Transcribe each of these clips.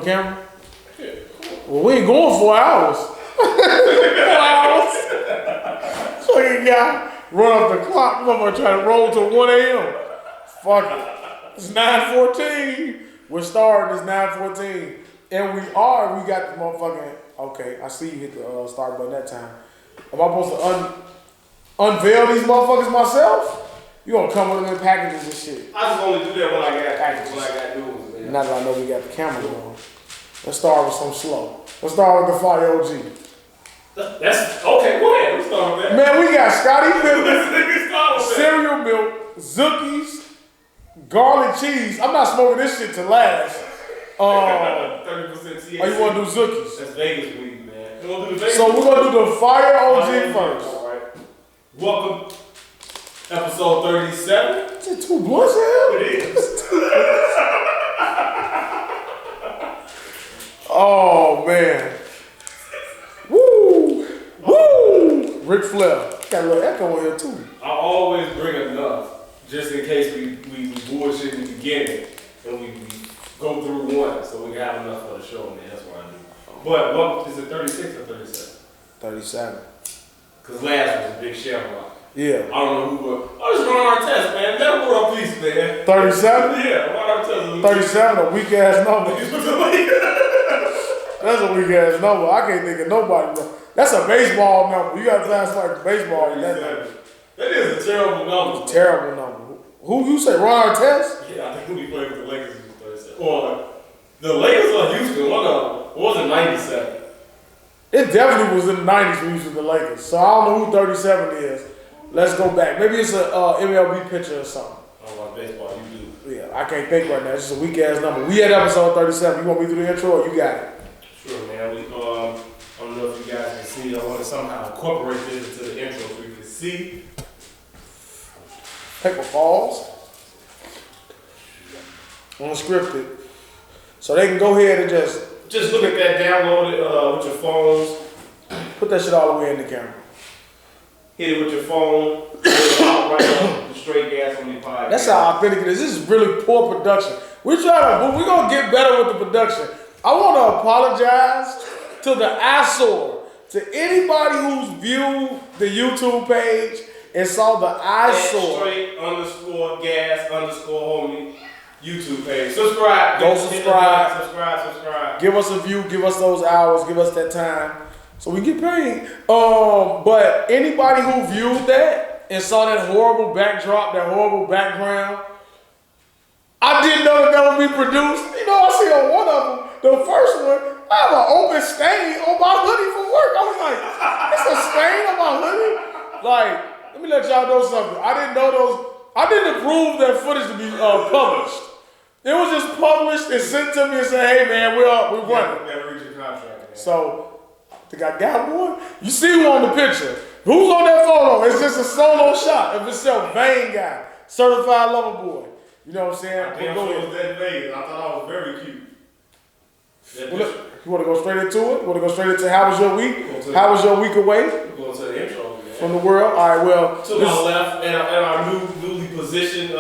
Camera? Yeah, cool. Well, we ain't going 4 hours. 4 hours. So you got run up the clock. Motherfucker trying to roll to 1 a.m. Fuck it. It's 9:14. We're starting. It's 9:14, and we got the motherfucking. Okay, I see you hit the start button that time. Am I supposed to unveil these motherfuckers myself? You gonna come with them in packages and shit? I just only do that when I got packages. When I got news, man. Now that I know we got the camera going, let's start with some slow. Let's start with the Fire OG. That's okay. Go ahead. Let's start with that. Man, we got Scotty Pippen, cereal milk, Zookies, garlic cheese. I'm not smoking this shit to last. 30% THC. Oh, you want to do Zookies? That's Vegas weed, man. You want to do the Vegas? So we're gonna do the Fire OG first. All right. Welcome, episode 37. Is it 2 blunts here? It is. Oh man. Woo! Woo! Ric Flair. Got a little echo in here too. I always bring enough just in case we bullshit in the beginning and we go through one so we can have enough for the show, man. That's what I do. But what is it, 36 or 37? 37. Because last was a big shamrock. Yeah. I don't know who was. I just run our test, man. Never put our piece, man. 37? Yeah, run our test. 37, a weak ass number. That's a weak ass number. I can't think of nobody. That's a baseball number. You got to last like baseball. That is a terrible number. It's a terrible number. Who you say run our test? Yeah, I think we played with the Lakers in 37. Or the Lakers or Houston, one of them. It wasn't 97. It definitely was in the 90s when we was with the Lakers. So I don't know who 37 is. Let's go back. Maybe it's a MLB pitcher or something. Oh, about baseball, you do. Yeah, I can't think right now. It's just a weak ass number. We had episode 37. You want me to do the intro or you got it? Sure, man. I don't know if you guys can see. I want to somehow incorporate this into the intro so you can see. Paper falls. Unscripted. So they can go ahead and just look at that, download it with your phones. Put that shit all the way in the camera. Hit it with your phone. Right on the straight gas on the podcast. That's how authentic it is. This is really poor production. We're gonna get better with the production. I want to apologize to the eyesore, to anybody who's viewed the YouTube page and saw the eyesore. @straight_gas_homie YouTube page. Subscribe. Go subscribe. Subscribe. Give us a view. Give us those hours. Give us that time so we get paid. But anybody who viewed that and saw that horrible backdrop, that horrible background, I didn't know that would be produced. You know, I see on one of them, the first one, I have an open stain on my hoodie from work. I was like, it's a stain on my hoodie? Like, let me let y'all know something. I didn't approve that footage to be published. It was just published and sent to me and said, hey man, we're running. Never reach your contract, man. So, I think I got one. You see who on the picture. Who's on that photo? It's just a solo shot of himself, vain guy, certified lover boy. You know what I'm saying? I think I was that Vegas. I thought I was very cute. Well, look, you want to go straight into it? Want to go straight into how was your week? How was your week away? We're going to the intro, man. From the world? All right, well. To my left, and our newly positioned.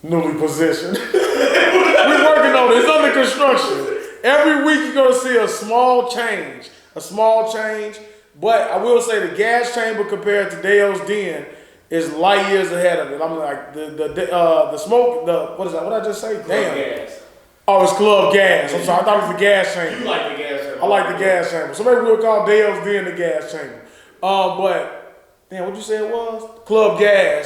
Newly positioned. We're working on it. It's under construction. Every week you're going to see a small change. But I will say the gas chamber compared to Daeo's Den is light years ahead of it. I'm like, the smoke, what is that? What did I just say? Damn. Gas. Oh, it's Club Gas. I'm sorry. I thought it was the gas chamber. You like the gas chamber. I like the gas chamber. So maybe we'll call Daeo's Den the gas chamber. But, damn, what'd you say it was? Club Gas.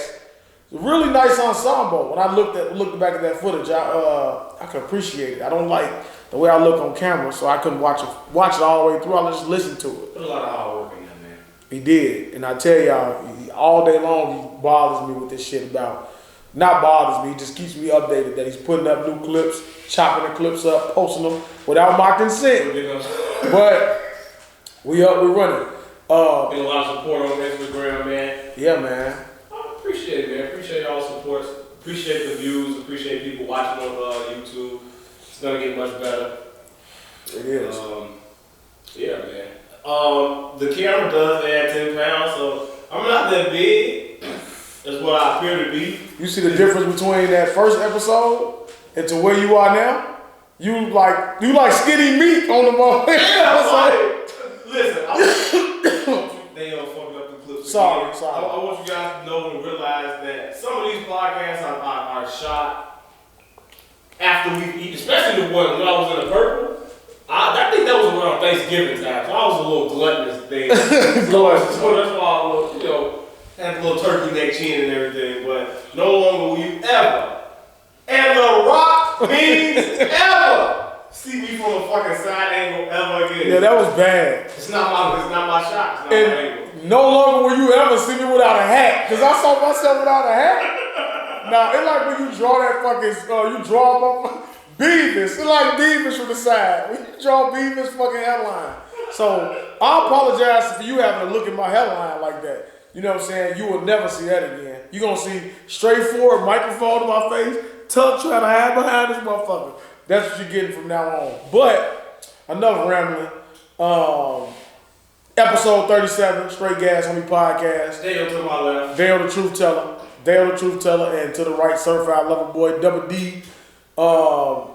It's a really nice ensemble. When I looked back at that footage, I could appreciate it. I don't like the way I look on camera, so I couldn't watch it all the way through. I just listened to it. Put a lot of hard work in that, man. He did. And I tell y'all, all day long, he bothers me with this shit about, not bothers me, he just keeps me updated that he's putting up new clips, chopping the clips up, posting them without my consent. But we're running. Been a lot of support on Instagram, man. Yeah, man. I appreciate it, man. Appreciate y'all's support. Appreciate the views. Appreciate people watching on YouTube. It's gonna get much better. It is. Yeah, man. The camera does add 10 pounds, so I'm not that big. That's what I appear to be. You see the difference between that first episode and to where you are now? You like skinny meat on the motherfucker. Yeah, I was like, listen, they fucking up the clips. Sorry. I want you guys to know and realize that some of these podcasts are shot after we eat, especially the one when I was in the purple. I think that was around Thanksgiving time, so I was a little gluttonous thing. so that's why I had a little turkey neck chin and everything. But no longer will you ever, and the rock means ever, see me from a fucking side angle ever again. Yeah, that was bad. It's not my shot. It's not my angle. No longer will you ever see me without a hat, cause I saw myself without a hat. Now it's like when you draw that fucking, you draw up Beavis. It's like Beavis from the side. When you draw Beavis fucking headline. So I apologize for you having to look at my headline like that. You know what I'm saying? You will never see that again. You're gonna see straightforward microphone to my face, Tuck trying to hide behind this motherfucker. That's what you're getting from now on. But enough rambling. Episode 37, Straight Gas Homie Podcast. Daeo to my left. Daeo the Truth Teller. Daeo the Truth Teller, and to the right, Certified Lover Boy, Double D. Dblock.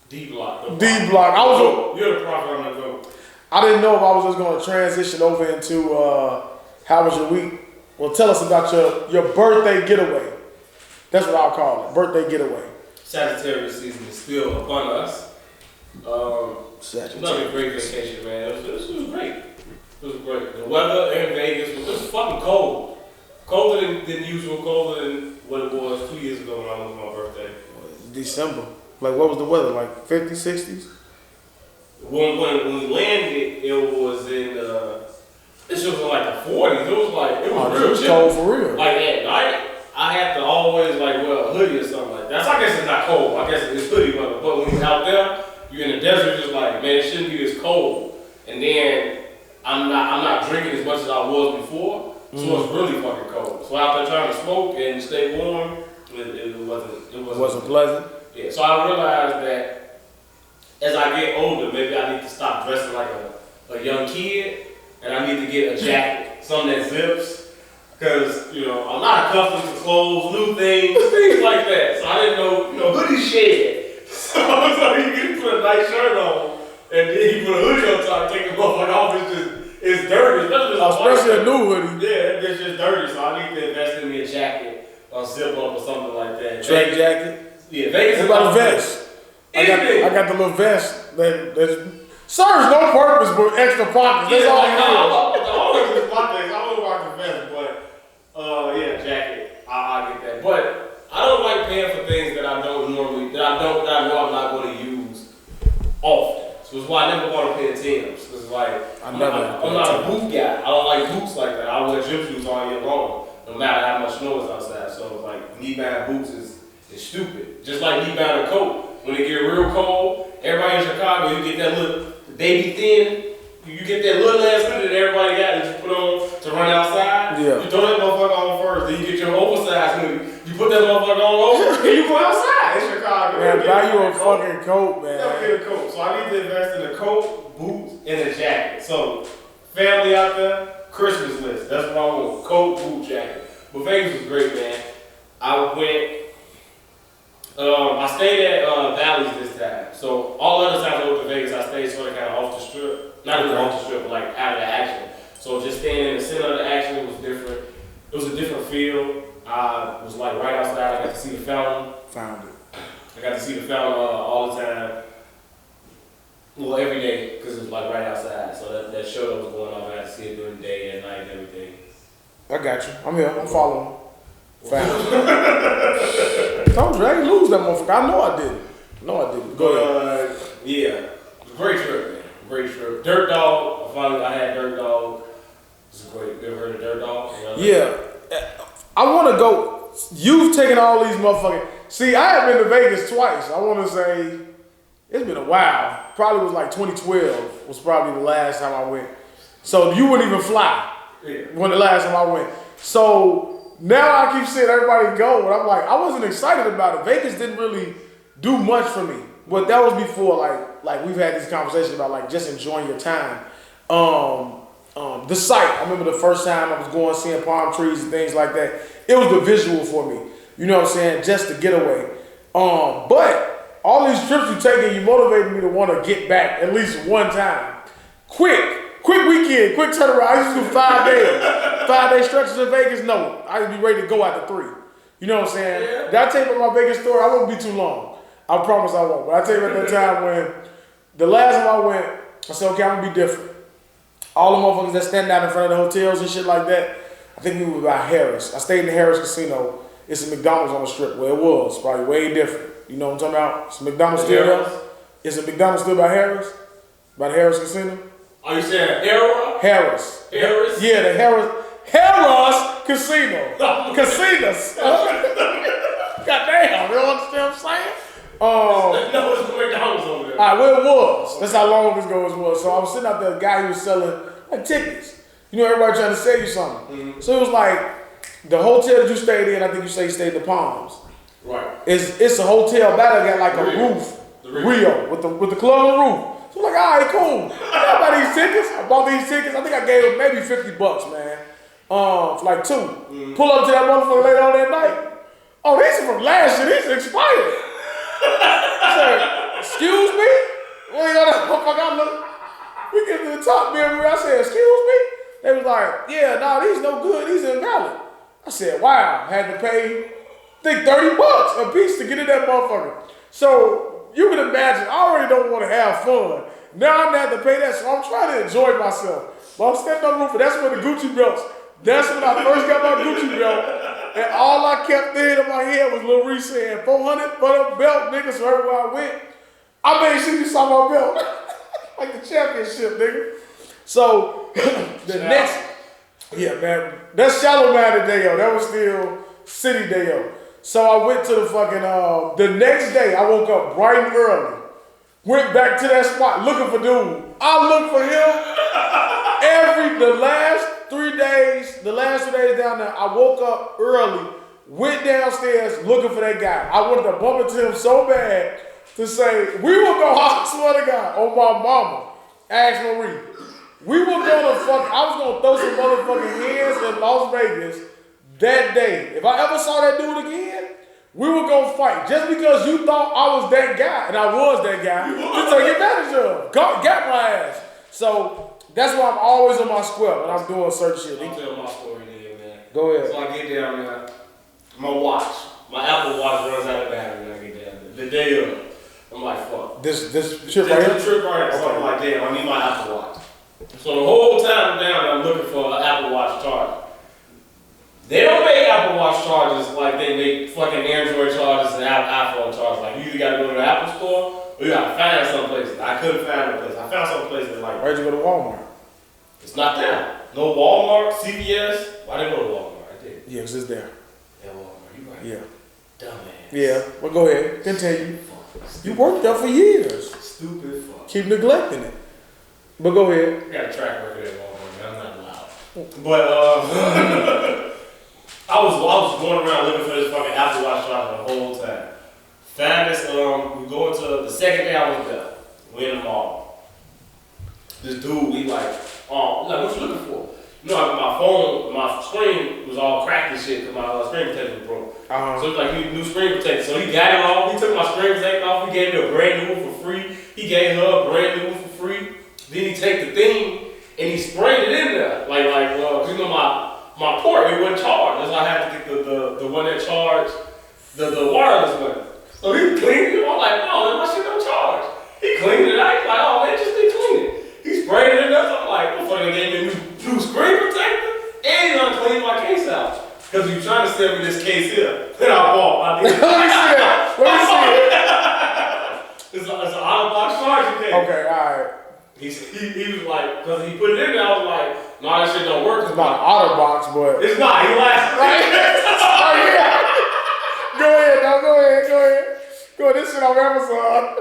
Dblock. You're the prophet on the go. I didn't know if I was just going to transition over into how was your week. Well, tell us about your birthday getaway. That's what I'll call it, birthday getaway. Sagittarius season is still upon us. Another great vacation, man. It was great. It was great. The weather in Vegas was fucking cold. Colder than usual, colder than what it was 2 years ago when I was my birthday. December. Like, what was the weather? Like 50s, 60s? When we landed, it was in this was in like the 40s. It was real It was cold for real. Like at night, I had to always wear a hoodie or something like that. So I guess it's not cold. I guess it's hoodie weather. But when you're out there, you're in the desert, just like, man, it shouldn't be this cold. And then I'm not drinking as much as I was before, so it's really fucking cold. So out there trying to smoke and stay warm, it wasn't pleasant. Yeah, so I realized that as I get older, maybe I need to stop dressing like a young kid, and I need to get a jacket, something that zips, because I'm not accustomed to clothes, new things like that. So I didn't know, hoodies shed. So you can put a nice shirt on, and then you put a hoodie on top, take the motherfucker off. It's dirty, especially a new hoodie. Yeah, it's just dirty. So I need to invest in me a jacket, or zip up, or something like that. Track jacket. Yeah, Vegas. What about a vest? I got the little vest that serves no purpose but extra pockets. That's all it is. The only is pockets. I don't rock the vest, but jacket. I get that. But I don't like paying for things that I know I'm not going to use often. So it's why I never want to pay Tim's. It's like I'm not a boot guy. I don't like boots like that. I wear gym shoes all year long, no matter how much snow is outside. So like knee-bound boots is stupid. Just like knee-bound a coat. When it get real cold, everybody in Chicago, you get that little baby thin. You get that little ass hoodie that everybody got that you put on to run outside. Yeah. You throw that motherfucker on first, then you get your oversized hoodie. You put that motherfucker on over, and you go outside in Chicago. Man, buy you a fucking coat, man. Yeah, get a coat. So I need to invest in a coat, boots, and a jacket. So family out there, Christmas list. That's what I want. Coat, boot, jacket. But Vegas was great, man. I went. I stayed at Valleys this time. So all other times I went to Vegas, I stayed sort of kind of off the strip. Not even off the strip, but like out of the action. So just staying in the center of the action was different. It was a different feel. I was like right outside. I got to see the fountain. Found it. I got to see the fountain all the time. Well, every day, because it was like right outside. So that show that was going on, I got to see it during the day and night and everything. I got you. I'm here. I'm following. Found it. Told you, I didn't lose that motherfucker. I know I didn't. Go ahead. Yeah. Great trip, man. Great trip. Dirt Dog. I had Dirt Dog. It's great. You ever heard of Dirt Dog? Yeah. I want to go. You've taken all these motherfuckers. See, I have been to Vegas twice. I want to say it's been a while. Probably was like 2012 was probably the last time I went. So you wouldn't even fly when the last time I went. So now I keep seeing everybody go, and I'm like, I wasn't excited about it. Vegas didn't really do much for me. But that was before, like we've had these conversations about like just enjoying your time. The sight. I remember the first time I was going seeing palm trees and things like that. It was the visual for me. You know what I'm saying? Just to get away. But all these trips you taking, you motivated me to want to get back at least one time. Quick weekend, quick turnaround. I used to do 5 days. 5-day stretches in Vegas, no. I would be ready to go after 3. You know what I'm saying? Yeah. Did I tell you about my Vegas story? I won't be too long. I promise I won't. But I tell you about that time when the last time I went, I said, okay, I'm gonna be different. All the motherfuckers that stand out in front of the hotels and shit like that, I think we were by Harris. I stayed in the Harris Casino. It's a McDonald's on the strip. Well, it was probably way different. You know what I'm talking about? It's a McDonald's still there. Is a McDonald's still by Harris? By the Harris Casino? Are you saying Harris? Harris. Harris? Yeah, the Harris Casino. Casinos. Goddamn, you don't understand what I'm saying? No, it's McDonald's over there. All right, well, it was. That's how long ago it was. So I was sitting out there, a guy who was selling like tickets. You know, everybody trying to sell you something. Mm-hmm. So it was like the hotel that you stayed in. I think you stayed in the Palms. Right. It's a hotel that got like a roof, Rio with the club on the roof. So I'm like, all right, cool. I bought these tickets. I bought these tickets. I think I gave them maybe $50, man. For like 2. Mm-hmm. Pull up to that motherfucker later on that night. Oh, these are from last year. These are expired. I said, excuse me? Well, you know that motherfucker, I look. We get to the top bill. I said, excuse me? They was like, yeah, nah, these no good. These invalid. I said, wow. Had to pay, I think $30 a piece to get in that motherfucker. So you can imagine, I already don't want to have fun. Now I'm gonna have to pay that, so I'm trying to enjoy myself. But I'm standing on the roof, and that's when the Gucci belts. That's when I first got my Gucci belt. And all I kept thinking in my head was Lil Reese saying, 400 for the belt, nigga. So everywhere I went, I made sure you saw my belt. Like the championship, nigga. So the next, yeah, man, that's Shallow Man Daeo. That was still City Daeo. So I went to the fucking, the next day, I woke up bright and early. Went back to that spot looking for dude. I looked for him the last 3 days down there. I woke up early, went downstairs looking for that guy. I wanted to bump into him so bad to say, we will go, I swear to God, on my mama, ask Marie. We were gonna I was gonna throw some motherfucking hands in Las Vegas that day. If I ever saw that dude again, we were gonna fight. Just because you thought I was that guy, and I was that guy, to take advantage of. Got my ass. So that's why I'm always on my square when I'm doing certain shit. I'll tell my story then, man. Go ahead. So I get down there, my watch, my Apple Watch runs out of battery when I get down there. The day of, I'm like, fuck. This trip right here? This trip right here. So I'm like, damn, I need my Apple Watch. So the whole time I'm down there, I'm looking for an Apple Watch charger. They don't make Apple Watch chargers like they make fucking Android chargers and iPhone chargers. Like, you either gotta go to the Apple store or you gotta find some places. I couldn't find a place. I found some place that like. Why'd you go to Walmart? It's not there. No Walmart, CVS. Why didn't go to Walmart? I did. Yeah, because it's there. Yeah, Walmart. You right. Yeah. Dumbass. Yeah. Well, go ahead. Continue. You worked there for years. Stupid fuck. Keep neglecting it. But go ahead. I got a track record at Walmart, man. I'm not allowed. But I was going around looking for this fucking Apple Watch charger the whole time. Found this. We go into the second day I was there. We in the mall. This dude, we like, what you looking for? You know, my phone, my screen was all cracked and shit because my screen protector was broke. So it's like, he new screen protector. So he got it off. He took my screen protector off. He gave me a brand new one for free. He gave her a brand new one for free. Then he take the thing and he sprayed it in there. Like, you know, my port, it wasn't charged. That's why I had to get the one that charged, the wireless one. So he cleaned it. I'm like, no, my shit don't charge. He cleaned it out. He's like, oh man, just be clean it. He sprayed it in there. So I'm like, motherfucker gave me a new screen protector and he done cleaned my case out. Because he was trying to sell me this case here. Then I bought. Let me see it. Let me see it. It's an out-of-box charging case. Okay, alright. He was like, because he put it in there, I was like, no, that shit don't work. It's not an OtterBox, but it's not. He laughed. Right? Oh yeah. Go ahead, no, go ahead. Go ahead. This shit on Amazon.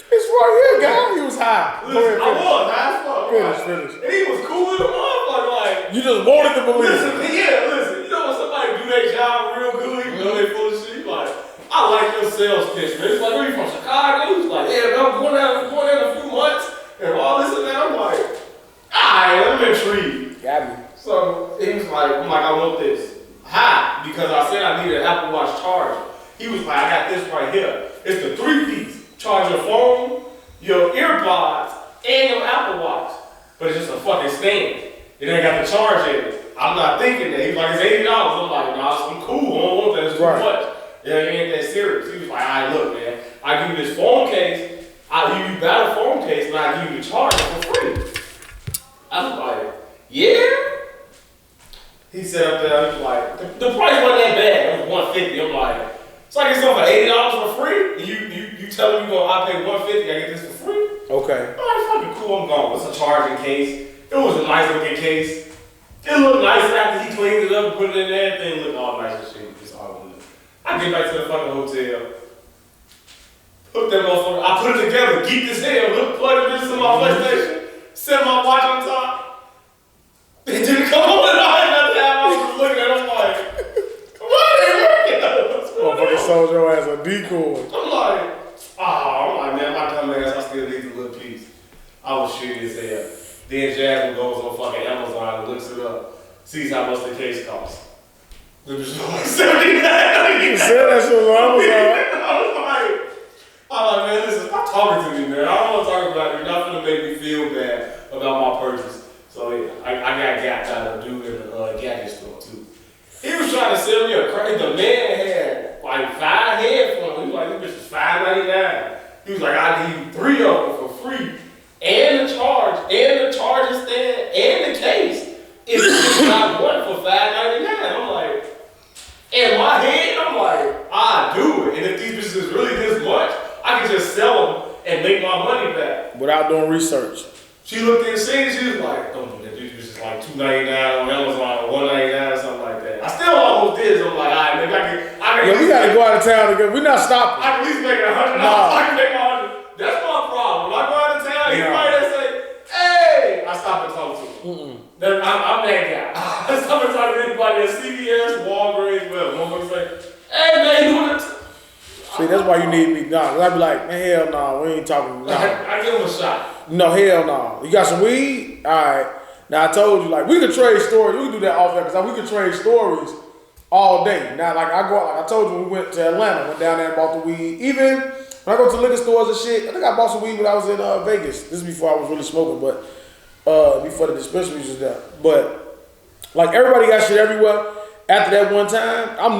It's right here, guy. He was high. Listen, I was high as fuck. Finish. And he was cool as a motherfucker. Like, you just wanted to believe listen, it. Listen. You know when somebody do their job real good, even though they full of shit, like, I like your sales pitch, man. It's like, where you from, Chicago? He was like, yeah, man, I'm going there in a few months, and all this and that. I'm like, alright, I'm intrigued. Got me. So he was like, I want this. High, because because I said I needed an Apple Watch charger. He was like, I got this right here. It's the 3-piece. Charge your phone, your earbuds, and your Apple Watch. But it's just a fucking stand. It ain't got the charge in it. I'm not thinking that. He's like, it's $80. I'm like, nah, I'm cool. I don't want that. It's too much. Yeah, it ain't that serious. He was like, all right, look, man. I give you this phone case. I'll give you better phone case, and I'll give you the charger for free. I was like, yeah? He said up there, he was like, the price wasn't that bad. It was $150. I'm like, it's like it's over $80 for free. And you tell me I pay $150, I get this for free? Okay. All right, fucking cool, I'm gone. It's a charging case. It was a nice looking case. It looked nice after he cleaned it up and put it in there. Everything looked all nice and shit. It's all good. I get back to the fucking hotel. Hook that motherfucker. I put it together. Geek this hell. Look, plug this in my PlayStation. Set my watch on top. It didn't come on and I had nothing. I was looking at it. I'm like, why ain't working? Motherfucker sold your ass a decoy. I'm like, man, my dumb ass, I still need a little piece. I was shitty as hell. Then Jasmine goes on fucking Amazon and looks it up, sees how much the case costs. It was like $79. You said that shit on Amazon. I'm like, man, listen, stop talking to me, man. I don't want to talk about it. You're not going to make me feel bad about my purchase. So yeah, I got gapped out of a dude in the gadget store too. He was trying to sell me a crazy. The man had like 5 headphones. He was like, this bitch is $5.99. He was like, I'll give you 3 of them for free. And the charger stand, and the case. It's just not one for $5.99. I'm like, in my head, I'm like, I do it. And if these bitches is really this much, I can just sell them and make my money back. Without doing research. She looked and seen, she was like, don't do that. These bitches like $2.99 on Amazon or $1.99 or something like that. I still almost did. So I'm like, all right, maybe I can. Yeah, we gotta go out of town together. We're not stopping. I can at least make $100. I can make $100. That's my problem. When I go out of town, anybody that say, hey, I stop and talk to them. I'm that guy. I stop and talk to anybody at CVS, Walgreens, whatever. Motherfuckers say, hey, man, you want to? See, that's why you need me. Nah, I'd be like, man, hell no, we ain't talking. Nah. I give him a shot. No, hell no. You got some weed? All right. Now I told you, like, we could trade stories. We could do that off there because we could trade stories all day. Now, like I told you, when we went to Atlanta, went down there and bought the weed. Even when I go to liquor stores and shit, I think I bought some weed when I was in Vegas. This is before I was really smoking, but before the dispensaries was there. But like everybody got shit everywhere. After that one time, I don't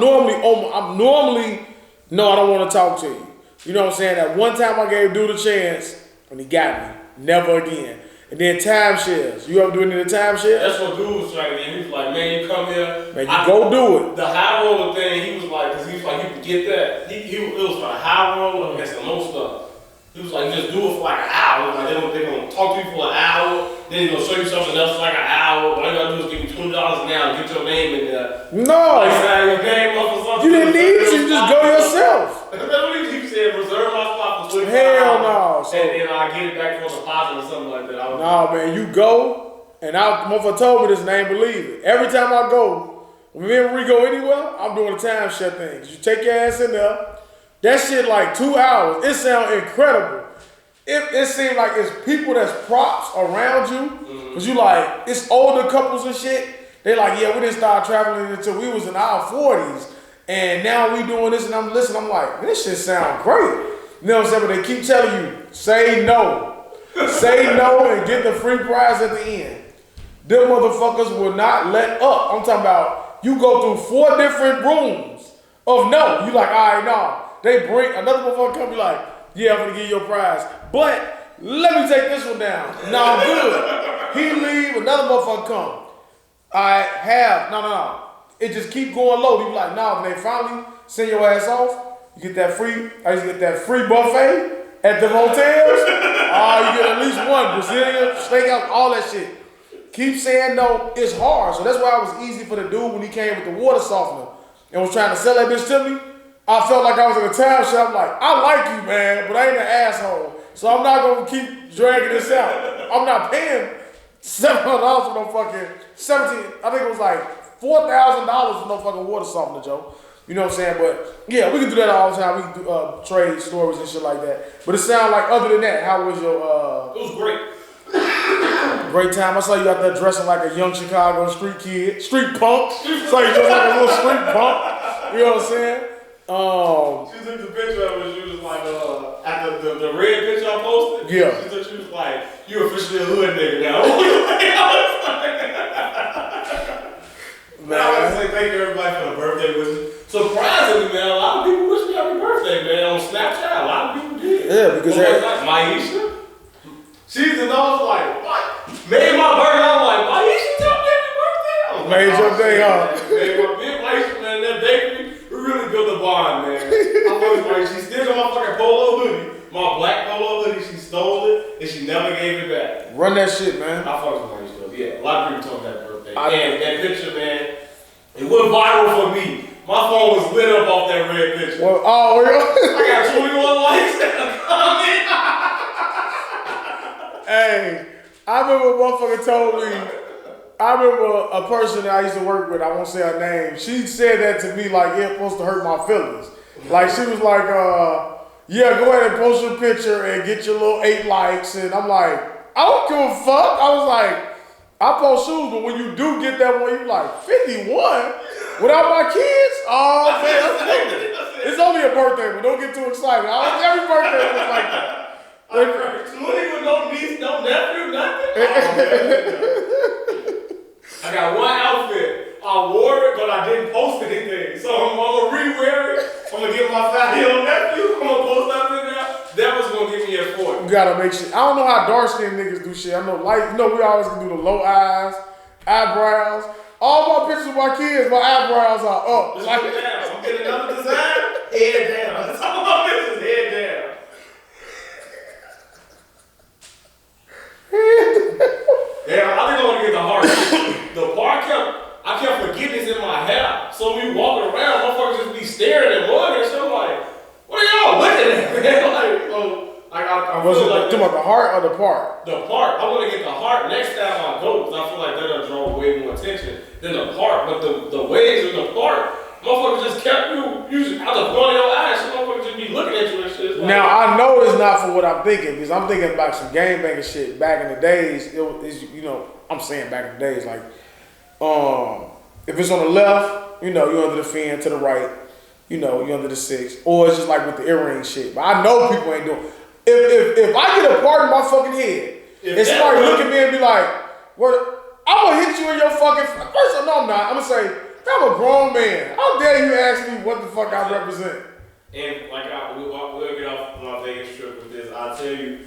want to talk to you. You know what I'm saying? That one time I gave dude a chance and he got me. Never again. And then timeshares. You ever do any of the timeshares? That's what dude was trying to get. He was like, man, you come here. Man, you go do it. The high roller thing, he was like, because he was like, you can get that. It was for the high roller and some more stuff. He was like, just do it for like an hour. Like, they're going to talk to you for an hour. Then they're going to show you something else for like an hour. All you got to do is give me $20 now and get your name in there. No. Like, sign your name up or something. You didn't need it. You just go yourself. That's what he said. Reserve my spot for $25. Hell no. So, and then I get it back for a deposit or something like that. No, man, you go, and motherfucker told me this and I ain't believe it. Every time I go, when me and Marie go anywhere, I'm doing the timeshare thing. You take your ass in there. That shit like 2 hours. It sounds incredible. It seems like it's people that's props around you. Cause you like, it's older couples and shit. They like, yeah, we didn't start traveling until we was in our 40s. And now we doing this and I'm listening. I'm like, this shit sound great. You know what I'm saying? But they keep telling you, say no. Say no and get the free prize at the end. Them motherfuckers will not let up. I'm talking about, you go through 4 different rooms of no. You like, all right, no. They bring, another motherfucker come be like, yeah, I'm gonna give you your prize. But let me take this one down. No, I'm good. He leave, another motherfucker come. I have, no. It just keep going low. You be like, no, when they finally send your ass off, you get that free, I used to get that free buffet at the hotels. You get at least one Brazilian, steakhouse, all that shit. Keep saying no, it's hard. So that's why it was easy for the dude when he came with the water softener and was trying to sell that bitch to me. I felt like I was in a town shop. I'm like, I like you, man, but I ain't an asshole. So I'm not gonna keep dragging this out. I'm not paying $700 for no fucking 17. I think it was like $4,000 for no fucking water softener, Joe. You know what I'm saying? But yeah, we can do that all the time. We can do trade stories and shit like that. But it sounds like, other than that, how was your It was great. Great time. I saw you out there dressing like a young Chicago street kid. Street punk. Saw you dressing like a little street punk. You know what I'm saying? She took the picture of it. She was like, at the red picture I posted. Yeah. She was like, "You officially a hood nigga now." Man, I want to say thank you everybody for the birthday wishes. Surprisingly, man, a lot of people wish me happy birthday, man, on Snapchat. A lot of people did. Yeah, because like Maisha. She's and I was like, what? Made my birthday. I was like, Maisha told me happy birthday. I was made your day, huh? Made my big Maisha, man. That bakery, we really built a bond, man. I was like, she still got my fucking polo hoodie, my black polo hoodie. She stole it and she never gave it back. Run that shit, man. I fucked with Maisha though. Yeah, a lot of people told me that birthday. And that picture, man, it went viral for me. My phone was lit up off that red picture. Well, oh, yeah. I got 21 likes and a comment. Hey, I remember a motherfucker told me, I remember a person that I used to work with, I won't say her name, she said that to me like, yeah, it's supposed to hurt my feelings. Like, she was like, yeah, go ahead and post your picture and get your little 8 likes. And I'm like, I don't give a fuck. I was like, I post shoes, but when you do get that one, you like, 51? Without my kids? Oh, man, that's ridiculous. It's only a birthday, but don't get too excited. Every birthday was like that. 20 with no niece, no nephew, nothing? I got one outfit. I wore it, but I didn't post anything. So I'm going to re-wear it. I'm going to get my fat heel nephew. I'm going to post that in there. That was going to get me at 40. You got to make sure. I don't know how dark-skinned niggas do shit. I know light. You know, we always can do the low eyes, eyebrows. All my pictures of my kids, my eyebrows are up. Just like, down. I'm getting another design. Head down. That's all my pictures. Head down. Yeah, I think I want to get the heart. The part I kept forgetting it's in my hair. So we walking around, motherfuckers just be staring at one and so I'm like, what are y'all looking at, man? I Was it feel like talking about the heart or the part? the part. I want to get the heart next time I go because I feel like that'll draw way more attention than the part. But the waves in the part, motherfuckers just kept you out the corner of your eyes. So motherfuckers just be looking at you and shit. Like, now I know it's not for what I'm thinking because I'm thinking about some gangbanging shit back in the days. You know, I'm saying back in the days like, if it's on the left, you know, you're under the fin. To the right, you know, you're under the 6. Or it's just like with the earring shit. But I know people ain't doing. If I get a part in my fucking head and somebody look at me and be like, "What? I'm gonna hit you in your fucking." First, no, I'm not. I'm gonna say, "I'm a grown man. How dare you ask me what the fuck I represent?" And like we'll get off my Vegas trip with this. I'll tell you,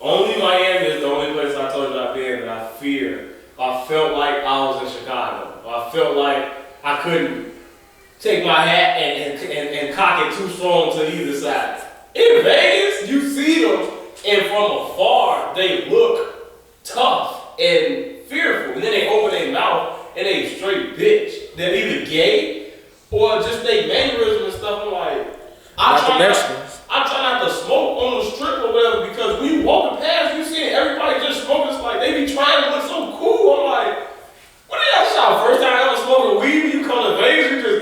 only Miami is the only place I told you I've been that I fear. I felt like I was in Chicago. I felt like I couldn't take my hat and cock it too strong to either side. In Vegas, you see them, and from afar, they look tough and fearful. And then they open their mouth and they straight bitch. They're either gay or just they mannerism and stuff. I'm like, I try not to smoke on the strip or whatever because when you walking past, you see everybody just smoking. It's like they be trying to look so cool. I'm like, what are y'all shot? First time I ever smoking weed, you come to Vegas, you just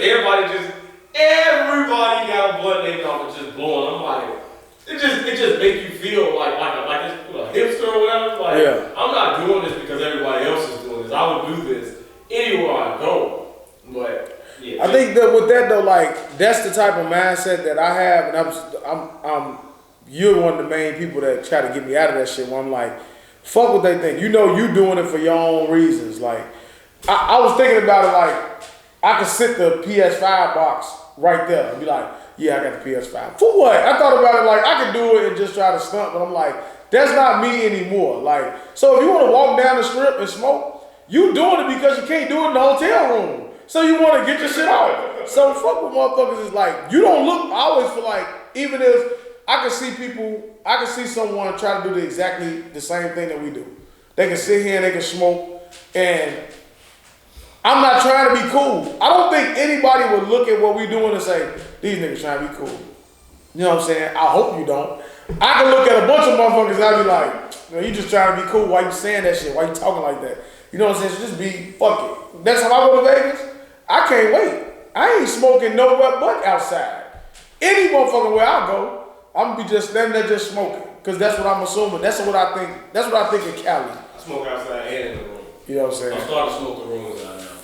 everybody got a blunt in their mouth and just blowing. I'm like, it just make you feel like a hipster or whatever. Like, yeah. I'm not doing this because everybody else is doing this. I would do this anywhere I go. But yeah. I think that with that though, like that's the type of mindset that I have, and you're one of the main people that try to get me out of that shit. Where I'm like, fuck what they think. You know, you doing it for your own reasons. Like, I was thinking about it like I could sit the PS5 box right there and be like, yeah, I got the PS5. For what? I thought about it like I could do it and just try to stunt, but I'm like, that's not me anymore. Like, so if you want to walk down the strip and smoke, you doing it because you can't do it in the hotel room. So you want to get your shit out. So fuck with motherfuckers is like, you don't look, I always feel like, even if I can see someone try to do exactly the same thing that we do. They can sit here and they can smoke, and I'm not trying to be cool. I don't think anybody would look at what we doing and say, these niggas trying to be cool. You know what I'm saying? I hope you don't. I can look at a bunch of motherfuckers and I be like, you just trying to be cool. Why you saying that shit? Why you talking like that? You know what I'm saying? So just be, fuck it. That's how I go to Vegas. I can't wait. I ain't smoking nowhere but outside. Any motherfucking where I go, I'm gonna be just standing there just smoking. Cause that's what I'm assuming. That's what I think. That's what I think in Cali. I smoke outside and in the room. You know what I'm saying? I'm starting to smoke the rooms out now, man.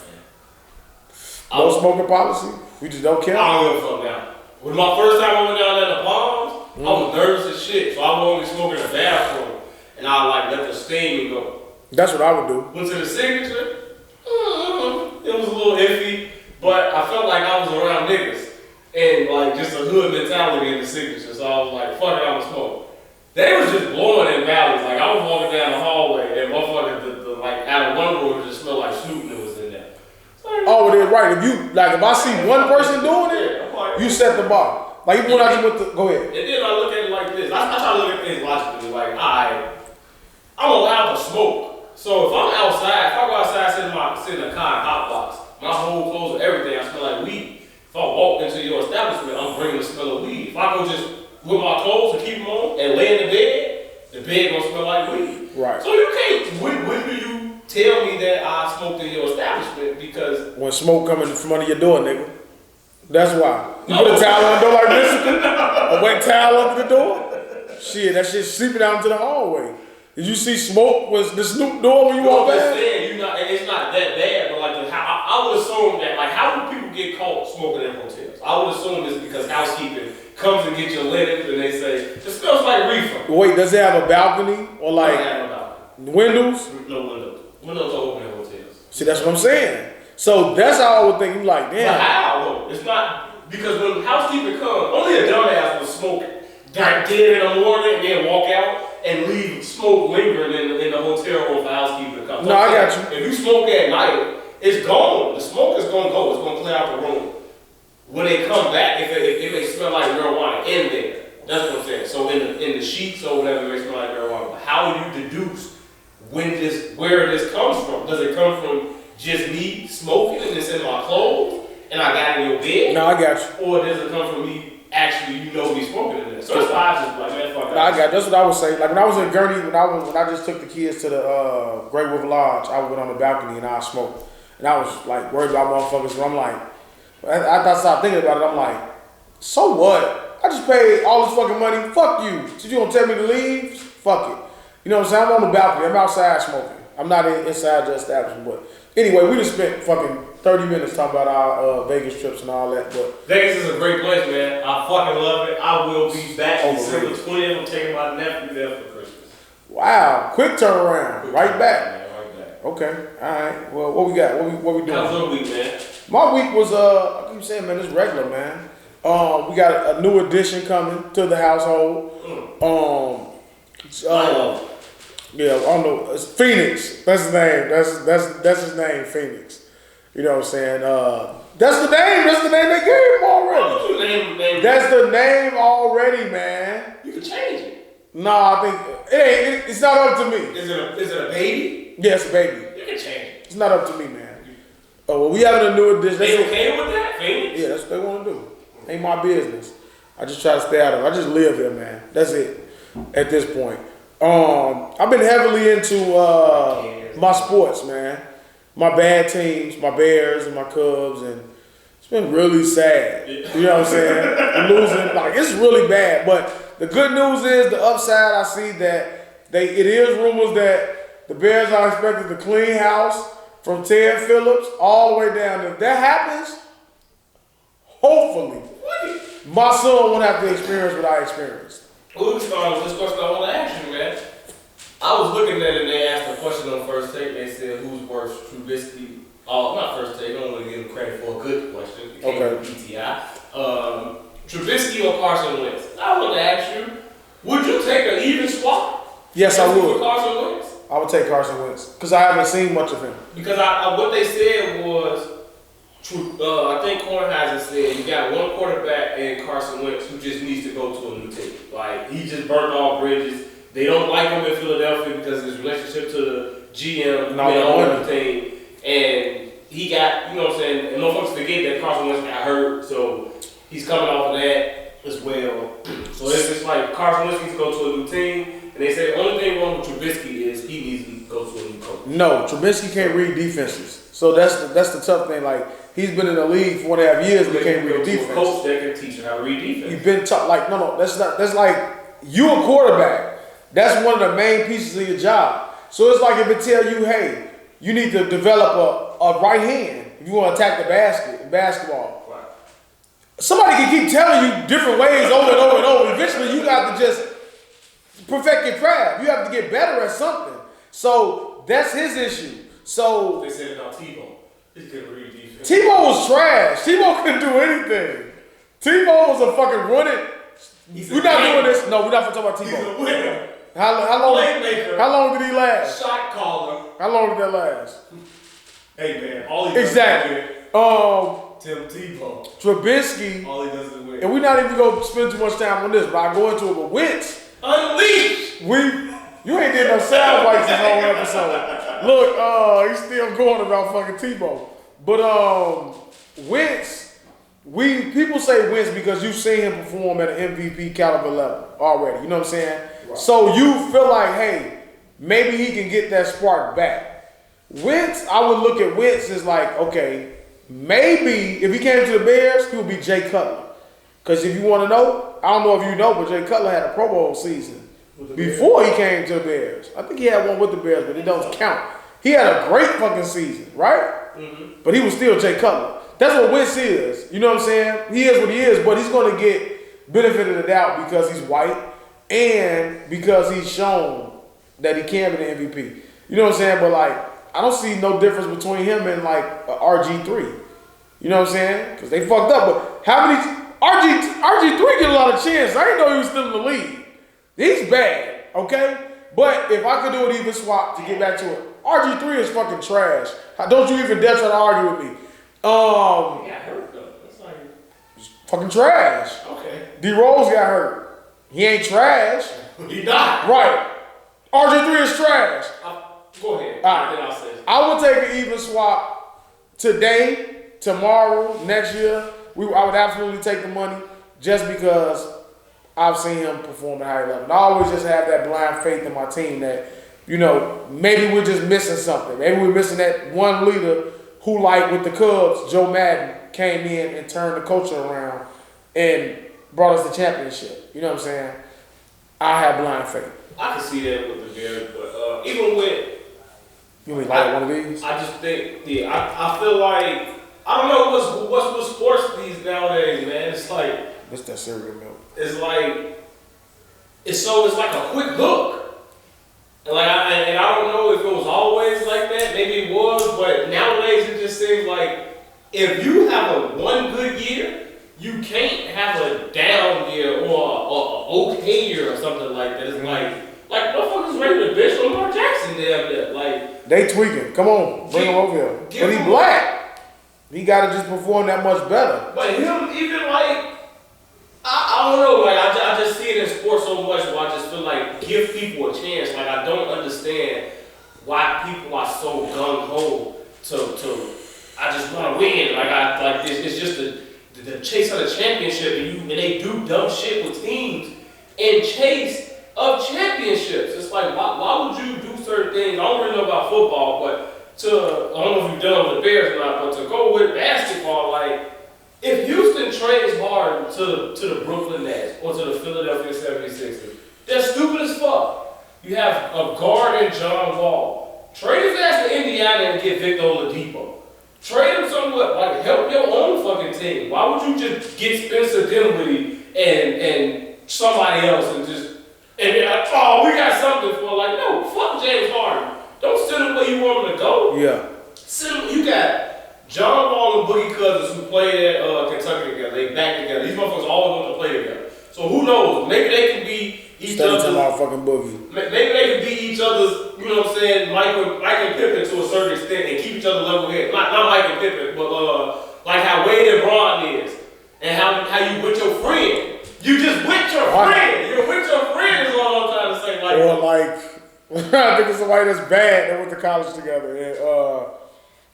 No smoking policy? We just don't care. I don't give a fuck now. When my first time I went down there in the Palms, I was nervous as shit. So I would only smoke in the bathroom. And I like let the steam go. That's what I would do. Went to the signature. It was a little iffy. But I felt like I was around niggas. And like just a hood mentality in the signature. So I was like, fuck it, I'm gonna smoke. They was just blowing in valleys. Like I was walking down the hallway and motherfuckers, like out of one room, it just smelled like Snoop that was in there. Oh, they're right. If I see one person doing it, you set the bar. Like even when I just went to, go ahead. And then I look at it like this. I try to look at things logically. Like, I'm allowed to smoke. So if I'm outside, if I go outside, sit in a car and hot box, my whole clothes and everything, I smell like weed. If I walk into your establishment, I'm bringing the smell of weed. If I go just with my clothes and keep them on and lay in the bed gonna smell like weed. Right. So you can't. When do you tell me that I smoked in your establishment? Because when smoke coming from under your door, nigga. That's why. You put a towel on the door like this, a wet towel under the door. Shit, that shit seeping out into the hallway. Did you see smoke was the Snoop door when you walked in? And it's not that bad, but like I would assume that like how do people get caught smoking in hotels? I would assume it's because housekeeping comes and get your linens and they say it smells like reefer. Wait, does it have a balcony or like windows? No windows. Windows are open in hotels. See, that's what I'm saying. So that's how I would think. You like, damn. But how though? It's not because when housekeeping comes, only a dumbass will smoke dead in the morning and then walk out and leave smoke lingering in the hotel room for housekeeping to come. No, I got you. If you smoke at night, it's gone. The smoke is gonna go. It's gonna clear out the room. When they come back, if they smell like marijuana in there, that's what I'm saying. So in the sheets or whatever, they smell like marijuana. But how do you deduce where this comes from? Does it come from just me smoking and it's in my clothes and I got it in your bed? No, I got you. Or does it come from me actually, me smoking in there? So that's why I just like, man, fuck that. No, I got you. That's what I would say. Like when I was in Gurney, when I just took the kids to the Great River Lodge, I would go on the balcony and I smoked. And I was like worried about motherfuckers. So I'm like, after I started thinking about it, I'm like, so what? I just paid all this fucking money. Fuck you. So you gonna tell me to leave? Fuck it. You know what I'm saying? I'm on the balcony. I'm outside smoking. I'm not inside the establishment. But anyway, we just spent fucking 30 minutes talking about our Vegas trips and all that. But Vegas is a great place, man. I fucking love it. I will be back December 20th. I'm taking my nephew there for Christmas. Wow, quick turnaround. Right back. Man, right back. Okay, all right. Well, what we got? What we doing? How's your week, man? My week was I keep saying, man, it's regular, man. We got a new addition coming to the household. Yeah, I don't know. It's Phoenix. That's his name. That's his name, Phoenix. You know what I'm saying? That's the name. That's the name they gave him already. That's the name already, man. You can change it. No, I think it's not up to me. Is it a baby? Yes, baby. You can change it. It's not up to me, man. Oh, well, we having a new edition. They okay with that, Phoenix? Yeah, that's what they want to do. Ain't my business. I just try to stay out of it. I just live here, man. That's it. At this point, I've been heavily into my sports, man. My bad teams, my Bears and my Cubs, and it's been really sad. You know what I'm saying? I'm losing, like it's really bad. But the good news is the upside. I see that it is rumors that the Bears are expected to clean house from Ted Phillips all the way down. If that happens, hopefully, my son won't have to experience what I experienced. Well, we started with this question I want to ask you, man. I was looking at it and they asked a question on First Take. They said, who's worse, Trubisky? Not First Take. I don't want to give him credit for a good question. It came from PTI. Trubisky or Carson Wentz? I want to ask you, would you take an even swap? Yes, I would. For Carson Wentz? I would take Carson Wentz because I haven't seen much of him. Because what they said was, I think Kornheiser said you got one quarterback in Carson Wentz who just needs to go to a new team. Like he just burned all bridges. They don't like him in Philadelphia because of his relationship to the GM on the team, and he got, you know what I'm saying. And no folks forget that Carson Wentz got hurt, so he's coming off of that as well. So it's just like Carson Wentz needs to go to a new team. And they say the only thing wrong with Trubisky is he needs to go to a new coach. No, Trubisky can't read defenses. So that's the tough thing. Like he's been in the league for 1.5 years, but can't read defense. A coach that can teach him how to read defense. He's been taught like no. That's like you a quarterback. That's one of the main pieces of your job. So it's like if it tell you, hey, you need to develop a right hand if you want to attack the basket in basketball. Right. somebody can keep telling you different ways over and over and over. Eventually, you got to just perfect your craft. You have to get better at something. So that's his issue. So they said about Tebow. He couldn't read defense. Tebow was trash. Tebow couldn't do anything. Tebow was a fucking running. We're not doing this. No, we're not talking about Tebow. He's a winner. How long did he last? Shot caller. How long did that last? Hey man, all he does Exactly. is Tim Tebow. Trubisky. All he does is win. And we're not even gonna spend too much time on this, but I go into it. But Wentz, Unleash. You ain't did no sound bites this whole episode. Look, he's still going about fucking Tebow. But Wentz, people say Wentz because you've seen him perform at an MVP caliber level already. You know what I'm saying? Right. So you feel like, hey, maybe he can get that spark back. Wentz, I would look at Wentz as like, okay, maybe if he came to the Bears, he would be Jay Cutler. Because if you want to know, I don't know if you know, but Jay Cutler had a Pro Bowl season before he came to the Bears. I think he had one with the Bears, but it doesn't count. He had a great fucking season, right? Mm-hmm. But he was still Jay Cutler. That's what Wentz is. You know what I'm saying? He is what he is, but he's going to get benefit of the doubt because he's white and because he's shown that he can be the MVP. You know what I'm saying? But like, I don't see no difference between him and like RG3. You know what I'm saying? Because they fucked up. But how many RG3 get a lot of chances? I didn't know he was still in the league. He's bad, okay? But if I could do an even swap to get back to it, RG3 is fucking trash. Don't you even dare try to argue with me. He got hurt though. That's like fucking trash. Okay. D-Rose got hurt. He ain't trash. He died. Right. RG3 is trash. Go ahead. Right. Then I'll say it. I would take an even swap today, tomorrow, next year. I would absolutely take the money just because I've seen him perform at a high level. And I always just have that blind faith in my team that, you know, maybe we're just missing something. Maybe we're missing that one leader who, like with the Cubs, Joe Madden, came in and turned the culture around and brought us the championship. You know what I'm saying? I have blind faith. I can see that with the Bears, but even with... You mean like one of these? I just think, I feel like, I don't know what's with sports these nowadays, man. It's like... It's that cereal milk. It's like, it's like a quick hook. And I don't know if it was always like that. Maybe it was, but nowadays it just seems like if you have one good year, you can't have a down year or a okay year or something like that. It's like motherfuckers ready to bitch on Lamar Jackson damn near. Like they tweaking. Come on, bring him over here. But he black. He gotta just perform that much better. But him even like. I don't know, like I just see it in sports so much where I just feel like give people a chance. Like I don't understand why people are so gung ho to I just want to win. Like it's just the chase of the championship, and they do dumb shit with teams in chase of championships. It's like why would you do certain things? I don't really know about football, but I don't know if you've done with the Bears or not, but to go with basketball, like. If Houston trades Harden to the Brooklyn Nets or to the Philadelphia 76ers, they're stupid as fuck. You have a guard in John Wall. Trade his ass to Indiana and get Victor Oladipo. Trade him somewhere, like help your own fucking team. Why would you just get Spencer Dinwiddie and somebody else and we got something for like, no, fuck James Harden. Don't send him where you want him to go. Yeah. Send him, you got John Wall and Boogie Cousins who played at Kentucky together. They back together. These motherfuckers always want to play together. So who knows? Maybe they can be each other's. Fucking Boogie. Maybe they can be each other's. You know what I'm saying? Mike and Pippen to a certain extent and keep each other level headed. Not Mike and Pippen, but like how Wade and Bron is, and how you with your friend. You just with your friend. You're with your friend is all I'm trying to say. Like, or like I think it's somebody that's bad that went to college together. And,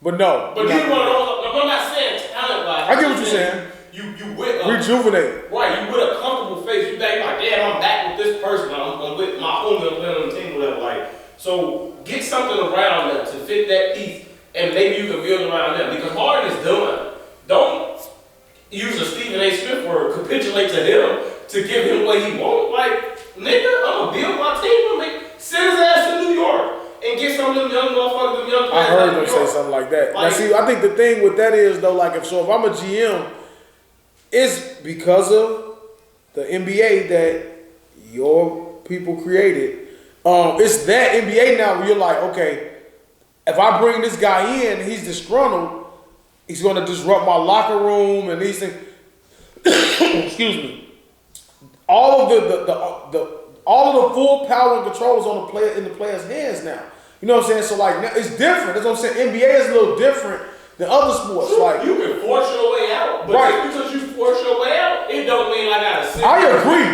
but no. But you one of those. I'm not saying talent-wise. I get what you're saying. You with rejuvenate. Right, you with a comfortable face. You back like, damn, I'm back with this person. I'm with my homie. I'm playing on the team, whatever. Like, so get something around them to fit that piece, and maybe you can build around them. Because Harden is done. Don't use a Stephen A. Smith word, capitulate to him to give him what he wants. Like, nigga, I'm gonna build my team. Send his ass to New York. And get some of them young motherfuckers, them young players. I heard them say something like that. Now, see, I think the thing with that is though, like if I'm a GM, It's because of the NBA that your people created. It's that NBA now where you're like, okay, if I bring this guy in, he's disgruntled, he's going to disrupt my locker room and these things. Excuse me. All of all of the full power and control is on the player in the player's hands now. You know what I'm saying? So like now, it's different. That's what I'm saying. NBA is a little different than other sports. Like you can force your way out, but just because you force your way out, it don't mean I gotta sit. I agree,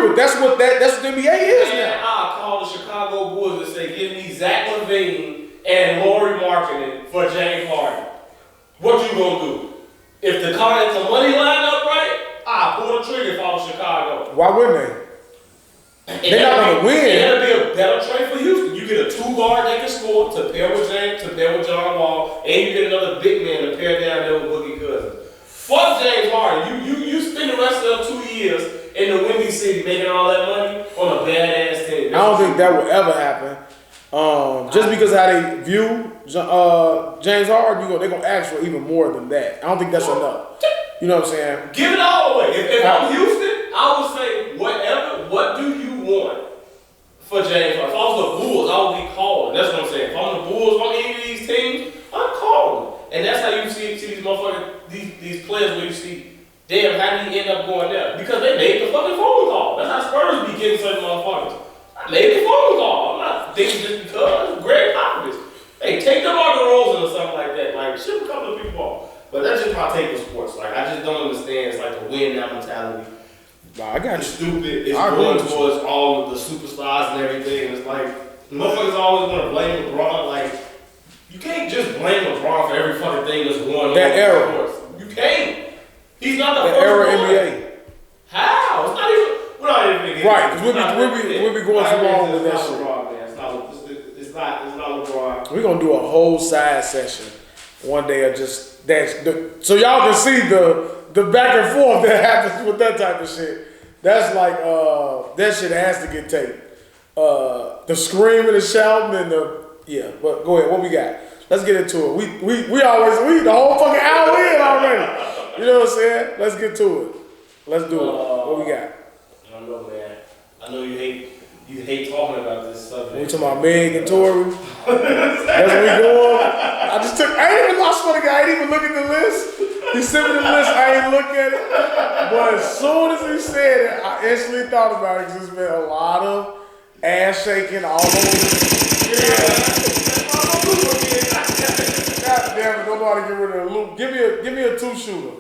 but that's what the NBA is now. I'll call the Chicago Bulls and say, give me Zach LaVine and Lauri Markkinen for James Harden. What you gonna do? If the money line up right, I'll pull the trigger if I was Chicago. Why wouldn't they? They're not gonna win. It'll be a better trade for Houston. You get a 2-guard that can score to pair with James, to pair with John Wall, and you get another big man to pair down there with Boogie Cousins. Fuck James Harden. You spend the rest of the 2 years in the Windy City making all that money on a badass team. I don't think that will ever happen. Just because how they view James Harden, they're gonna ask for even more than that. I don't think that's enough. You know what I'm saying? Give it all away. If I'm Houston, I would say whatever. What do you want for James Harden? If I was the Bulls, I would be calling. That's what I'm saying. If I'm the Bulls on any of these teams, I'm calling. And that's how you see these motherfuckers, these players where you see, damn, how did he end up going there? Because they made the fucking phone call. That's how Spurs be getting certain motherfuckers. I made the phone call. I'm not thinking just because. Greg Popovich. Hey, take them on the Rosen or something like that. Like, ship a couple of people off. But that's just my take on sports. Like, I just don't understand. It's like the win now mentality. Nah, I got It's stupid. It's going towards all of the superstars and everything. And it's like, motherfuckers always want to blame LeBron. Like, you can't just blame LeBron for every fucking thing that's going on. That era. Sports. You can't. He's not the that first era one. NBA. How? It's not even. We're not even getting right, because we'll be going too long with that shit. LeBron, man. It's not LeBron. We're gonna do a whole side session one day of just so y'all can see the back and forth that happens with that type of shit. That's like that shit has to get taped. The screaming and shouting and but go ahead, what we got? Let's get into it. We always the whole fucking hour in already. You know what I'm saying? Let's get to it. Let's do it. What we got? I don't know, man. I know you hate talking about this subject. We talking about Meg and Tory. That's where we going. I swear to God, I ain't even look at the list. He sent me the list, I ain't look at it. But as soon as he said it, I instantly thought about it because there's been a lot of ass shaking all over. God damn it, don't know how to get rid of the loop. Give me a 2-shooter.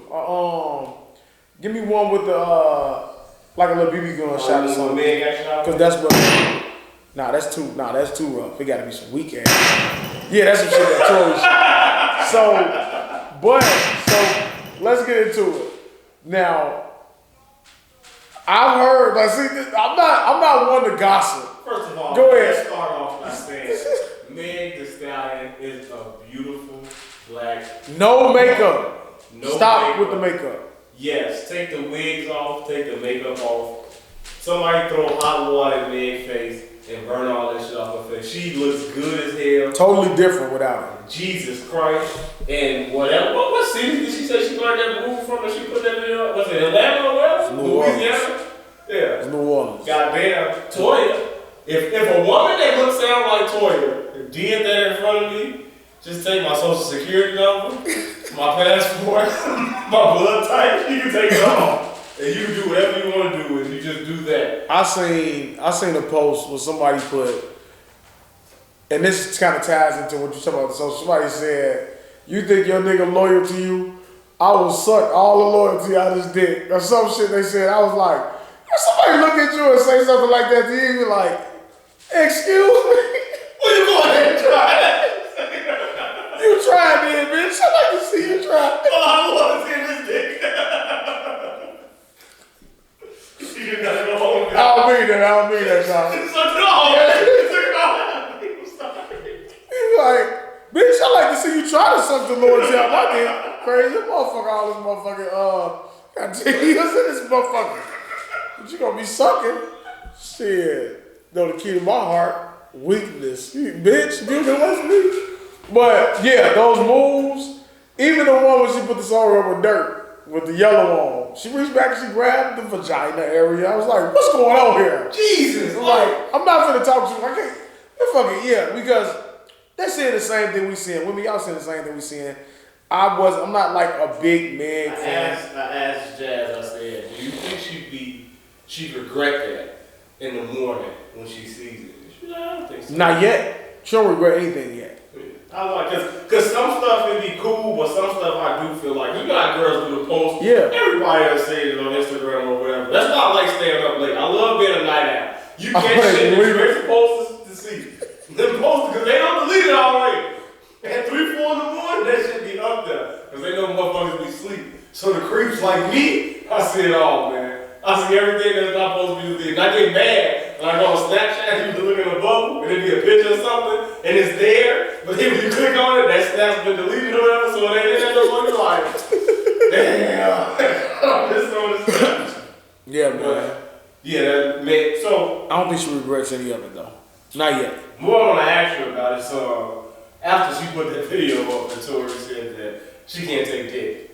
Give me one with the like a little BB gun shot or something. Because that's what. That's too rough. It gotta be some weak ass. Yeah, that's some shit that Tory. So let's get into it. Now, I've heard. I'm not one to gossip. First of all, go ahead. Let's start off by saying Meg Thee Stallion is a beautiful black. No makeup. Stop makeup. with the makeup. Yes, take the wigs off, take the makeup off. Somebody throw hot water in Meg's face and burn all that shit off her face. She looks good as hell. Totally different without it. Jesus Christ. And whatever. What city did she say she learned that move from and she put that video up? Was it Atlanta or whatever? Louisiana? Yeah. It's New Orleans. Goddamn. Toya. If a woman that looks sound like Toya did that in front of me, just take my social security number, my passport, my blood type, you can take it off. And you can do whatever you want to do, and you just do that. I seen a post where somebody put, and this kind of ties into what you're talking about. So somebody said, "You think your nigga loyal to you? I will suck all the loyalty out of his dick," or some shit they said. I was like, if somebody look at you and say something like that to you, you be like, "Excuse me." Well, you go ahead and try that. You tried it, bitch. I like to see you try. All I want to see this dick. You gotta go home. I don't mean that, John. It's like, no. He's like, bitch, I like to see you try to suck the loyalty out my dick. Crazy motherfucker, all this motherfucking, got Jesus in this motherfucker. But you gonna be sucking. Shit. No, the key to my heart, weakness. Bitch, you can listen to me. But, yeah, those moves, even the one when she put the song up with Dirt, with the yellow on. She reached back and she grabbed the vagina area. I was like, what's going on here? Jesus. I'm like, I'm not finna talk to you. I can't. Fucking yeah, because they're saying the same thing we seeing. Women, y'all saying the same thing we seeing. I'm not like a big man fan. I asked Jazz, I said, do you think she'd regret that in the morning when she sees it? She said, I don't think so. Not yet. She don't regret anything yet. I like, cause some stuff can be cool, but some stuff I do feel like, you know how girls do the post. Yeah. Everybody else says it on Instagram or whatever. That's why I like staying up late. I love being a night owl. You catch shit that you're supposed to see. Them posters, cause they don't delete it already. At 3, 4 in the morning, that shit be up there. Cause they know motherfuckers be asleep. So the creeps like me, I see it all, man. I see everything that's not supposed to be deleted. And I get mad when I go on Snapchat, you can look in a bubble, and there be a picture or something, and it's there, but then when you click on it, that snap's been deleted or whatever, so it ain't in there no more. You're like, damn, this on the snap. Yeah, man. Yeah, that man. So I don't think she regrets any of it though. Not yet. More I want to ask you about it. So after she put that video up, and Tori said that she can't take dick.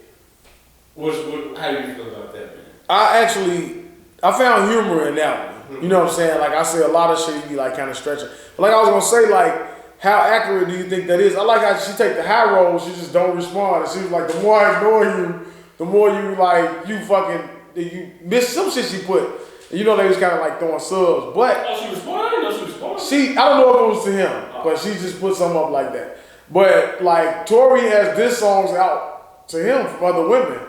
How do you feel about that, man? I found humor in that one. You know what I'm saying? Like I say a lot of shit you be like kind of stretching. But like I was gonna say, like, how accurate do you think that is? I like how she take the high road, she just don't respond. And she was like, the more I ignore you, the more you like you miss some shit she put. And you know they was kind of like throwing subs. But she responded? No, she responded. I don't know if it was to him, but she just put something up like that. But like Tori has diss songs out to him from other women.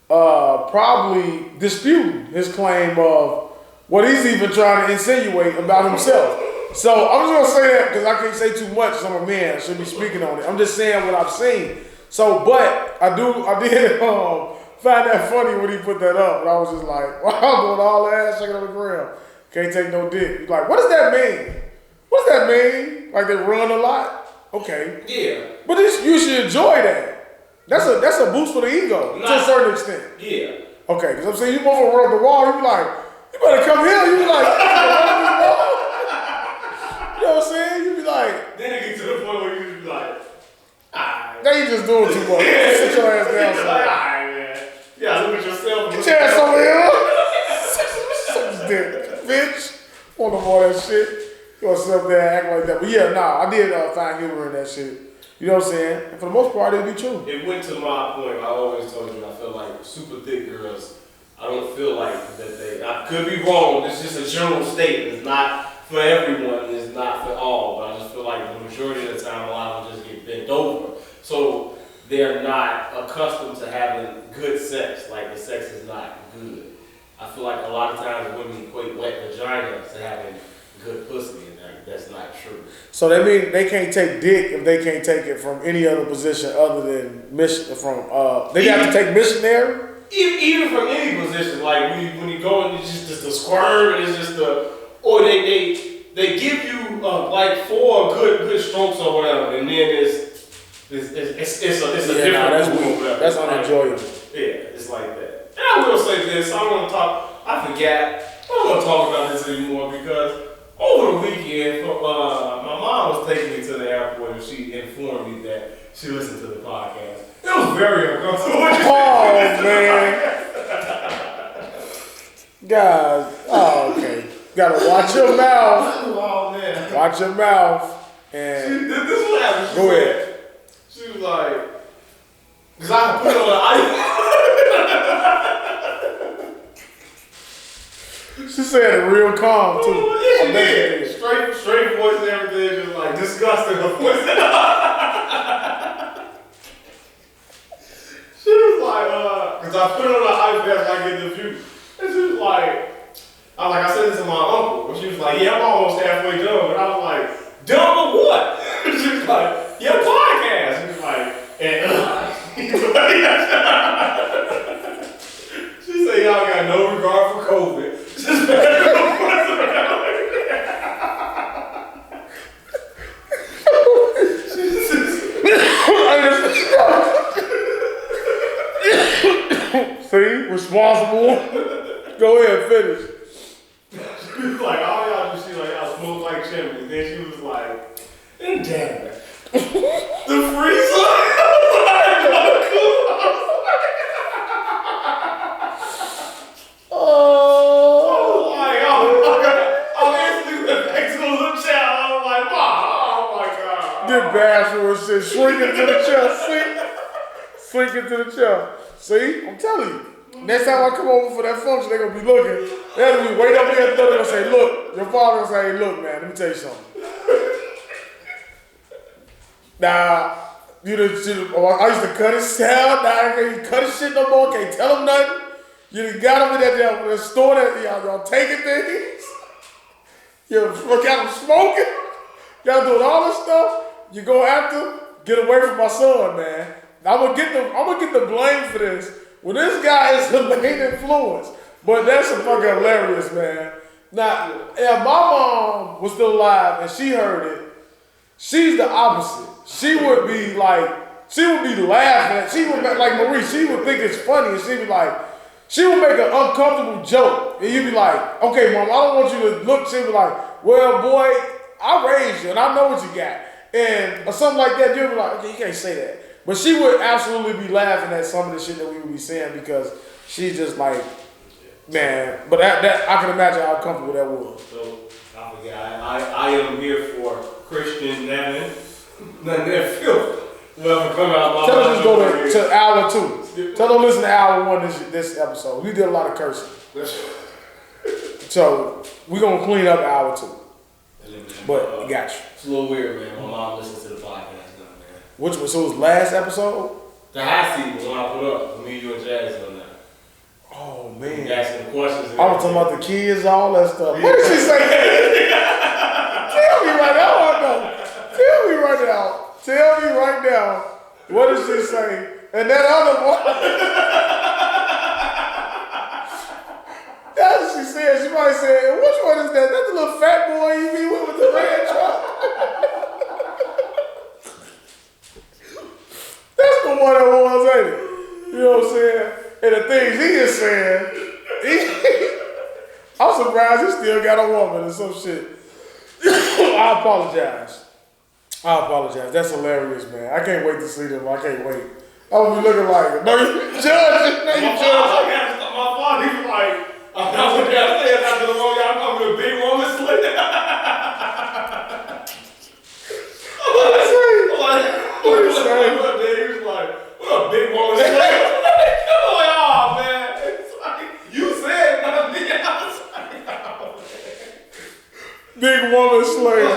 Probably disputing his claim of what he's even trying to insinuate about himself. So I'm just gonna say that because I can't say too much because I'm a man. I should be speaking on it. I'm just saying what I've seen. So, but I did find that funny when he put that up. And I was just like, wow, doing all that ass shaking on the ground. Can't take no dick. He's like, what does that mean? What does that mean? Like they run a lot? Okay. Yeah. But you should enjoy that. That's a boost for the ego to a certain extent. Yeah. Okay, because I'm saying you move around the wall, you be like, you better come here. You be like, you know what I'm saying? You be like, then it gets to the point where you be like, alright. now you just doing too much. Sit your ass down. Like, alright, man. Yeah, look at yourself. Get your ass over here. Suck his dick, bitch. Want no more of that shit. You want to sit up there and act like that. But yeah, nah, I did find humor in that shit. You know what I'm saying? And for the most part, it'd be true. It went to my point. I always told you, I feel like super thick girls, I don't feel like that I could be wrong. It's just a general statement. It's not for everyone. It's not for all. But I just feel like the majority of the time, a lot of them just get bent over. So they're not accustomed to having good sex. Like the sex is not good. I feel like a lot of times women equate wet vagina to having good pussy. That's not true. So that means they can't take dick if they can't take it from any other position other than they have to take missionary? Even from any position, like when you go and it's just the squirm and it's just or they give you like 4 good strokes or whatever, and then it's a different move. That's unenjoyable. Yeah, it's like that. And I will say this, I want to talk, I forgot, I don't want to talk about this anymore because over the weekend, my mom was taking me to the airport and she informed me that she listened to the podcast. It was very uncomfortable. Oh, man. God. Oh, okay. Gotta watch your mouth. Oh, man. Watch your mouth. And This is what happened. Go ahead. She was like, because I put it on the iPhone. She said it real calm too. Yeah, she did. Straight voice and everything, just like disgusting. Her voice. She was like, because I put it on the iPad so I get the view. And she was like, I said this to my uncle. And she was like, yeah, I'm almost halfway done. And I was like, done with what? She was like, your podcast. She was like, she said, y'all got no regard for COVID. Just See? Responsible. Go ahead, finish. She was like, all y'all do shit like y'all smoke like chimneys. Then she was like, and damn it. The freezer? bathroom and shit, shrink into the chair, shrink into the chair. See, I'm telling you. Next time I come over for that function, they're gonna be looking. They're gonna be wait up here at the door. They're gonna say, "Look," your father gonna say, "Look, man, let me tell you something." Now, I used to cut his hair. Now I can't cut his shit no more. Can't tell him nothing. You done got him in that store that y'all taking things. You got him smoking. Y'all doing all this stuff. You go after, get away from my son, man. I'm gonna get the blame for this. Well, this guy is the main influence, but that's a fucking hilarious, man. Now, if my mom was still alive and she heard it, she's the opposite. She would be laughing. She would make, like Marie, she would think it's funny, and she'd be like, she would make an uncomfortable joke, and you'd be like, okay, mom, I don't want you to look. She'd be like, well, boy, I raised you, and I know what you got, or something like that. You'd be like, okay, you can't say that. But she would absolutely be laughing at some of the shit that we would be saying because she's just like, man. But that I can imagine how comfortable that was. So I forget. I am here for Christian Nevin. Nothing that filth. Whoever come out. Tell them just go to hour 2. Tell them listen to hour 1 this episode. We did a lot of cursing. So we're gonna clean up hour 2. But I got you. It's a little weird, man. My mom listens to the podcast. Which one? So it was last episode? The high seat, the one I put up. Me, you, and Jazz on that. Oh, man. You asking the questions. I was talking about the kids, all that stuff. What did she say? Tell me right now. I know. Tell me right now. Tell me right now. What did she say? And that other one. That's what she said. She might say, which one is that? That's the little fat boy you be with the red truck. That's the one that was, ain't it? You know what I'm saying? And the things he is saying, I'm surprised he still got a woman or some shit. I apologize. That's hilarious, man. I can't wait to see them. I can't wait. I will be looking like, no, you judge. My father, he was like, I was looking at the after the road, y'all coming to a big woman slick. What did he say? He was like, what a big woman slick. I'm like, oh, man. It's like, you said nothing. I was like, oh, man. Big woman slayer.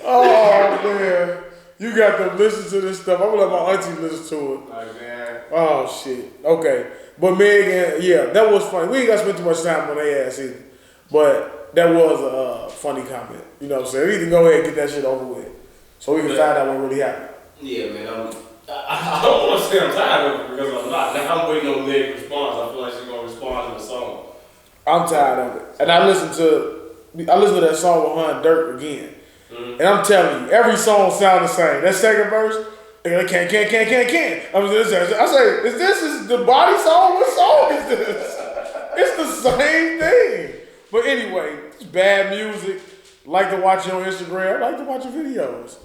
Oh, man. You got to listen to this stuff. I'm going to let my auntie listen to it. Like, man. Oh, shit. Okay. But Megan, yeah, that was funny. We ain't got to spend too much time on their ass either. But that was a funny comment. You know what I'm saying? We need to go ahead and get that shit over with so we can find out what really happened. Yeah, man. I don't want to say I'm tired of it because I'm not. Now I'm waiting on Meg's response. I feel like she's going to respond to the song. I'm tired of it. And I listened to that song with her and Dirk again. Mm-hmm. And I'm telling you, every song sounds the same. That second verse, can. I say, is this the body song? What song is this? It's the same thing. But anyway, it's bad music. Like to watch it on Instagram. Like to watch your videos.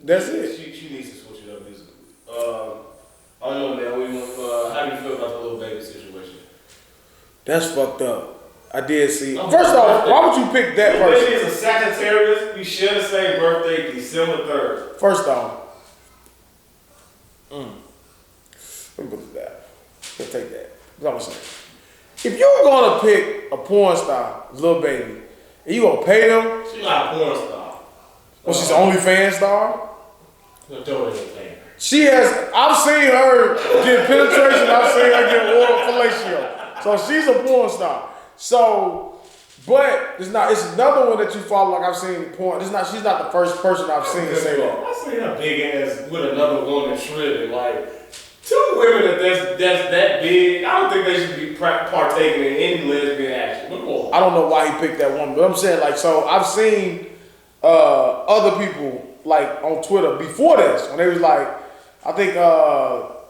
That's it. She needs to switch it up musically. I don't know, man. How do you feel about the little baby situation? That's fucked up. I did see. First off, why would you pick that person? Baby is a Sagittarius. We share the same birthday, December 3rd. First off, let me put that. Let's take that. That's what I'm saying. If you're gonna pick a porn star, Lil Baby, and you gonna pay them, she's not a porn star. Well, she's an OnlyFans star. She has. I've seen her get penetration. I've seen her get oral fellatio. So she's a porn star. So, but it's not. It's another one that you follow. Like I've seen porn. It's not. She's not the first person I've seen say that. I seen a big ass with another woman shredded. Like two women that's that big. I don't think they should be partaking in any lesbian action. I don't know why he picked that one, but I'm saying like so. I've seen other people like on Twitter before this when they was like, I think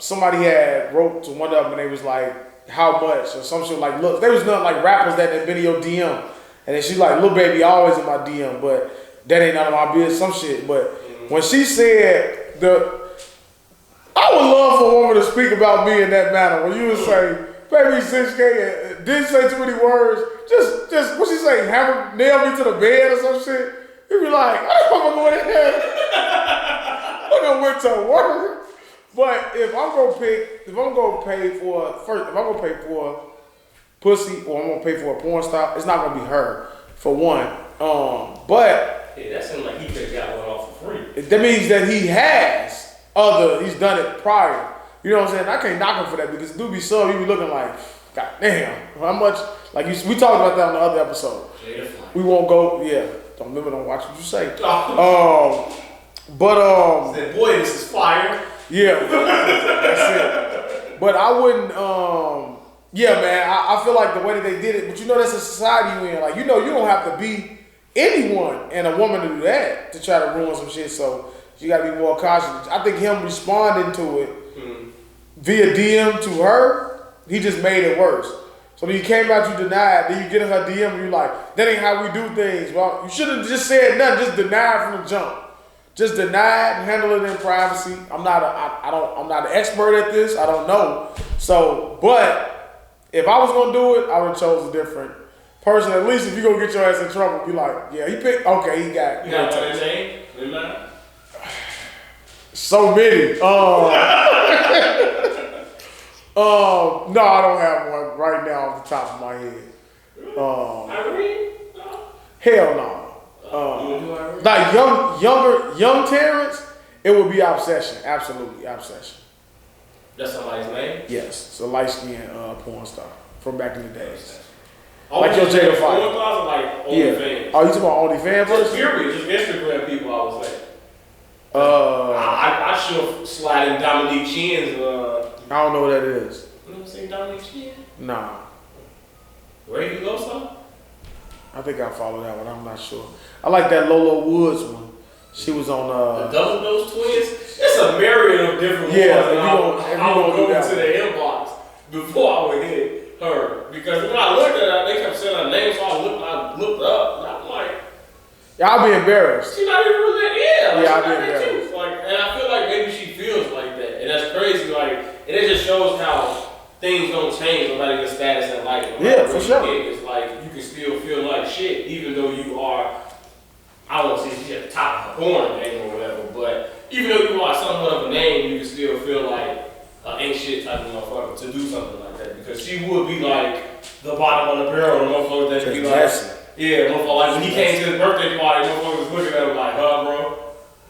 somebody had wrote to one of them and they was like, how much or some shit like, look, there was nothing like rappers that had been in your DM, and then she's like, Lil Baby always in my DM, but that ain't none of my business, some shit. But when she said I would love for a woman to speak about me in that manner. When you would say, baby 6K, and didn't say too many words, just what she say, nail me to the bed or some shit. You'd be like, I don't want to go in there. I'm gonna went to work. But if I'm gonna pay for pussy or I'm gonna pay for a porn star, it's not gonna be her for one. But yeah, that seems like he could have got one off for free. that means that he's done it prior. You know what I'm saying? I can't knock him for that because dude be sub, you be looking like, God damn, how much? Like we talked about that on the other episode. We won't go. Yeah, don't watch what you say. Said, boy, this is fire. Yeah, that's it. But I wouldn't. Yeah, man. I feel like the way that they did it, but you know that's a society you in. Like you don't have to be anyone and a woman to do that to try to ruin some shit. So you got to be more cautious. I think him responding to it via DM to her, he just made it worse. So then you came out, you denied, then you get in her DM and you like, that ain't how we do things. Well, you should have just said nothing, just denied from the jump. Just deny it, handle it in privacy. I'm not an expert at this. I don't know. So, but if I was gonna do it, I would have chose a different person. At least if you gonna get your ass in trouble, be like, yeah, he picked. Okay, he got. You got one name? So many. No, I don't have one right now off the top of my head. Irene? No. Hell no. Like young Terrence, it would be Obsession. Absolutely, Obsession. That's somebody's name? Yes, it's a light-skinned porn star from back in the days. Like your Jada Fire. Porn stars or like OnlyFans? Oh, you talking about OnlyFans Just person? period, just Instagram people, I would say. I should slide in Dominique Chen's. I don't know what that is. You never seen Dominique Chen? Nah. Ready to go, son? I think I follow that one. I'm not sure. I like that Lolo Woods one. She was on the Double Dose Twins. It's a myriad of different ones. I would go into the inbox before I would hit her because when I looked at her, they kept saying her name, so I looked up and I'm like, yeah, I'll be embarrassed. She's not even really that. Yeah, yeah, I'll be embarrassed. And I feel like maybe she feels like that, and that's crazy. Like, and it just shows how things don't change no matter your status in life. Yeah, for sure. It's like you can still feel like shit, even though you are. I don't want to say she's at the top of her porn name or whatever, but even though you are somewhat of a name, you can still feel like an ain't shit type of motherfucker to do something like that because she would be like the bottom of the barrel, the motherfucker that be like, yeah, motherfucker. Like when he came to the birthday party, motherfucker was looking at him like, huh, bro.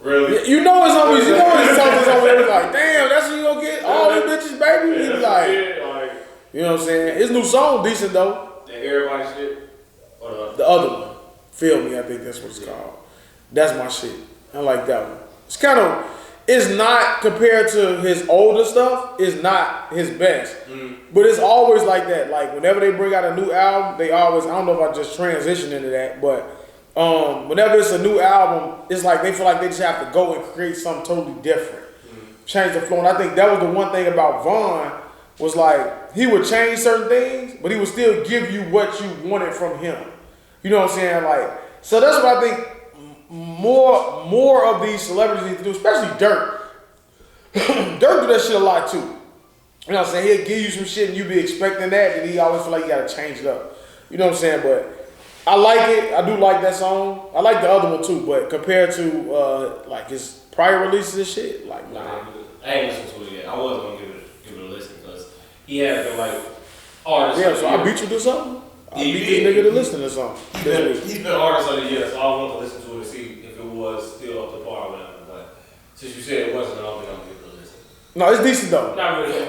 Really? You know it's always, you know his songs over there like, damn, that's what you gonna get? All these bitches, baby? He's like, you know what I'm saying? His new song decent though. And everybody shit? Or the other one. Feel Me, I think that's what it's called. That's my shit. I like that one. It's kind of, it's not compared to his older stuff, it's not his best. But it's always like that. Like whenever they bring out a new album, they always, I don't know if I just transitioned into that, but whenever it's a new album, it's like they feel like they just have to go and create something totally different. Change the flow. And I think that was the one thing about Vaughn was like, he would change certain things, but he would still give you what you wanted from him. You know what I'm saying? Like, so that's what I think more of these celebrities need to do, especially Dirk. Dirk do that shit a lot too. You know what I'm saying? He'll give you some shit and you be expecting that, and he always feel like you gotta change it up. You know what I'm saying? But I like it. I do like that song. I like the other one too, but compared to like his prior releases and shit, like nah. I ain't listened to it yet. I was gonna give it a listen because he has been like artist. Yeah, so I beat you to something. I beat this nigga to listen to something. He's been artist of the year, so I want to listen to it to see if it was still up to par or whatever. But since you said it wasn't, I don't think I'm gonna give it a listen. No, it's decent though. Not really.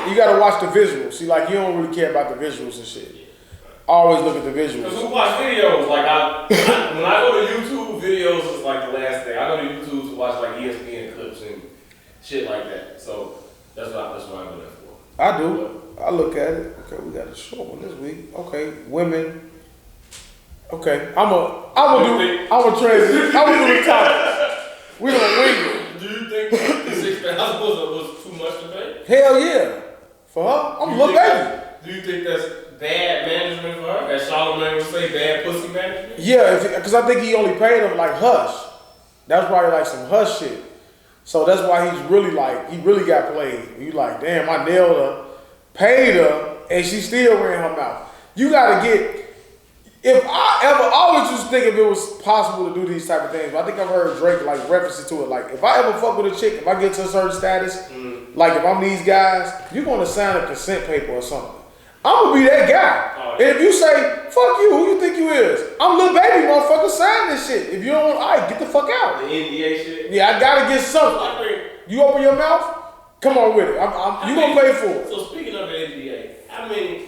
You gotta watch the visuals. See, like you don't really care about the visuals and shit. Always look at the visuals. Because we watch videos. Like when I go to YouTube, videos is like the last thing. I go to YouTube to watch like ESPN clips and shit like that. So that's what I go there for. I do. I look at it. Okay, we got a short one this week. Okay, women. Okay, I'm a transition. I'm gonna do the topics. We gonna wing it. Do you think the $6,000 was too much to pay? Hell yeah. For her, I'm a little baby. Do you think that's bad management for her? As Charlamagne would say, bad pussy management? Yeah, because I think he only paid him like hush. That was probably like some hush shit. So that's why he's really like, he really got played. You like, damn, I nailed her, paid her, and she still ran her mouth. You gotta get, I always used to think if it was possible to do these type of things, but I think I've heard Drake like references to it. Like if I ever fuck with a chick, if I get to a certain status, like if I'm these guys, you're gonna sign a consent paper or something. I'm gonna be that guy. Oh, and if you say, fuck you, who you think you is? I'm little baby motherfucker, sign this shit. If you don't want, alright, get the fuck out. The NDA shit? Yeah, I gotta get something. You open your mouth, come on with it. You gonna pay for it. So speaking of the NBA, I mean,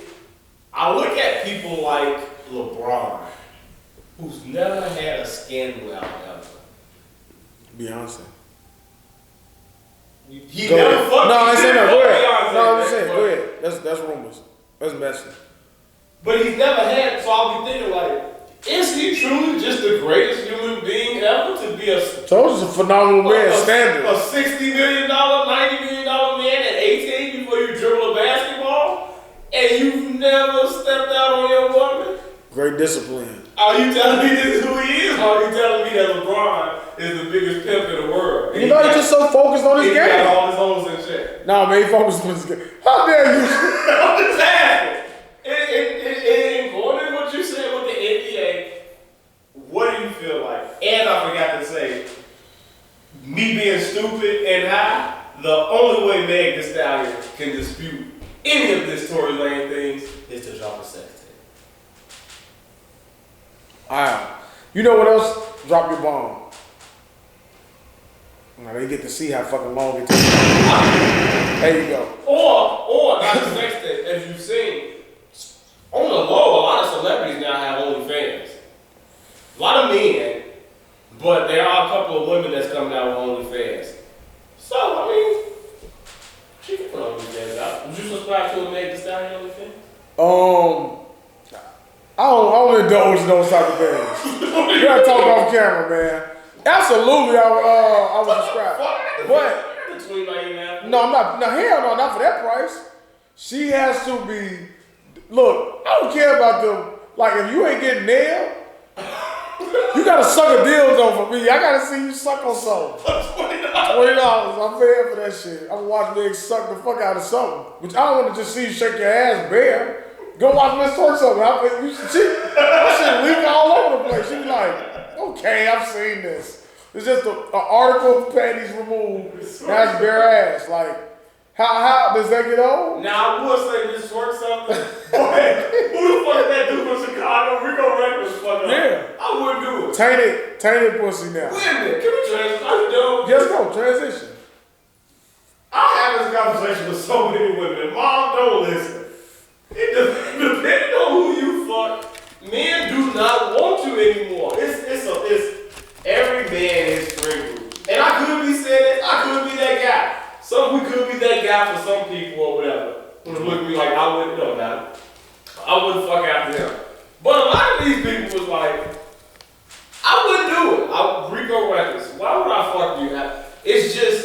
I look at people like LeBron, who's never had a scandal out ever. Beyonce. He never fucked. No, I ain't saying that. Go ahead. No, I'm Beyonce, just saying, go ahead. That's rumors. That's messy. But he's never had, so I'll be thinking like, is he truly just the greatest human being ever to be a Told you, a phenomenal man, standard. A $60 million, $90 million man at 18 before you dribble a basketball? And you've never stepped out on your woman? Great discipline. Are you telling me this is who he is? Or are you telling me that LeBron is the biggest pimp in the world? You know, he's just so focused on his game. He got all his hoes in check. Nah, man, he focused on his game. How dare you? I'm just asking. And going in what you said with the NBA, what do you feel like? And I forgot to say, me being stupid and high, the only way Meg Thee Stallion can dispute any of this Tory Lane things is to drop a sex tape. Alright. You know what else? Drop your bomb. Now they get to see how fucking long it takes. There you go. Or not the sex tape, as you've seen, on the low, a lot of celebrities now have OnlyFans. A lot of men, but there are a couple of women that's coming out with OnlyFans. So, I mean, she can put OnlyFans out. Would you subscribe to a Meg Thee Stallion OnlyFans? I don't indulge in those type of things. You gotta talk off camera, man. Absolutely, I would subscribe. But no, I'm not. No, hell no, not for that price. She has to be. Look, I don't care about them. Like, if you ain't getting nailed, you gotta suck a dildo for me. I gotta see you suck on something. $20. I'm paying for that shit. I'm watching Meg suck the fuck out of something. Which I don't want to just see you shake your ass bare. Go watch Miss Twerk something. That shit leak all over the place. She be like, okay, I've seen this. It's just an article of panties removed. That's bare ass. Like, how does that get old? Now, I would say Miss Twerk something. But who the fuck is that dude from Chicago? Rico Records fuck up. Yeah. I wouldn't do it. Tainted pussy now. Wait a minute. Can we transition? How you doing? Yes, go. Transition. I have this conversation with so many women. Mom, don't listen. Depending on who you fuck, men do not want you anymore. It's every man is friend group. And I could be saying it, I could be that guy. We could be that guy for some people or whatever. Would look at me like I wouldn't know about it. I wouldn't fuck after him. But a lot of these people was like, I wouldn't do it. Rico Records. Why would I fuck you? It's just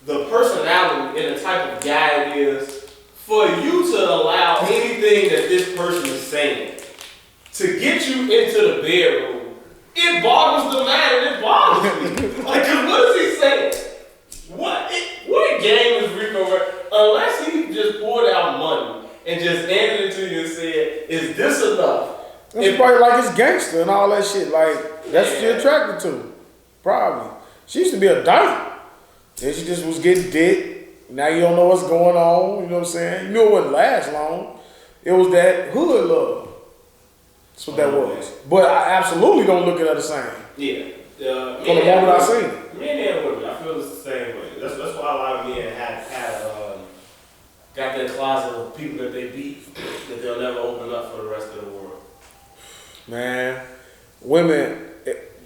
the personality and the type of guy it is for you to allow anything that this person is saying to get you into the bedroom. It boggles the mind and it boggles me. Like, cause what is he saying? What game is Rico? Unless he just pulled out money and just handed it to you and said, "Is this enough?" It's probably like it's gangster and all that shit. Like that's what you're attracted to. Probably. She used to be a dyke. Then she just was getting dick. Now you don't know what's going on. You know what I'm saying? You knew it wouldn't last long. It was that hood love. That's what that was. But I absolutely don't look at her the same. Yeah. From the moment I seen it. Men and women, I feel it's the same way. That's why a lot of men got that closet of people that they beat that they'll never open up for the rest of the world. Man, women.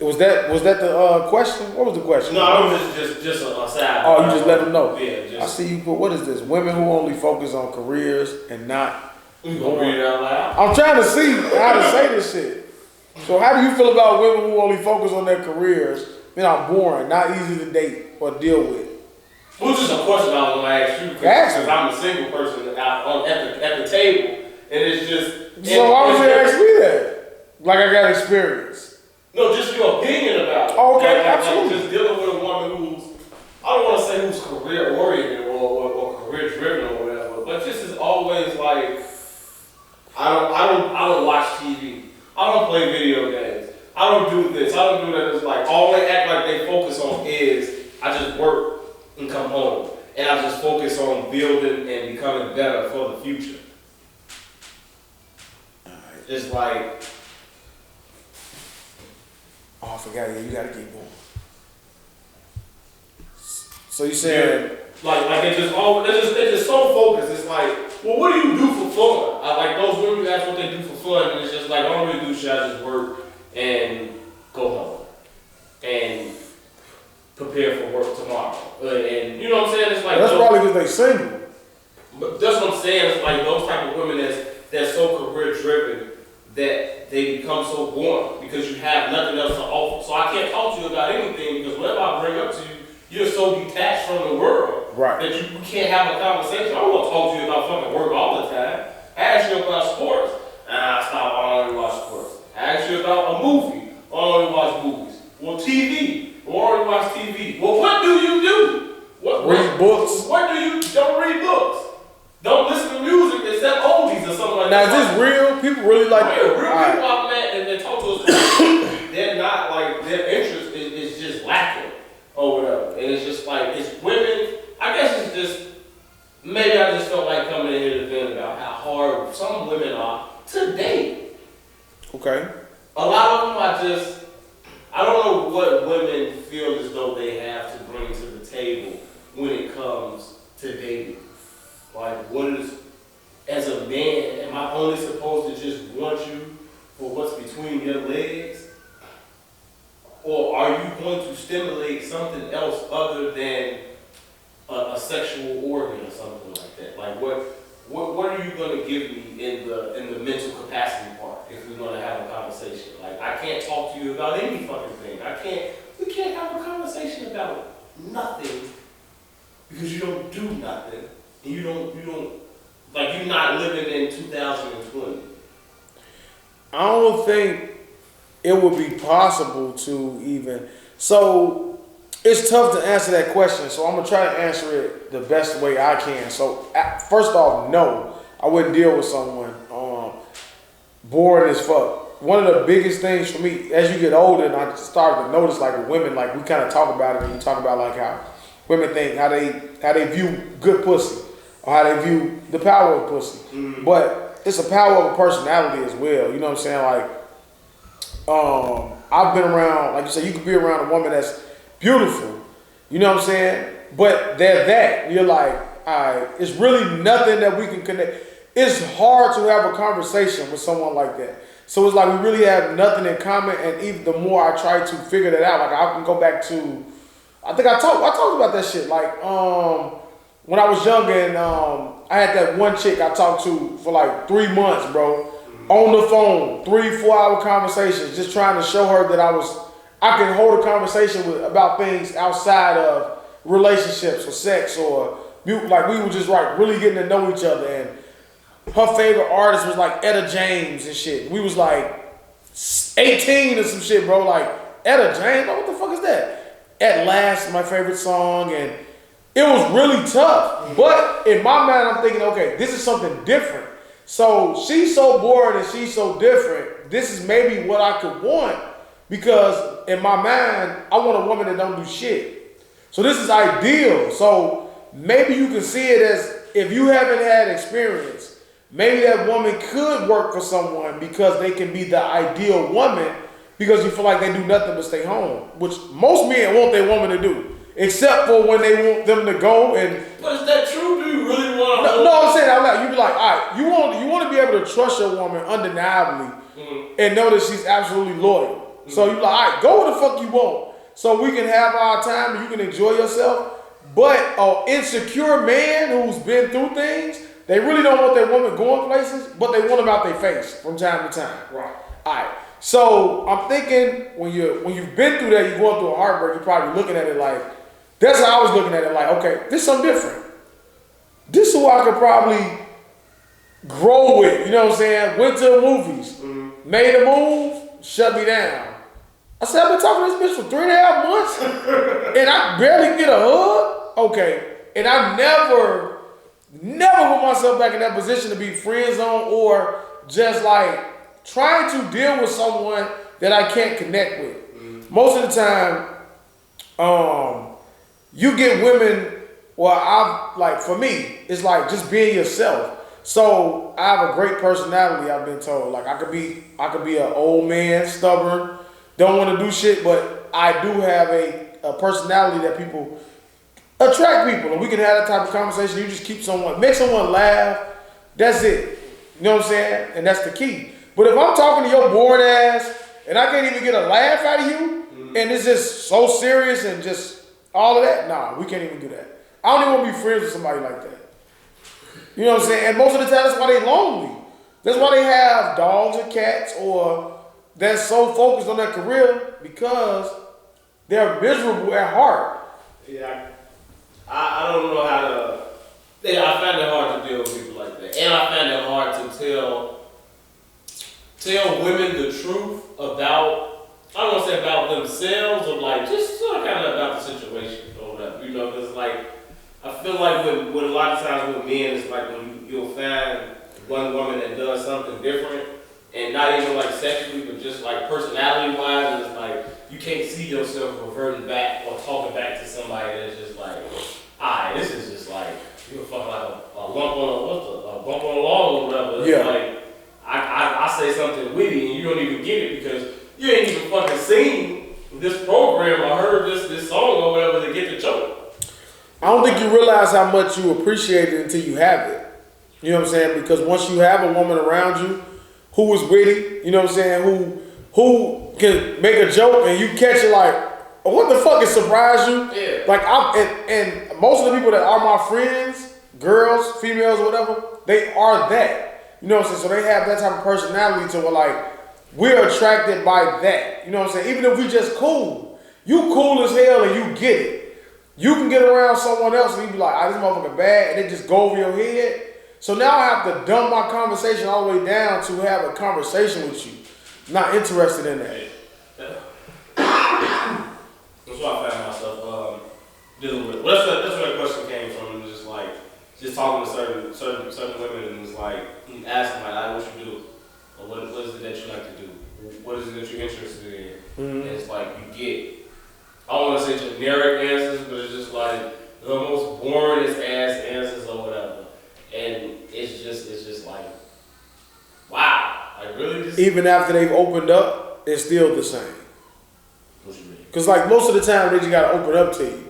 Was that the question? What was the question? No, it was just a side. Oh, you just let them know. Yeah. I see you put. What is this? Women who only focus on careers and not. You gonna read it out loud? I'm trying to see how to say this shit. So how do you feel about women who only focus on their careers? Are boring, not easy to date or deal with. Well, just a question I was gonna ask you because I'm a single person at the table, and it's just. So why would you ask me that? Like I got experience. No, just your opinion about it. Oh, okay, absolutely. Like just dealing with a woman who's, I don't want to say who's career oriented or career driven or whatever, but just is always like, I I don't watch TV. I don't play video games. I don't do this. I don't do that. It's like all they act like they focus on is I just work and come home, and I just focus on building and becoming better for the future. It's like, oh, I forgot. Yeah, you gotta keep going. So you said like it just always they're just so focused. It's like, well, what do you do for fun? I like those women. That's what they do for fun, and it's just like I don't really do shit. I just work and go home and prepare for work tomorrow. And you know what I'm saying? It's like that's probably because they single. But that's what I'm saying. It's like those type of women that's so career driven that they become so boring because you have nothing else to offer. So I can't talk to you about anything because whatever I bring up to you, you're so detached from the world right. that you can't have a conversation. I don't want to talk to you about fucking work all the time. I ask you about sports, stop. I don't even watch sports. I ask you about a movie. I don't even watch movies. Well, TV. I don't even watch TV. Well, what do you do? Read books. What do you? Don't read books. Don't listen to music except oldies or something like that. Now, is this real? People really like that? Real people I've met and they talk to us, they're not like, their interest is just lacking or whatever. And it's just like, it's women, I guess it's just, maybe I just felt like coming in here to vent about how hard some women are to date. Okay. A lot of them I don't know what women feel as though they have to bring to the table when it comes to dating. Like, what is, as a man, am I only supposed to just want you for what's between your legs? Or are you going to stimulate something else other than a sexual organ or something like that? Like, what are you going to give me in the mental capacity part if we're going to have a conversation? Like, I can't talk to you about any fucking thing. We can't have a conversation about nothing because you don't do nothing. And you don't, like you're not living in 2020. I don't think it would be possible to even, so it's tough to answer that question. So I'm gonna try to answer it the best way I can. So first off, no, I wouldn't deal with someone bored as fuck. One of the biggest things for me, as you get older, and I started to notice like with women, like we kind of talk about it and you talk about like how women think, how they view good pussy. Or how they view the power of pussy. Mm-hmm. But it's a power of a personality as well. You know what I'm saying? Like, I've been around, like you said, you could be around a woman that's beautiful. You know what I'm saying? But they're that. You're like, all right, it's really nothing that we can connect. It's hard to have a conversation with someone like that. So it's like we really have nothing in common. And even the more I try to figure that out, like I can go back to, I think I talked about that shit. Like, when I was younger and I had that one chick I talked to for like 3 months, bro, on the phone, 3-4 hour conversations, just trying to show her that I can hold a conversation about things outside of relationships or sex or like we were just like really getting to know each other. And her favorite artist was like Etta James and shit. We was like 18 or some shit, bro. Like Etta James, what the fuck is that? At Last, my favorite song, and it was really tough, but in my mind, I'm thinking, okay, this is something different. So she's so bored and she's so different. This is maybe what I could want because in my mind, I want a woman that don't do shit. So this is ideal. So maybe you can see it as if you haven't had experience, maybe that woman could work for someone because they can be the ideal woman because you feel like they do nothing but stay home, which most men want their woman to do. Except for when they want them to go and. But is that true? Do you really want to? No, I'm saying out loud. You be like, all right, you want to be able to trust your woman undeniably and know that she's absolutely loyal. So you be like, all right, go where the fuck you want, so we can have our time and you can enjoy yourself. But an insecure man who's been through things, they really don't want their woman going places, but they want them out their face from time to time. Right. All right. So I'm thinking when you've been through that, you're going through a heartbreak, you're probably looking at it like. That's how I was looking at it, like, okay, this is something different. This is who I could probably grow with, you know what I'm saying? Went to the movies, made a move, shut me down. I said, I've been talking to this bitch for 3.5 months, and I barely get a hug? Okay, and I never put myself back in that position to be friend zone or just like trying to deal with someone that I can't connect with. Most of the time, you get women. Well, for me, it's like just being yourself. So I have a great personality. I've been told, like I could be an old man, stubborn, don't want to do shit, but I do have a personality that people attract people, and we can have that type of conversation. You just make someone laugh. That's it. You know what I'm saying? And that's the key. But if I'm talking to your bored ass and I can't even get a laugh out of you, and it's just so serious and just all of that, nah, we can't even do that. I don't even want to be friends with somebody like that. You know what I'm saying? And most of the time, that's why they lonely. That's why they have dogs or cats, or they're so focused on their career because they're miserable at heart. Yeah, I don't know how to. Yeah, I find it hard to deal with people like that, and I find it hard to tell women the truth about. I don't want to say about themselves, or like just sort of kind of about the situation or whatever. You know, because like I feel like with a lot of times with men, it's like when you'll find one woman that does something different, and not even like sexually, but just like personality wise, and it's like you can't see yourself reverting back or talking back to somebody that's just like, this is just like you're fucking like a lump on a bump on a log or whatever. It's like I say something witty and you don't even get it because you ain't even fucking seen this program or heard this song or whatever to get the joke. I don't think you realize how much you appreciate it until you have it. You know what I'm saying? Because once you have a woman around you who is witty, you know what I'm saying, who can make a joke and you catch it like, what the fuck, it surprised you? Yeah. Like and most of the people that are my friends, girls, females, or whatever, they are that. You know what I'm saying? So they have that type of personality to where like we're attracted by that. You know what I'm saying? Even if we just cool. You cool as hell and you get it. You can get around someone else and you be like, this motherfucker bad, and it just go over your head. So now I have to dumb my conversation all the way down to have a conversation with you. Not interested in that. That's why I found myself dealing with. Well, that's where the question came from. It was just talking to certain women, and it's like asking like, what you do, or what is it that you like to do, what is it that you're interested in, and it's like you get. I don't want to say generic answers, but it's just like the most boringest ass answers or whatever, and it's just like, wow, like really. Even after they've opened up, it's still the same. What you mean? Because like most of the time they just gotta open up to you.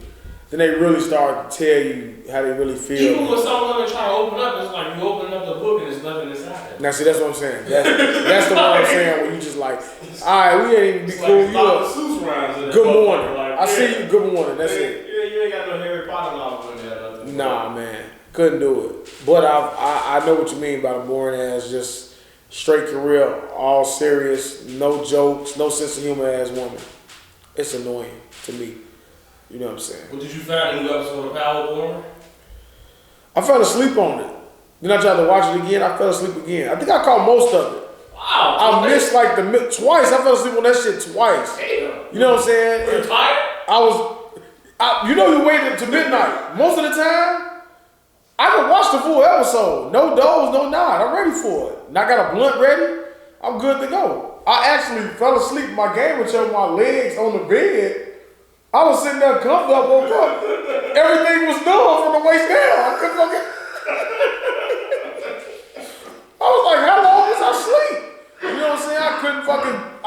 Then they really start to tell you how they really feel. Even when some women try to open up, it's like you open up the book and there's nothing inside it. Now see, that's what I'm saying. That's the one I'm saying when you just like, alright, we ain't even be cool. Like good morning. Like, I see you, good morning. That's it. You ain't got no Harry Potter novel in there. Nah, man. Couldn't do it. But I know what you mean by the boring ass, just straight career, all serious, no jokes, no sense of humor ass woman. It's annoying to me. You know what I'm saying? What did you find in the episode of Powerbook? I fell asleep on it. Then I tried to watch it again. I fell asleep again. I think I caught most of it. Wow. I missed like twice. I fell asleep on that shit twice. Damn. You know what I'm saying? You're tired? You waited to midnight. Most of the time, I can watch the full episode. No doze, no nod. I'm ready for it. And I got a blunt ready. I'm good to go. I actually fell asleep in my gamer chair with my legs on the bed. I was sitting there comfortable, I woke up. Everything was done from the waist down. I couldn't fucking. I was like, how long was I asleep? You know what I'm saying? I couldn't fucking. I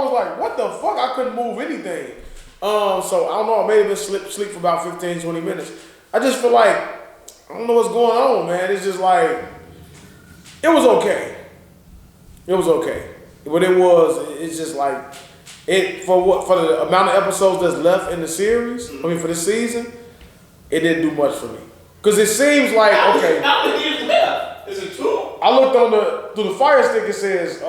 was like, what the fuck? I couldn't move anything. So I don't know. I may have been sleep for about 15, 20 minutes. I just feel like I don't know what's going on, man. It's just like it was okay. It was okay, but it's just like. For the amount of episodes that's left in the series, for this season, it didn't do much for me. Cause it seems like okay. How many years left? Is it 2? I looked through the fire stick. It says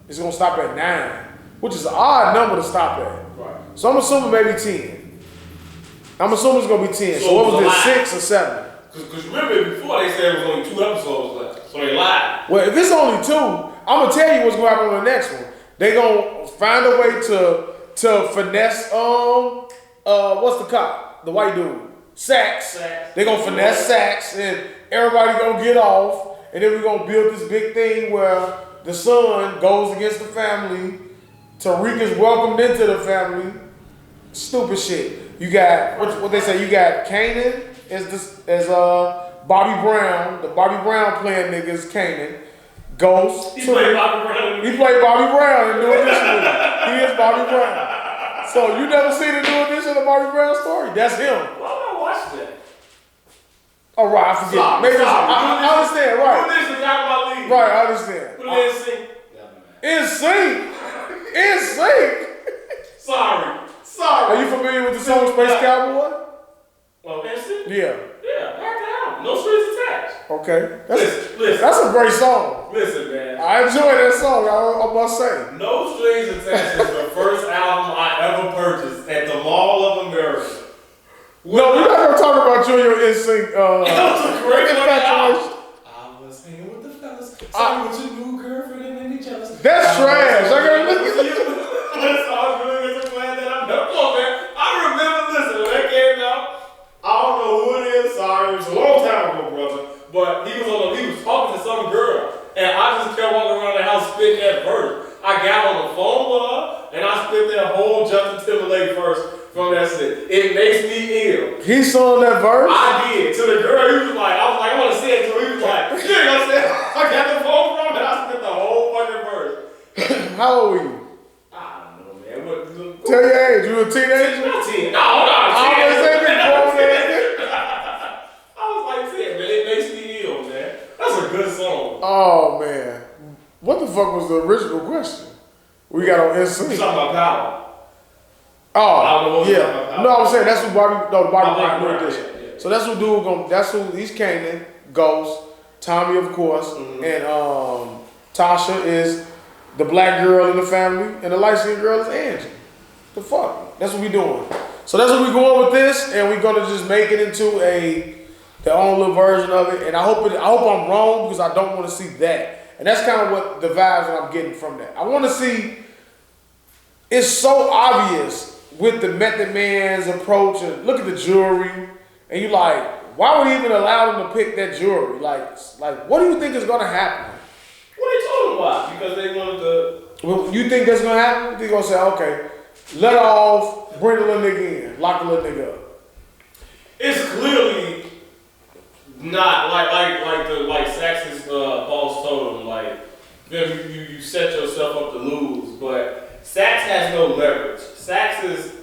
it's gonna stop at 9, which is an odd number to stop at. Right. So I'm assuming maybe 10. I'm assuming it's gonna be 10. So what was it, 6 or 7? Cause remember before they said it was only 2 episodes left, so they lied. Well, if it's only 2, I'm gonna tell you what's gonna happen on the next one. They gonna find a way to finesse what's the cop? The white dude. Sax. They gonna finesse Sax and everybody gonna get off and then we're gonna build this big thing where the son goes against the family. Tariq is welcomed into the family. Stupid shit. You got what they say. You got Kanan as Bobby Brown. The Bobby Brown playing nigga is Kanan. Ghost. He played Bobby Brown. He played Bobby Brown in New Edition movie. He is Bobby Brown. So you never seen the New Edition of Bobby Brown story? That's him. Why would I watch that? Oh right, I forget. I understand. Right. New Edition's out of my league. Right, I understand. Put it in sync. In sync. Sorry. Are you familiar with the song Space Cowboy? Well, in sync? Yeah. Yeah, back down. No strings attached. Okay. Listen. That's a great song. Listen, man. I enjoy that song, I must say. No Strings Attached is the first album I ever purchased at the Mall of America. No, we're not gonna talk about you and your NSYNC. That was a great infatuation. I was hanging with the fellas, talking with your new girlfriend and then each other. That's trash. I gotta look at you. Listen, I was really glad that I'm done. Come on, man. I remember, listen, when that came out, I don't know who it is, sorry, it was a long time ago, brother. But he was talking to some girl, and I just kept walking around the house spitting that verse. I got on the phone with her, and I spit that whole Justin Timberlake verse from that shit. It makes me ill. He saw that verse? I did. To the girl, he was like, I was like, I want to say it to her. He was like, you know what I'm saying? I got the phone from him, and I spit the whole fucking verse. How old were you? I don't know, man. What, Tell your age. You were a teenager? Not 10. No, hold on. I was saying big grown man. I was like 10, man. It makes me ill, man. That's a good song. Oh, man. What the fuck was the original question? We got on You NSYNC. talking about Power? Oh, yeah. No, I was saying that's who Bobby Brown Brown, Edition. yeah. So that's who dude gonna. That's who he's Kanan, Ghost, Tommy of course, and Tasha is the black girl in the family, and the light skinned girl is Angie. The fuck? That's what we doing. So that's what we going with this, and we're gonna just make it into their own little version of it. And I hope I'm wrong because I don't want to see that. And that's kind of what the vibes that I'm getting from that. I want to see. It's so obvious with the Method Man's approach, and look at the jewelry, and you like, why would he even allow them to pick that jewelry? Like, what do you think is gonna happen? What they told him why? Because they wanted to. Well, you think that's gonna happen? They're gonna say, okay, let her off, bring the little nigga in, lock the little nigga up. It's clearly not like Saxon's boss told him, like, you set yourself up to lose, but Sax has no leverage. Sax is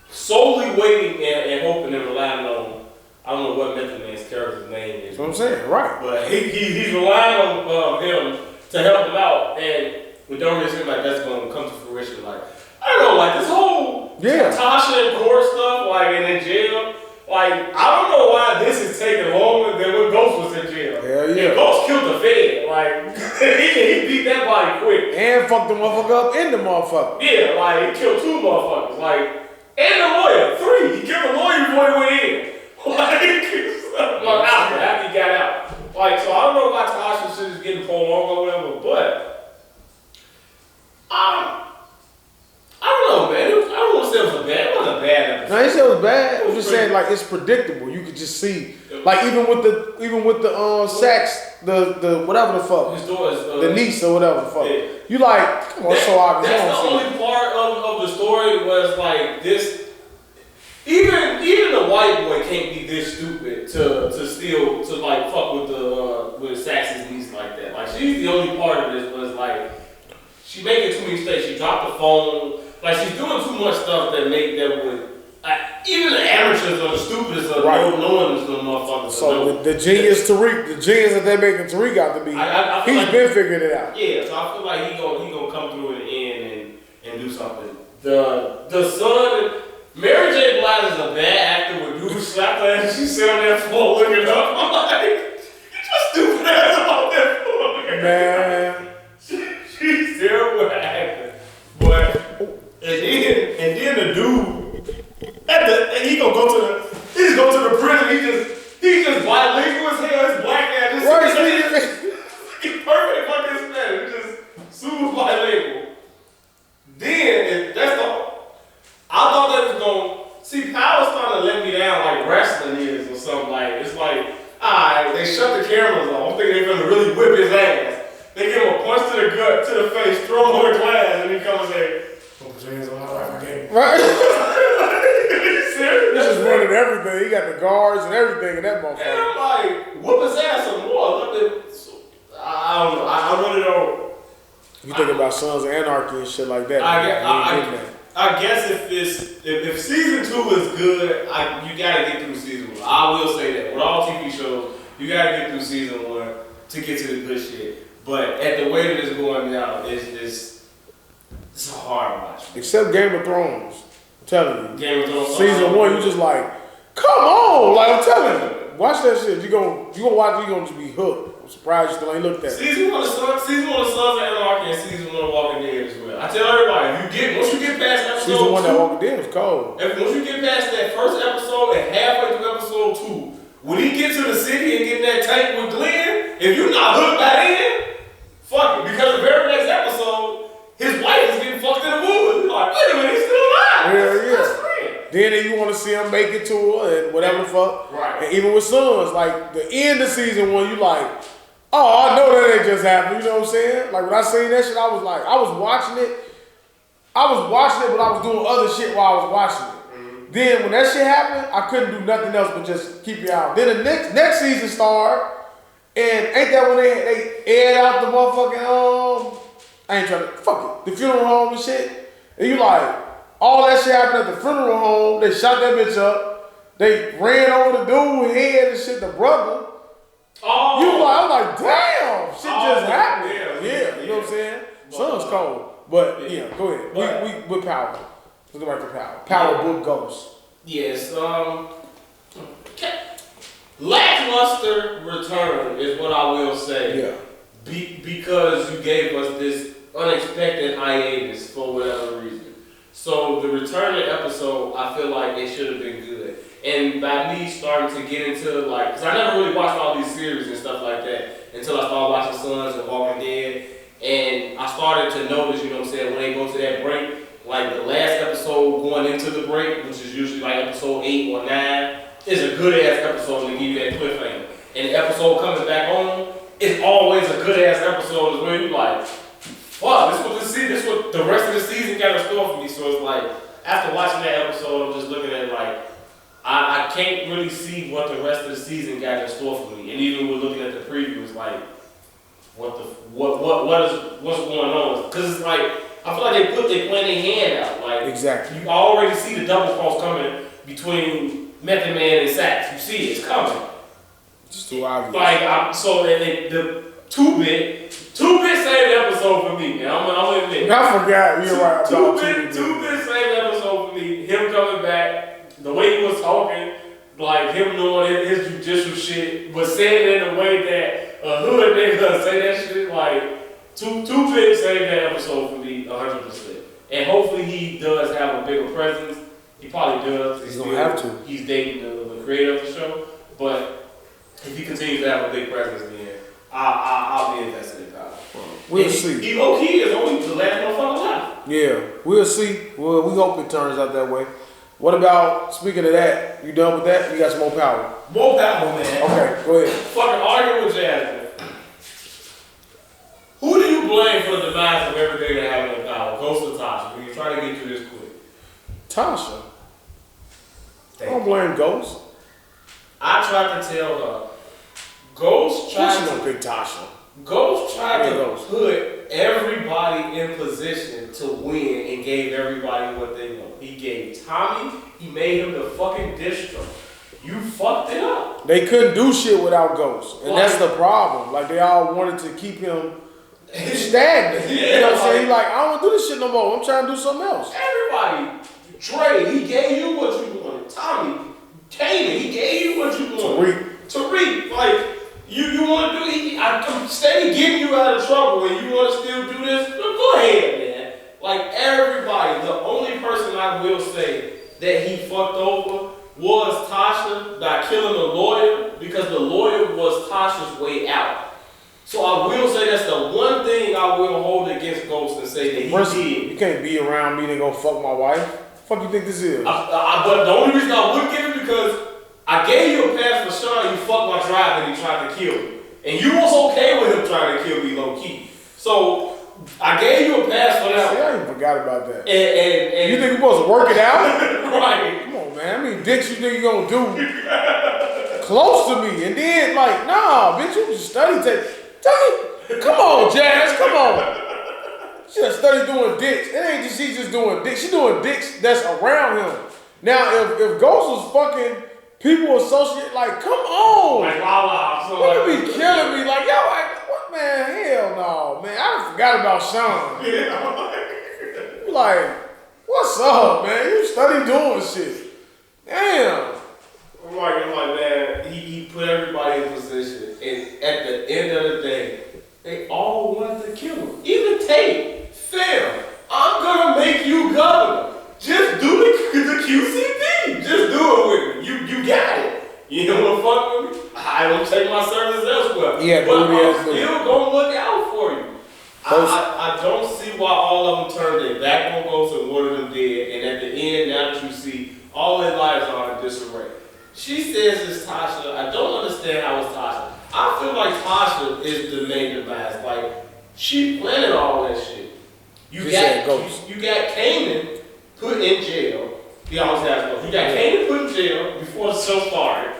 solely waiting and hoping and relying on, I don't know what Method Man's character's name is. That's what I'm saying, right. But he's relying on him to help him out, and we don't really seem like that's going to come to fruition. Like, I don't know, like this whole Tasha and Core stuff, like in jail, like, I don't know why this is taking longer than when Ghost was in jail. Hell yeah. And Ghost killed the Fed. Like, he beat that body quick. And fucked the motherfucker up in the motherfucker. Yeah, like, he killed 2 motherfuckers. Like, and the lawyer, 3. He killed the lawyer before he went in. Like, after he got out. Like, so I don't know why Tasha shit is getting prolonged or whatever, but I don't know, man. I don't want to say it was bad. It wasn't a bad episode. No, he said it was bad. I'm just saying, like, it's predictable. You could just see, like, even with the Sax, the whatever the fuck, His daughter's the niece or whatever the fuck. Yeah. You like, come on, it's so obvious. That's the only part of the story was like this. Even the white boy can't be this stupid to steal to like fuck with Sax's niece like that. Like she's the only part of this was like she making too many mistakes. She dropped the phone. Like she's doing too much stuff that would. Even the amateurs or the stupidest of knowing this little motherfucker. So the genius Tariq, the genius that they making Tariq out to be, he's like, been figuring it out. Yeah, so I feel like he gonna come through in the end and do something. The son, Mary J. Blige is a bad actor. When dude slapped her and she sat on that floor looking up, I'm like, you just stupid ass about that floor. Man, she's terrible at acting. But and then the dude. He's gonna go to the prison. He's just bilingual as hell. His black ass. He's perfect fucking Spanish. He just super bilingual. Then I thought that was gonna see. Power's starting to let me down like wrestling is or something like. It's like, alright, they shut the cameras off. the face, throw him on the glass, and he comes and say, "Don't put your hands on my wife again." Right? Serious? He's just running everything. He got the guards and everything in that motherfucker. And I'm like, whoop his ass some more. I don't know. I really don't. You think about Sons of Anarchy and shit like that. I guess if season 2 is good, you gotta get through season 1. I will say that with all TV shows, you gotta get through season 1 to get to the good shit. But at the way that it's going now, it's a hard watch. Except Game of Thrones. I'm telling you. Game of Thrones. Season 1, you just like, come on! Like I'm telling you. Watch that shit. You gonna watch it, you gonna just be hooked. I'm surprised you still ain't looked at it. Season 1 of Sons of Anarchy and season 1 of Walking Dead as well. I tell everybody, once you get past episode season 1 2, that Walking Dead was cold. once you get past that first episode and halfway through episode 2, when he gets to the city and get in that tank with Glenn, if you're not hooked by then, fuck it. Because the very next episode, his wife is getting fucked in the woods. You're like, wait a minute, he's still alive. Yeah. Then you want to see him make it to her and whatever the fuck. Right. And even with Sons, like the end of season 1, you like, oh, I know that ain't just happened. You know what I'm saying? Like when I seen that shit, I was watching it, but I was doing other shit while I was watching it. Mm-hmm. Then when that shit happened, I couldn't do nothing else but just keep it out. Then the next season started, and ain't that when they aired out the motherfucking I ain't trying to fuck it, the funeral home and shit. And you like, all that shit happened at the funeral home. They shot that bitch up. They ran over the dude's head and shit, the brother. Oh. I'm like, damn, shit just happened. Yeah, you know what I'm saying? Sun's cold. But yeah, go ahead. We Power. Let's go back to Power. Powerbook Ghost. Yes, lackluster return is what I will say. Yeah. Because you gave us this unexpected hiatus for whatever reason. So the returning episode, I feel like it should have been good. And by me starting to get into because I never really watched all these series and stuff like that until I started watching Sons and Walking Dead. And I started to notice, you know what I'm saying, when they go to that break, like the last episode going into the break, which is usually like episode 8 or 9, is a good ass episode to give you that cliffhanger. And the episode coming back on, it's always a good ass episode where you like, fuck, this what the rest of the season got in store for me. So it's like, after watching that episode, I'm just looking at it like, I can't really see what the rest of the season got in store for me. And even with looking at the preview, it's like, what's going on? Because it's like, I feel like they playing their hand out. Like, exactly. You already see the double cross coming between Method Man and Sax. You see it's coming. Just too obvious. Like, the 2-bit saved episode for me, man. I'm gonna admit. I forgot. You're right. 2-bit saved episode for me. Him coming back. The way he was talking, like him knowing his judicial shit, but saying it in a way that a hood nigga say that shit, like, 2-bit saved that episode for me 100%. And hopefully he does have a bigger presence. He probably does. He's gonna have to. He's dating the creator of the show. But if he continues to have a big presence, then I'll be invested in Power. We'll see. He low-key is only the last motherfucker left. Yeah, we'll see. Well, we hope it turns out that way. What about, speaking of that, you done with that? You got some more power? More power, man. Okay, go ahead. Fucking arguing with Jasmine. Who do you blame for the demise of everything that happened in Power? Ghost or Tasha? When you try to get through this quick. Tasha. I don't blame Ghost. I tried to tell her. Ghost tried to pick Tasha. Ghost tried to put everybody in position to win and gave everybody what they want. He gave Tommy, he made him the fucking distro. You fucked it up. They couldn't do shit without Ghost. And that's the problem. Like, they all wanted to keep him stagnant. Yeah, you know what I'm saying? Like, I don't want to do this shit no more. I'm trying to do something else. Everybody. Dre, he gave you what you wanted. Tommy, Kanan, he gave you what you wanted. Tariq, like, you want to do, I'm steady getting you out of trouble and you want to still do this? Go ahead, man. Like, everybody, the only person I will say that he fucked over was Tasha by killing the lawyer, because the lawyer was Tasha's way out. So I will say that's the one thing I will hold against Ghost and say that he did. You can't be around me and go fuck my wife. Fuck you think this is? But the only reason I would give it because I gave you a pass for Sean, you fucked my drive and he tried to kill me. And you was okay with him trying to kill me low key. So I gave you a pass for that. See, I even forgot about that. And You think you're supposed to work it out? right. Come on, man. How many dicks you think you're gonna do close to me? And then, like, nah, bitch, you just study tape. Come on, Jazz, come on. She just study doing dicks. It ain't just she just doing dicks. She doing dicks that's around him. Now, if Ghost was fucking people associate, like, come on. Like, wow. So Would be killing me. Like, yo, what, man? Hell no, man. I forgot about Sean. Yeah. Like, what's up, man? You study doing shit. Damn. I'm like, man, he put everybody in position. And at the end of the day, they all wanted to kill him. Even Tate, fam, I'm gonna make you governor. Just do the QCP. Just do it with me. You got it. You don't wanna fuck with me? I don't take my service elsewhere. Yeah, but Groovy I'm still gonna look out for you. I don't see why all of them turned their back on Ghost and one of them dead. And at the end, now that you see, all their lives are in disarray. She says it's Tasha. I don't understand how it's Tasha. I feel like Tasha is the main device. Like, she planted all that shit. You got Kanan put in jail. He always has one. You got Kanan put in jail before the show started.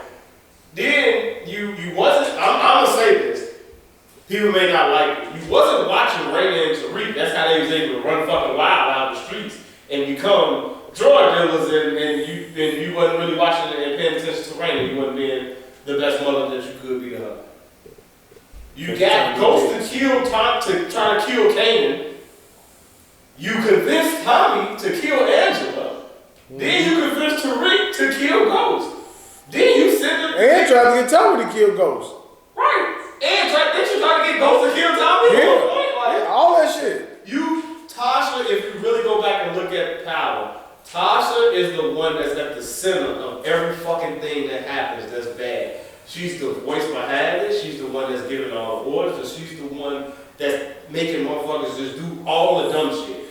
Then you wasn't. I'm gonna say this. People may not like it. You wasn't watching Raina and Tariq. That's how they was able to run fucking wild out the streets and become drug dealers. And you wasn't really watching and paying attention to Raina. You wasn't being the best mother that you could be to her. You got Ghost to kill Tom to try to kill Kanan. You convinced Tommy to kill Angela. Then you convinced Tariq to kill Ghost. Then you sent him. And tried to get Tommy to kill Ghost. Right. And didn't you try to get Ghost to kill Tommy? Yeah, all that shit. Tasha, if you really go back and look at Power, Tasha is the one that's at the center of every fucking thing that happens that's bad. She's the voice behind it. She's the one that's giving all the orders. And she's the one that's making motherfuckers just do all the dumb shit.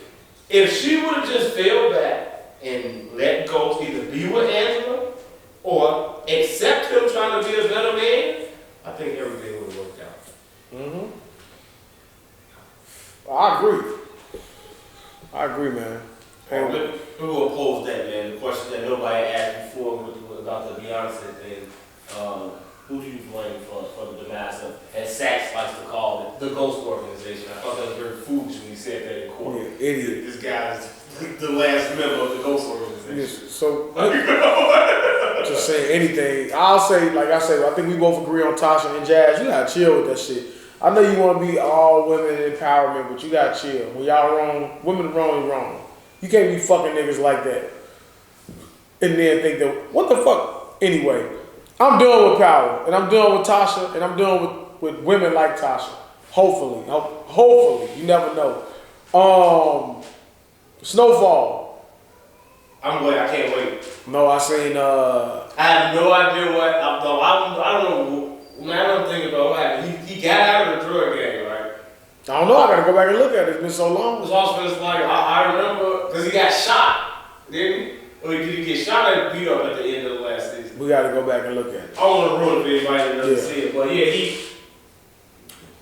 If she would have just fell back and let Ghost either be with Angela or accept him trying to be a better man, I think everything would have worked out. Mm-hmm. I agree, man. Who will oppose that, man? The question that nobody asked before about the Beyonce thing. Who do you blame for the demise of, as Sachs likes to call it, the Ghost Organization? I thought that was very foolish when he said that in court. Yeah, idiot. This guy's the last member of the Ghost Organization. Yes, so, just saying anything. I'll say, like I said, I think we both agree on Tasha and Jazz. You gotta chill with that shit. I know you want to be all women empowerment, but you gotta chill. When y'all wrong, women wrong is wrong. You can't be fucking niggas like that. And then think that, what the fuck? Anyway, I'm done with Power, and I'm done with Tasha, and I'm done with women like Tasha. Hopefully, you never know. Snowfall. I'm waiting. I can't wait. No, I seen. I have no idea what. I don't know. Man, I don't think about what happened. He got out of the drug gang, right? I don't know. I gotta go back and look at it. It's been so long. It was also like I remember because he got shot, didn't he? Or did he get shot and beat up at the end of the last season? We gotta go back and look at it. I don't want to ruin it for anybody that doesn't see it, but yeah,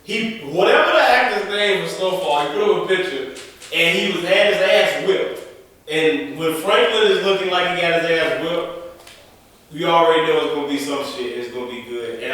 he whatever the actor's name was Snowfall, he put up a picture and he had his ass whipped. And when Franklin is looking like he got his ass whipped, we already know it's gonna be some shit. It's gonna be good. And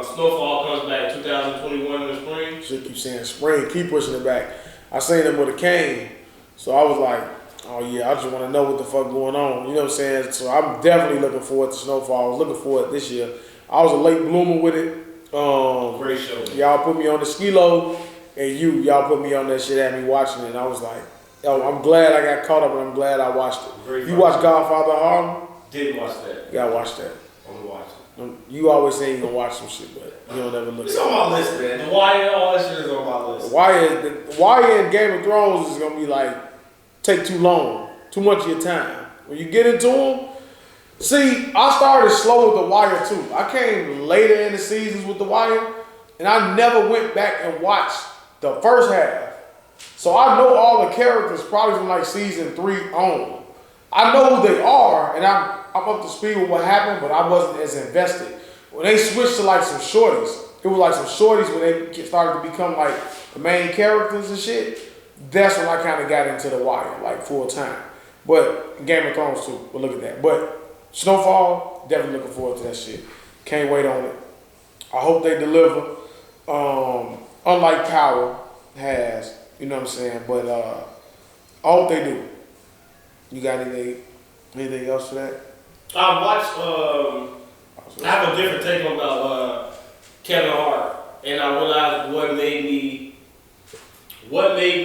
Snowfall comes back 2021 in the spring. Shit keep saying spring, keep pushing it back. I seen him with a cane, so I was like, oh yeah, I just want to know what the fuck going on. You know what I'm saying? So I'm definitely looking forward to Snowfall. I was looking forward this year. I was a late bloomer with it. Great show. Y'all put me on the skilo, and y'all put me on that shit, had me watching it, and I was like, yo, I'm glad I got caught up, and I'm glad I watched it. Great you watched Godfather of Harlem? Didn't watch that. You gotta watch that. I'm gonna watch it. You always say you gonna watch some shit, but you don't ever look. It's on my list, man. The Wire, all that shit is on my list. The Wire and Game of Thrones is gonna be like, take too long, too much of your time. When you get into them, see, I started slow with The Wire too. I came later in the seasons with The Wire, and I never went back and watched the first half. So I know all the characters probably from like season 3 on. I know who they are, and I'm up to speed with what happened, but I wasn't as invested. When they switched to like some shorties, it was like some shorties when they started to become like the main characters and shit. That's when I kind of got into The Wire, like full time. But Game of Thrones too. But look at that. But Snowfall, definitely looking forward to that shit. Can't wait on it. I hope they deliver. Unlike Power has, you know what I'm saying. But I hope they do. You got anything else for that? I watched. I have a different take on about Kevin Hart, and I realized what made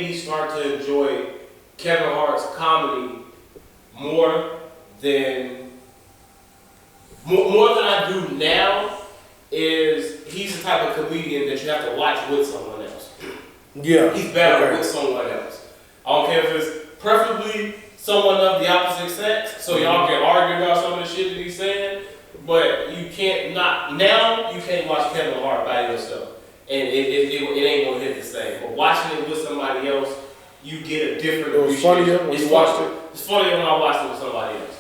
me start to enjoy Kevin Hart's comedy more than I do now. Is he's the type of comedian that you have to watch with someone else. Yeah, he's better with someone else. I don't care if it's preferably someone of the opposite sex, so y'all can argue about some of the shit that he's saying. But you can't you can't watch Kevin Hart by yourself, and it ain't gonna hit the same. But watching it with somebody else, you get a different. It was funnier when you watched it. It's funnier when I watched it with somebody else,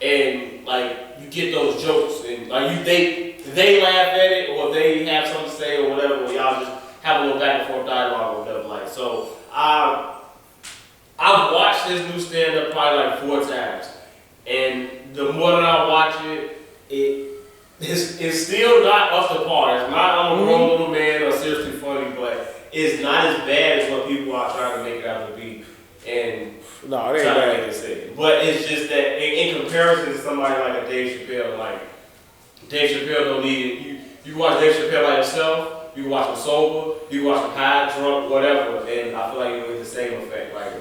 and like you get those jokes, and like they laugh at it, or they have something to say, or whatever. Or y'all just have a little back and forth dialogue, or whatever. Like so, I've watched his new stand up probably like 4 times, and the more that I watch it. It's still not up to par. It's not I'm a grown little man or seriously funny, but it's not as bad as what people are trying to make it out to be. And no, it ain't bad. But it's just that in comparison to somebody like a Dave Chappelle, like Dave Chappelle don't need it. You watch Dave Chappelle by yourself, you can watch him sober, you can watch him high, drunk, whatever, and I feel like it would the same effect. Like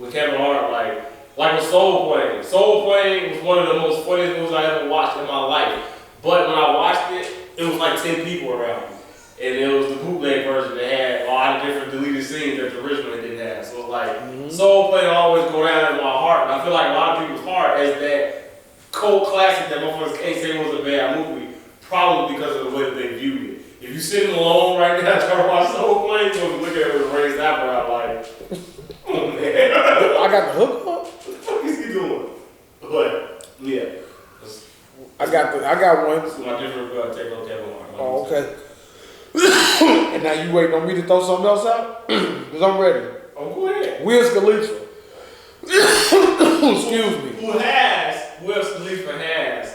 with Kevin Hart, like with Soul Plane. Soul Plane was one of the most funniest movies I ever watched in my life. But when I watched it, it was like 10 people around me. And it was the bootleg version that had a lot of different deleted scenes that the original didn't have. So it's like, Soul Plane always go down in my heart. And I feel like a lot of people's heart as that cult classic that motherfuckers can't say was a bad movie, probably because of the way that they viewed it. If you're sitting alone right now trying to watch Soul Plane, you're going to look at it with a raised eyebrow like, oh man. I got the hook up. What is he doing? But yeah, I got one. This is my different take on Kevin Hart. Oh, okay. And now you waiting on me to throw something else out? Because I'm ready. Oh, go ahead. Wiz Khalifa. Excuse me. Wiz Khalifa has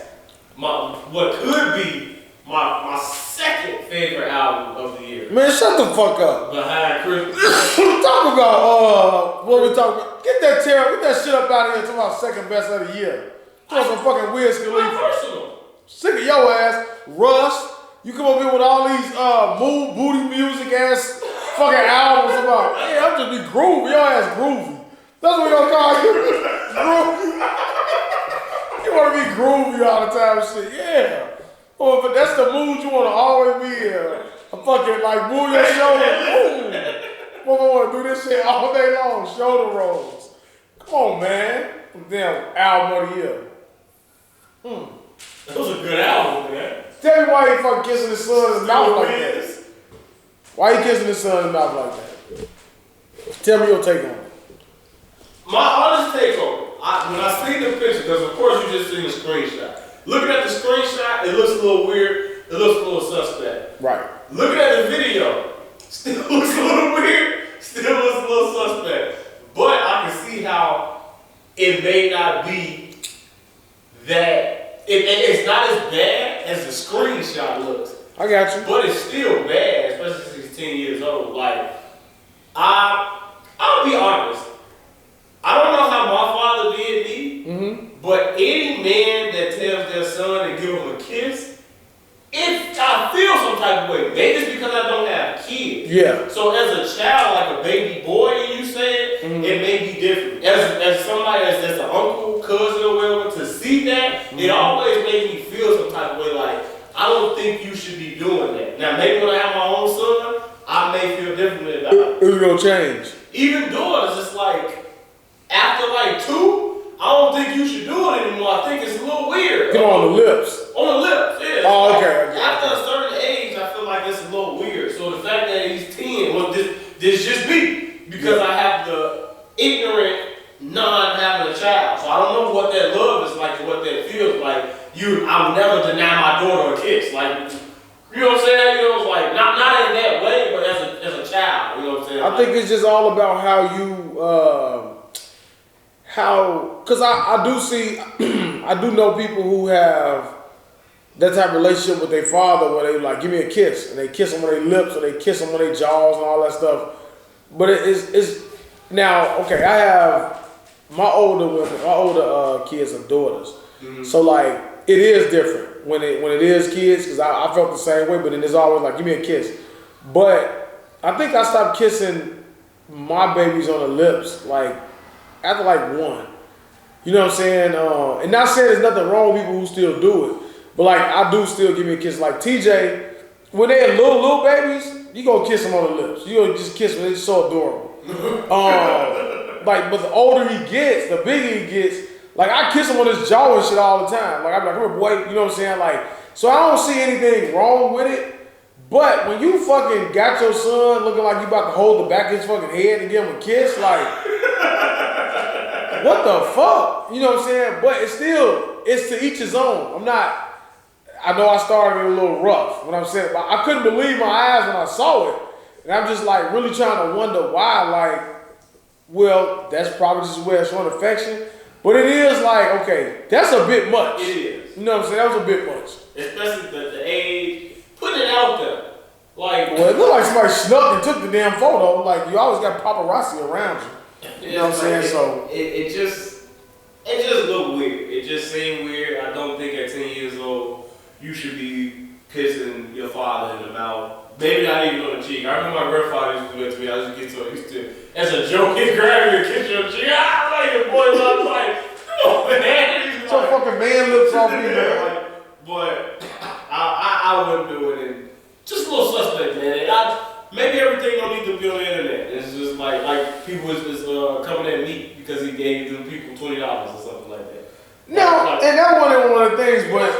what could be my second favorite album of the year. Man, shut the fuck up. Behind Christmas. Talk about what we talking about. Get that shit up out of here. Talking about second best of the year. Talking some fucking Wiz Khalifa. Personal. Sick of your ass, Russ. You come up here with all these booty music ass fucking albums about. Hey, I'm just be groovy. Your ass groovy. That's what we gonna call you. Groovy. You wanna be groovy all the time, and shit. Yeah. Oh, but that's the mood you wanna always be in. I'm fucking like move your shoulders. Boom. Wanna do this shit all day long. Shoulder rolls. Come on, man. Damn album of the year. That was a good album, man. Tell me why he fucking kissing his son in the mouth like that. Why he kissing his son in the mouth like that? Tell me your take on it. My honest take on it, when I seen the picture, because of course you just seen the screenshot. Looking at the screenshot, it looks a little weird. It looks a little suspect. Right. Looking at the video, still looks a little weird. Still looks a little suspect. But I can see how it may not be that. It's not as bad as the screenshot looks. I got you. But it's still bad, especially since he's 10 years old. Like, I'll be honest. I don't know how my father did me, but any man that tells their son to give him a kiss, if I feel some type of way, maybe it's because I don't have kids. Yeah. So as a child, like a baby boy, you said, it may be different. As somebody that's an uncle, cousin, or whatever, to see that, it always makes me feel some type of way. Like I don't think you should be doing that. Now maybe when I have my own son, I may feel differently about it. It's gonna change. Even daughters, it's like after like 2. I don't think you should do it anymore. I think it's a little weird. Come on the lips. On the lips, yeah. Oh, like, okay. After a certain age, I feel like it's a little weird. So the fact that he's 10, well, this just me. Because I have the ignorant non-having a child. So I don't know what that love is like or what that feels like. I would never deny my daughter a kiss. Like, You know what I'm saying? You know, it's like not in that way, but as a child. You know what I'm saying? I think it's just all about how you because I do see I do know people who have that type of relationship with their father where they like give me a kiss and they kiss them on their lips or they kiss them on their jaws and all that stuff. But it's now okay. I have my older kids are daughters, so like it is different when it is kids because I felt the same way. But then there's always like give me a kiss. But I think I stopped kissing my babies on the lips like after like 1. You know what I'm saying? And not saying there's nothing wrong with people who still do it, but like I do still give me a kiss. Like TJ, when they're little babies, you gonna kiss them on the lips. You gonna just kiss them. It's so adorable. Like, but the older he gets, the bigger he gets. Like I kiss him on his jaw and shit all the time. Like I'm like, come here, boy. You know what I'm saying? Like, so I don't see anything wrong with it. But when you fucking got your son looking like you about to hold the back of his fucking head and give him a kiss, like, what the fuck? You know what I'm saying? But it's to each his own. I know I started a little rough when I'm saying, but I couldn't believe my eyes when I saw it. And I'm just like really trying to wonder why, like, well, that's probably just a way of showing affection. But it is like, okay, that's a bit much. It is. You know what I'm saying? That was a bit much. Especially the age. Putting it out there. Like, well, it looked like somebody snuck and took the damn photo. Like, you always got paparazzi around you. You know what I'm saying? So it just looked weird. It just seemed weird. I don't think at 10 years old you should be kissing your father in the mouth. Maybe not even on the cheek. I remember my grandfather used to do that to me. I used to get so used to, as a joke, he'd grab me and kiss your cheek. I like it, boys. I was like, come on, man. Get your fucking man lips off me, man. But I wouldn't do it. And just a little suspect, man. Maybe everything don't need to be on the internet. It's just like people is coming at me because he gave them people $20 or something like that. No, and that wasn't one of the things, but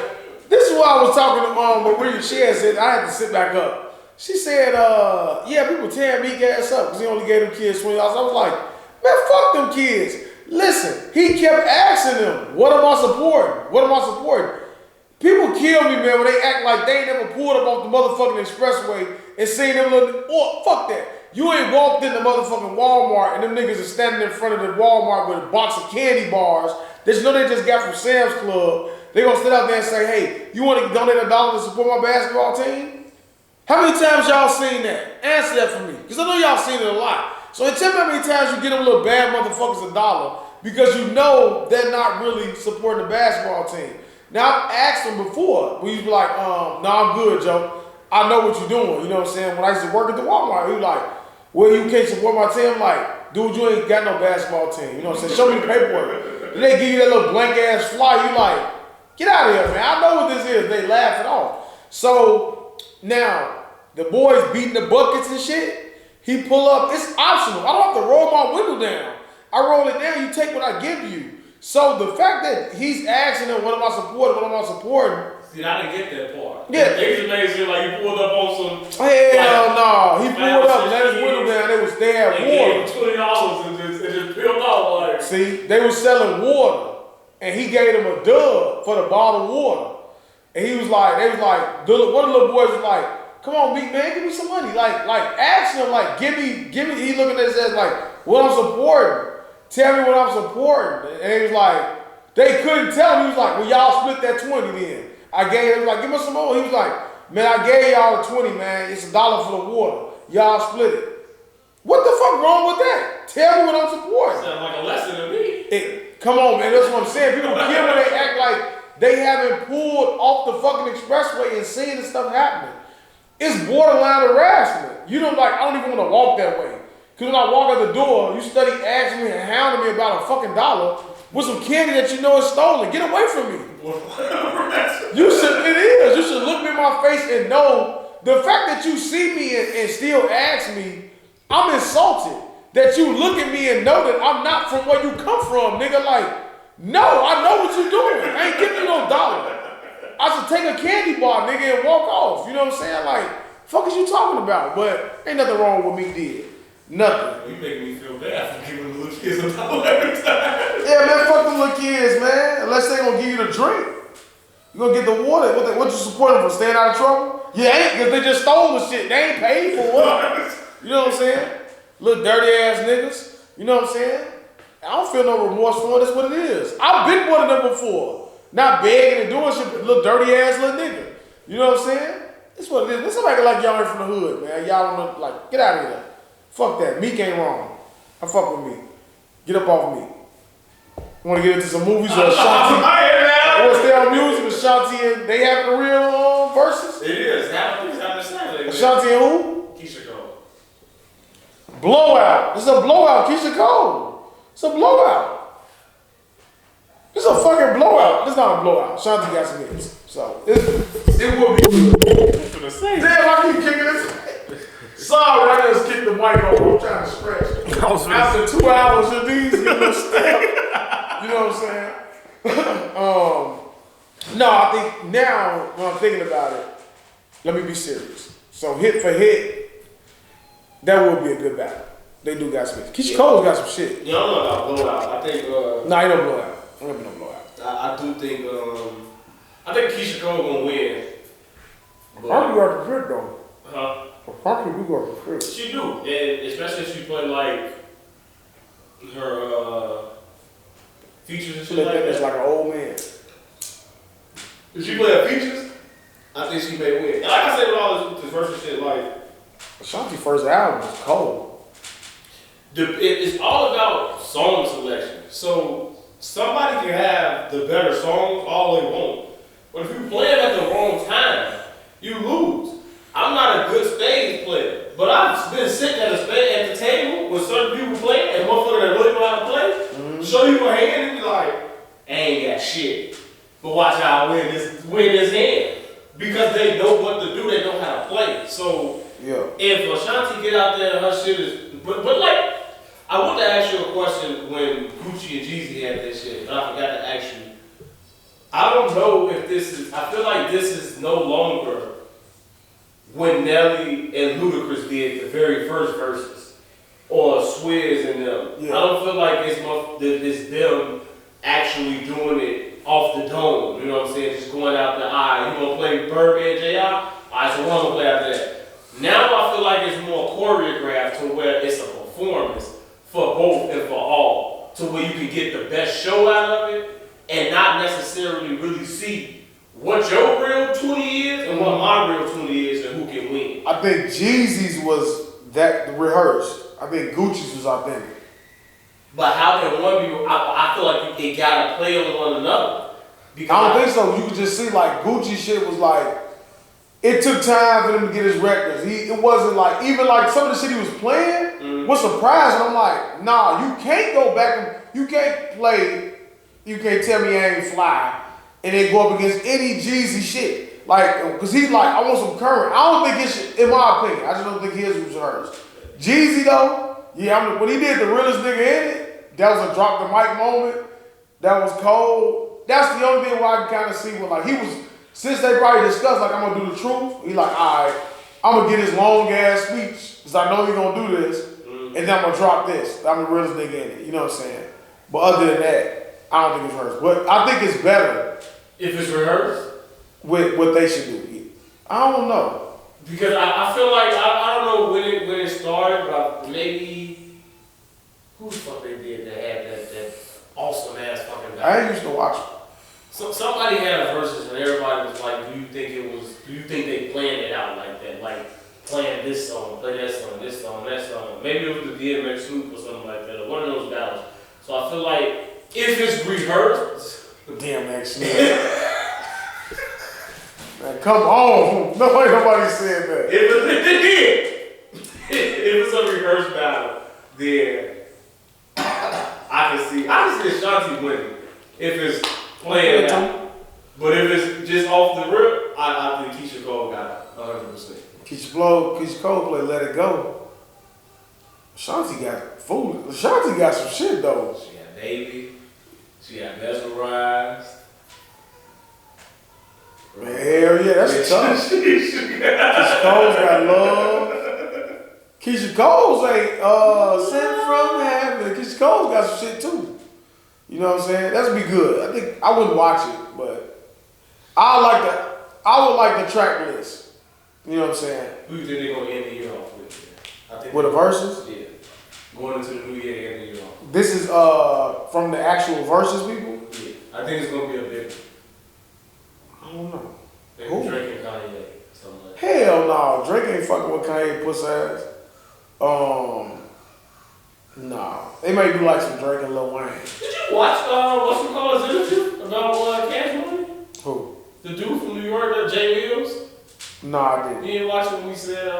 this is what I was talking to Maria. She had said, I had to sit back up. She said, yeah, people tearing Meek ass up because he only gave them kids $20. I was like, man, fuck them kids. Listen, he kept asking them, what am I supporting? What am I supporting? People kill me, man, when they act like they ain't never pulled up off the motherfucking expressway and seen them little, oh, fuck that. You ain't walked in the motherfucking Walmart and them niggas are standing in front of the Walmart with a box of candy bars that you know they just got from Sam's Club. They gonna sit out there and say, hey, you wanna donate $1 to support my basketball team? How many times y'all seen that? Answer that for me, because I know y'all seen it a lot. So tell me how many times you get them little bad motherfuckers $1 because you know they're not really supporting the basketball team. Now, I've asked them before, we used to be like, no, I'm good, Joe. I know what you're doing. You know what I'm saying? When I used to work at the Walmart, he was like, well, you can't support my team? I'm like, dude, you ain't got no basketball team. You know what I'm saying? Show me the paperwork. Then they give you that little blank ass fly. You like, get out of here, man. I know what this is. They laugh it off. So now, the boys beating the buckets and shit, he pull up. It's optional. I don't have to roll my window down. I roll it down. You take what I give you. So the fact that he's asking them, what am I supporting? What am I supporting? See, I didn't get that part. Yeah. They just made it like he pulled up on some. Hell no. He pulled up, let his window down. They had water. Gave him $20 and just peeled off like. See, they was selling water. And he gave them a dub for the bottled water. And he was like, one of the little boys was like, come on, big man, give me some money. Like ask him, like, give me, he looking at his ass like, what I'm supporting. Tell me what I'm supporting. And he was like, they couldn't tell him. He was like, well, y'all split that 20 then. I gave him, like, give me some more. He was like, man, I gave y'all the 20, man. It's $1 for the water. Y'all split it. What the fuck wrong with that? Tell me what I'm supporting. Sounds like a lesson to me. Come on, man. That's what I'm saying. People kill when they act like they haven't pulled off the fucking expressway and seen this stuff happening. It's borderline harassment. You don't I don't even want to walk that way. Because when I walk out the door, you study asking me and hounding me about a fucking $1 with some candy that you know is stolen. Get away from me. You should look me in my face and know the fact that you see me and still ask me, I'm insulted. That you look at me and know that I'm not from where you come from, nigga. Like, no, I know what you're doing. I ain't giving you no $1. I should take a candy bar, nigga, and walk off. You know what I'm saying? Like, fuck is you talking about? But ain't nothing wrong with me did. Nothing. You making me feel bad for giving the little kids $1 every time. Yeah, man, fuck them little kids, man. Unless they gonna give you the drink. You gonna get the water? What you supporting for? Staying out of trouble? Yeah, ain't because they just stole the shit. They ain't paid for it. You know what I'm saying? Little dirty ass niggas. You know what I'm saying? I don't feel no remorse for it. That's what it is. I've been one of them before. Not begging and doing shit, but little dirty ass little nigga. You know what I'm saying? That's what it is. Let's somebody like y'all ain't from the hood, man. Y'all wanna like get out of here. Fuck that. Meek ain't wrong. I fuck with Meek. Get up off me. Want to get into some movies or Shanti? Want to stay on music with Shanti and they having the real verses? It is. Saturday. Shanti and who? Keisha Cole. Blowout. This is a blowout. Keisha Cole. It's a blowout. It's a fucking blowout. It's not a blowout. Shanti got some hits. So it will be good. I'm gonna say. Damn, I keep kicking this. Sorry, I just kicked the mic over. I'm trying to stretch. After 2 hours of these, you know, step. You know what I'm saying? No, I think now when I'm thinking about it, let me be serious. So hit for hit, that will be a good battle. They do got some hits. Keisha Cole's got some shit. Yeah, I don't know about blowout. I think. Nah, ain't no blowout. Ain't gonna be no blowout. I do think. I think Keisha Cole gonna win. Harvey got the trick though. Huh? Harvey, we got the trick. She do, and especially if she play like her features and shit like that. It's like an old man. If she play her features, I think she may win. And like I said with all this versus shit, like Ashanti's first album was cold. It's all about song selection. So somebody can have the better songs all they want, but if you play them at the wrong time, you lose. I'm not a good spades player, but I've been sitting at the table with certain people playing, and motherfucker that really know how to play, show you a hand and be like, I ain't got shit. But watch how I win this hand. Because they know what to do, they know how to play. So if Ashanti get out there and her shit is but like I want to ask you a question when Gucci and Jeezy had this shit, but I forgot to ask you. I don't know if I feel like this is no longer when Nelly and Ludacris did the very first verses, or Swizz and them. I don't feel like it's them actually doing it off the dome. You know what I'm saying? Just going out there, you gonna play Birdman, J.I.? Alright, so we're gonna play after that. Now I feel like it's more choreographed to where it's a performance for both and for all, to where you can get the best show out of it and not necessarily really see what your real 20 is and what my real 20 is and who can win. I think Jeezy's was that rehearsed. I think Gucci's was authentic. But how can one be? I feel like they gotta play on one another. I don't think so. You could just see like Gucci shit was like, it took time for him to get his records. It wasn't like, even like some of the shit he was playing was surprising. I'm like, nah, you can't go back and you can't play, you can't tell me I ain't fly and then go up against any Jeezy shit. Like, cause he's like, I want some current. I don't think his shit, in my opinion, I just don't think his was hers. Jeezy though, when he did the realest nigga in it, that was a drop the mic moment. That was cold. That's the only thing where I can kind of see what, like, he was, since they probably discussed, like, I'm gonna do the truth, he like, all right, I'm gonna get his long ass speech, because I know he gonna do this, and then I'm gonna drop this. I'm the realest nigga in it, you know what I'm saying? But other than that, I don't think it's hers. But I think it's better. If it's rehearsed? With what they should do. I don't know. Because I feel like, I don't know when it started, but maybe, who the fuck they did that had that awesome ass fucking guy? I used to watch it. So somebody had a versus and everybody was like, do you think they planned it out like that? Like, playing this song, play that song, this song, that song. Maybe it was the DMX Snoop or something like that, or one of those battles. So I feel like, if it's rehearsed, DMX Snoop. Man, come on. Nobody said that. If it's a rehearsed battle, then I can see Ashanti winning. If it's playing out. But if it's just off the rip, I think Keisha Cole got it 100%. Keisha Cole play Let It Go. Ashanti got food. Ashanti got some shit though. She got Baby. She got Mesmerized. Man, hell yeah, that's tough. Keisha Cole's got Love. Keisha Cole's ain't Sent From Heaven. Keisha Cole's got some shit too. You know what I'm saying? That'd be good. I think I wouldn't watch it, but I would like the track list. You know what I'm saying? Who you think they're gonna end the year off with? I think With the verses? Yeah. Going into the new year, end the year off. This is from the actual verses people? Yeah. I think it's gonna be a big I don't know. maybe Who? Drake and Kanye. Something like that. Hell no. Drake ain't fucking with Kanye puss ass. Nah. They may do like some Drake and Lil Wayne. Did you watch what's it called his interview about Cash Money? Who? The dude from New York, Jay Mills? Nah, I didn't. You didn't watch it when we said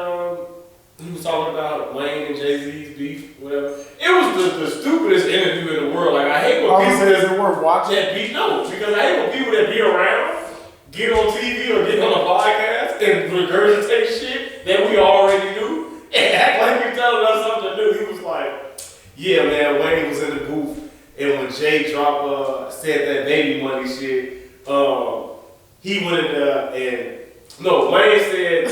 he was talking about Wayne and Jay-Z's beef, whatever. It was the stupidest interview in the world. Like I hate when people is it worth watching? that beat because I hate when people that be around get on TV or get on a podcast and regurgitate shit that we already knew and act like you're telling us something new. He was like, yeah, man, Wayne was in the booth, and when Jay dropped, said that baby money shit, he went in there and, no, Wayne said,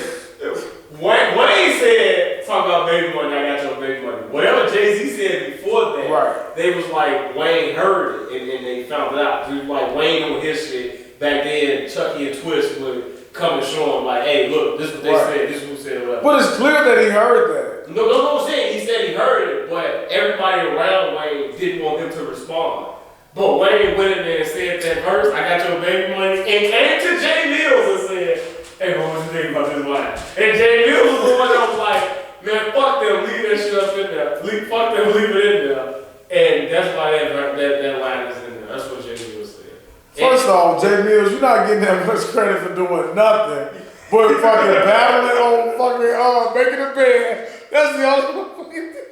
talk about baby money, I got your baby money. Whatever Jay-Z said before that, right. They was like, Wayne heard it, and they found it out. He was like, Wayne on his shit, back then, Chucky and Twist would come and show him, like, hey, look, this is what they said, this is what said, whatever. But it's clear that he heard that. No, I'm saying he said he heard it, but everybody around Wayne didn't want him to respond. But Wayne went in there and said that verse, I got your baby money, and came to Jay Mills and said, hey, what you think about this line? And Jay Mills was the one that was like, man, fuck them, leave that shit up in there. Fuck them, leave it in there. And that's why that line is in there. That's what Jay Mills said. First off, Jay Mills, you're not getting that much credit for doing nothing. But fucking battling on fucking making a bed. That's the only fucking thing.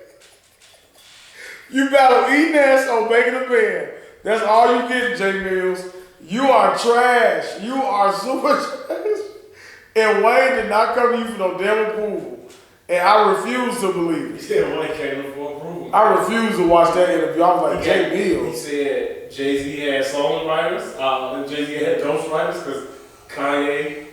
You battle eating ass on making a bed. That's all you get, Jay Mills. You are trash. You are super trash. And Wayne did not come to you for no damn approval. And I refuse to believe it. He said Wayne came for approval. I refuse to watch that interview. I was like, Jay Mills. He said Jay-Z had songwriters, and Jay-Z had ghostwriters, because Kanye,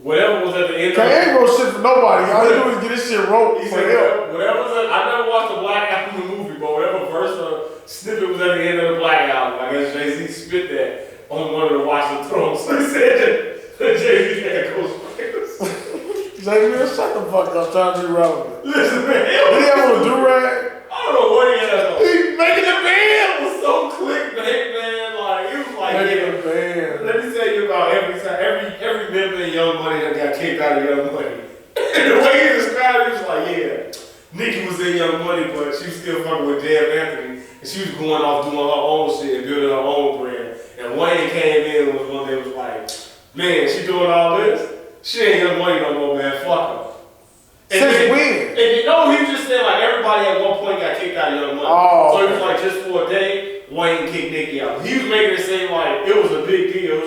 whatever was at the end Kanye ain't wrote shit for nobody. All he do is get his shit wrote he for said, him. whatever was at, I never watched the Black Album movie, but whatever verse or snippet was at the end of the Black Album, I guess Jay-Z spit that on one of the Watch the Throne. So he said that Jay-Z had ghostwriters. Jay Mills, shut the fuck up, trying to be relevant. Listen, man. Did he have a do-rag? I don't know what he had on. He making a band. It was so clickbait, man. Like, it was like, Making a band. let me tell you about every member in Young Money that got kicked out of Young Money. And the way he described it, he was like, yeah, Nicki was in Young Money, but she was still fucking with Damn Anthony. And she was going off doing her own shit and building her own brand. And Wayne came in and was one that was like, man, she doing all this? She ain't Young Money no more, man. Fuck her. Since when? And no, he was just saying like everybody at one point got kicked out of Young Money. Oh, so he was like, just for a day, Wayne kicked Nicki out. He was making it seem like it was a big deal. It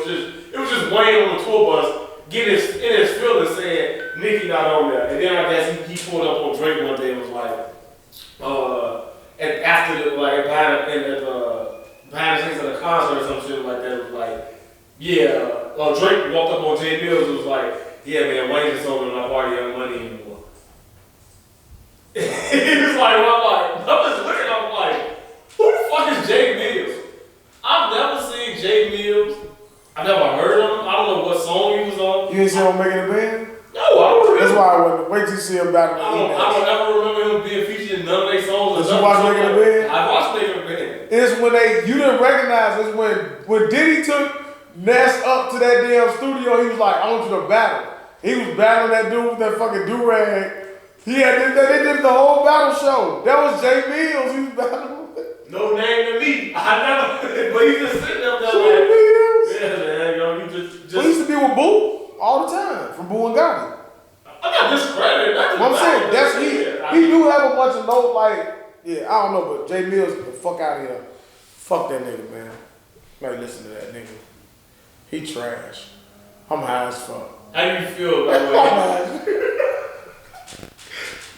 was just Wayne on the tour bus getting in his feelings saying Nicki not on there. And then I guess he pulled up on Drake one day and was like, and after the behind the scenes of the concert or some shit like that, it was like, yeah. Drake walked up on Jay Mills and was like, yeah, man, Wayne just told me I'm not part of Young Money anymore. He was like, I'm just looking, I'm like, who the fuck is Jay Mills? I've never seen Jay Mills. I've never heard of him. I don't know what song he was on. You ain't see him making a band? No, I don't remember. That's why I wouldn't wait till you see him battling. I don't ever remember him being featured in none of their songs. Did you watch Making a Band? I watched Making a Band. It's when you didn't recognize, it's when Diddy took Ness up to that damn studio, he was like, I want you to battle. He was battling that dude with that fucking do-rag. They did the whole battle show. That was Jay Mills he was battling with. No name to me. I never, but he just sitting up there Jay like, Mills? yeah, man, you just. We used to be with Boo all the time, from Boo and Gotti. I'm not discrediting. I'm saying, he do have a bunch of notes, like, yeah, I don't know, but Jay Mills, get the fuck out of here. Fuck that nigga, man. Might listen to that nigga. He trash. I'm high as fuck. How do you feel about what?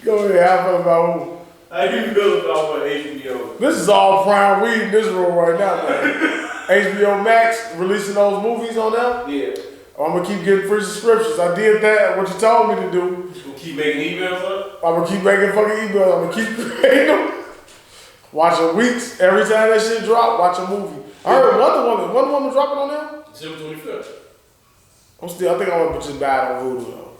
Go ahead, how I feel about who? How do you feel about what HBO? This is all prime weed in this room right now, man. HBOmax releasing those movies on there. Yeah. I'm gonna keep getting free subscriptions. I did that, what you told me to do. You gonna keep making emails up? I'm gonna keep making fucking emails. I'm gonna keep creating them. Watching weeks. Every time that shit drop, watch a movie. I heard Wonder Woman dropping on there? December 25th. I think I'm gonna just buy it on Voodoo though.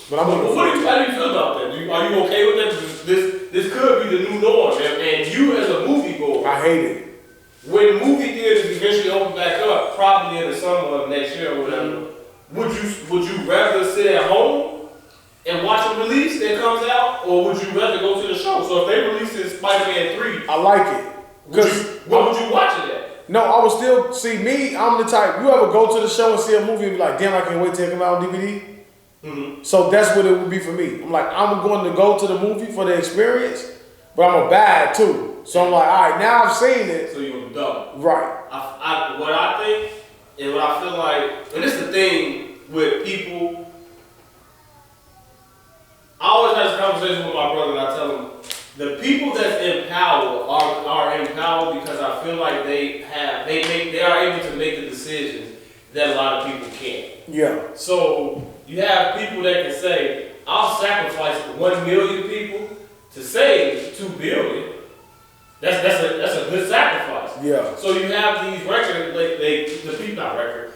But I'm gonna. How do you feel about that? Are you okay with that? This could be the new norm, and you as a movie goer. I hate it. When movie theaters eventually open back up, probably in the summer of next year or whatever, would you rather sit at home and watch a release that comes out, or would you rather go to the show? So if they release this Spider-Man 3, I like it. What would you watch it at? No, I would still see me. I'm the type. You ever go to the show and see a movie and be like, damn, I can't wait to take them out on DVD? Mm-hmm. So that's what it would be for me. I'm like, I'm going to go to the movie for the experience, but I'm a bad too. So I'm like, all right, now I've seen it. So you're dumb. Right. What I think and what I feel like, and this is the thing with people. I always have this conversation with my brother and I tell him, the people that's in power are in power because I feel like they are able to make the decisions that a lot of people can't. Yeah. So you have people that can say, I'll sacrifice 1 million people to save 2 billion. That's a good sacrifice. Yeah. So you have these the people not record,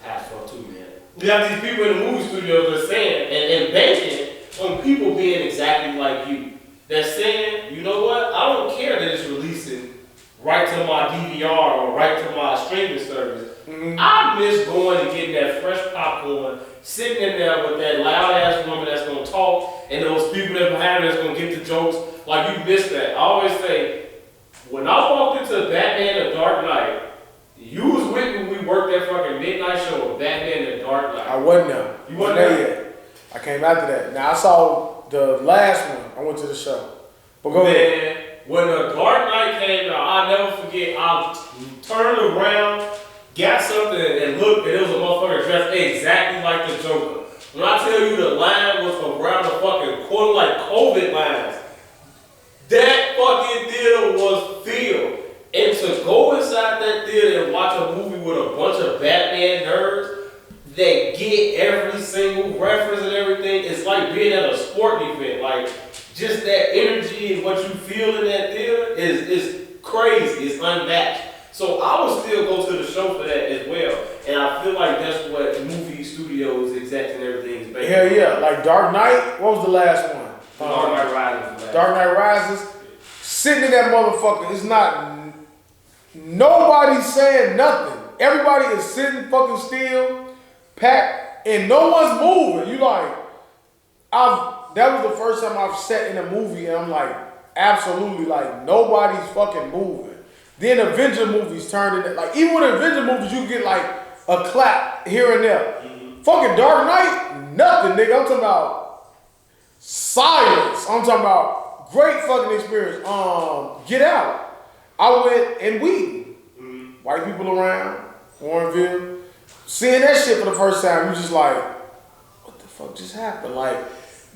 half for 2 man. You have these people in the movie studios that are saying and banking on people being exactly like you. They're saying, you know what? I don't care that it's releasing right to my DVR or right to my streaming service. Mm-hmm. I miss going and getting that fresh popcorn, sitting in there with that loud ass woman that's gonna talk, and those people that behind her that's gonna get the jokes. Like you missed that. I always say, when I walked into Batman: The Dark Knight, you was with me when we worked that fucking midnight show of Batman: The Dark Knight. I wasn't there. You wasn't there yet. I came after that. Now I saw the last one. I went to the show. But go ahead. When The Dark Knight came out, I'll never forget. I turned around, got something, and looked, and it was a motherfucker dressed exactly like the Joker. When I tell you the line was around the fucking corner like COVID lines, that fucking theater was filled. And to go inside that theater and watch a movie with a bunch of Batman nerds that get every single reference and everything, it's like being at a sporting event. Like, just that energy and what you feel in that theater is crazy. It's unmatched. So I would still go to the show for that as well. And I feel like that's what movie studios, execs and everything is based on. Hell yeah. Like Dark Knight, what was the last one? Dark Knight Rises. Dark Knight Rises. Sitting in that motherfucker, it's not, nobody's saying nothing. Everybody is sitting fucking still, packed, and no one's moving. You like, that was the first time I've sat in a movie and I'm like, absolutely, like, nobody's fucking moving. Then Avenger movies turned into, like, even with Avenger movies, you get like a clap here and there. Mm-hmm. Fucking Dark Knight, nothing, nigga. I'm talking about silence. I'm talking about great fucking experience. Get Out. I went and white people around, Warrenville, seeing that shit for the first time, you just like, what the fuck just happened? Like,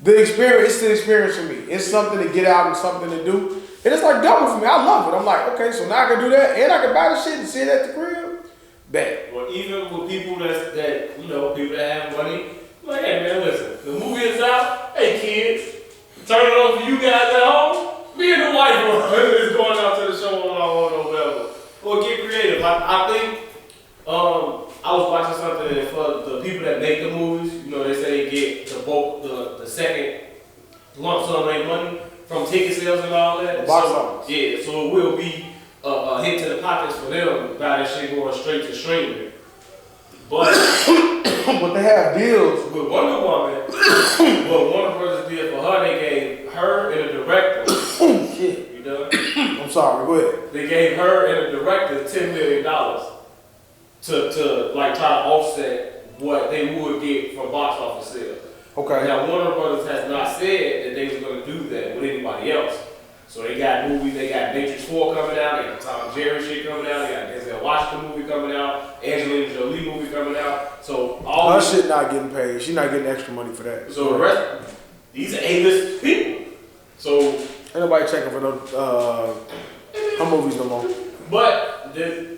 the experience, it's the experience for me. It's something to get out and something to do. And it's like double for me. I love it. I'm like, okay, so now I can do that and I can buy the shit and see it at the crib. Bad. Well, even with people that you know, people that have money, like, hey man, listen, the movie is out. Hey kids, turn it on for you guys at home. Me and the wife is going out to the show on our own or whatever. Or get creative. I think I was watching something and for the people that make the movies, you know, they say they get the bulk, the second lump sum of their money from ticket sales and all that. Box office. Yeah, so it will be a hit to the pockets for them by that shit going straight to streaming. But but they have deals with Wonder Woman. What Warner Brothers did for her, they gave her and the director. Shit. You done? I'm sorry. Go ahead. They gave her and the director $10 million to like try to offset what they would get from box office sales. Okay. Now Warner Brothers has not said that they was going to do that with anybody else. So they got movies, they got Matrix 4 coming out, they got Tom and Jerry shit coming out, they got Denzel Washington movie coming out, Angelina Jolie movie coming out. So all her shit not getting paid. She's not getting extra money for that. So the rest, these are A-list people. So ain't nobody checking for her movies no more. But that's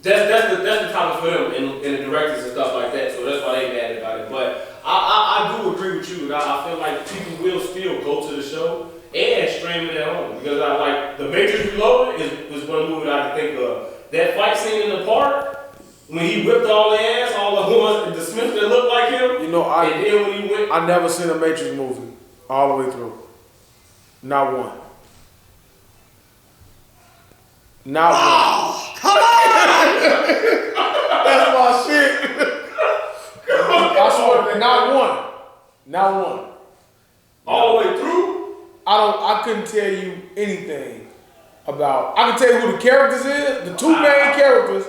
the topic for them and the directors and stuff like that. So that's why they mad about it. But I do agree with you. I feel like people will still go to the show and stream it at home because I like the Matrix Reloaded is one movie that I can think of. That fight scene in the park When he whipped all the ass, all the ones, the Smith that looked like him. You know, and then when he went, I never seen a Matrix movie all the way through. Not one. Not one. Come on! That's my shit. I swear, not one. Not one. all the way through. I couldn't tell you anything about. I can tell you who the characters is, the two main characters,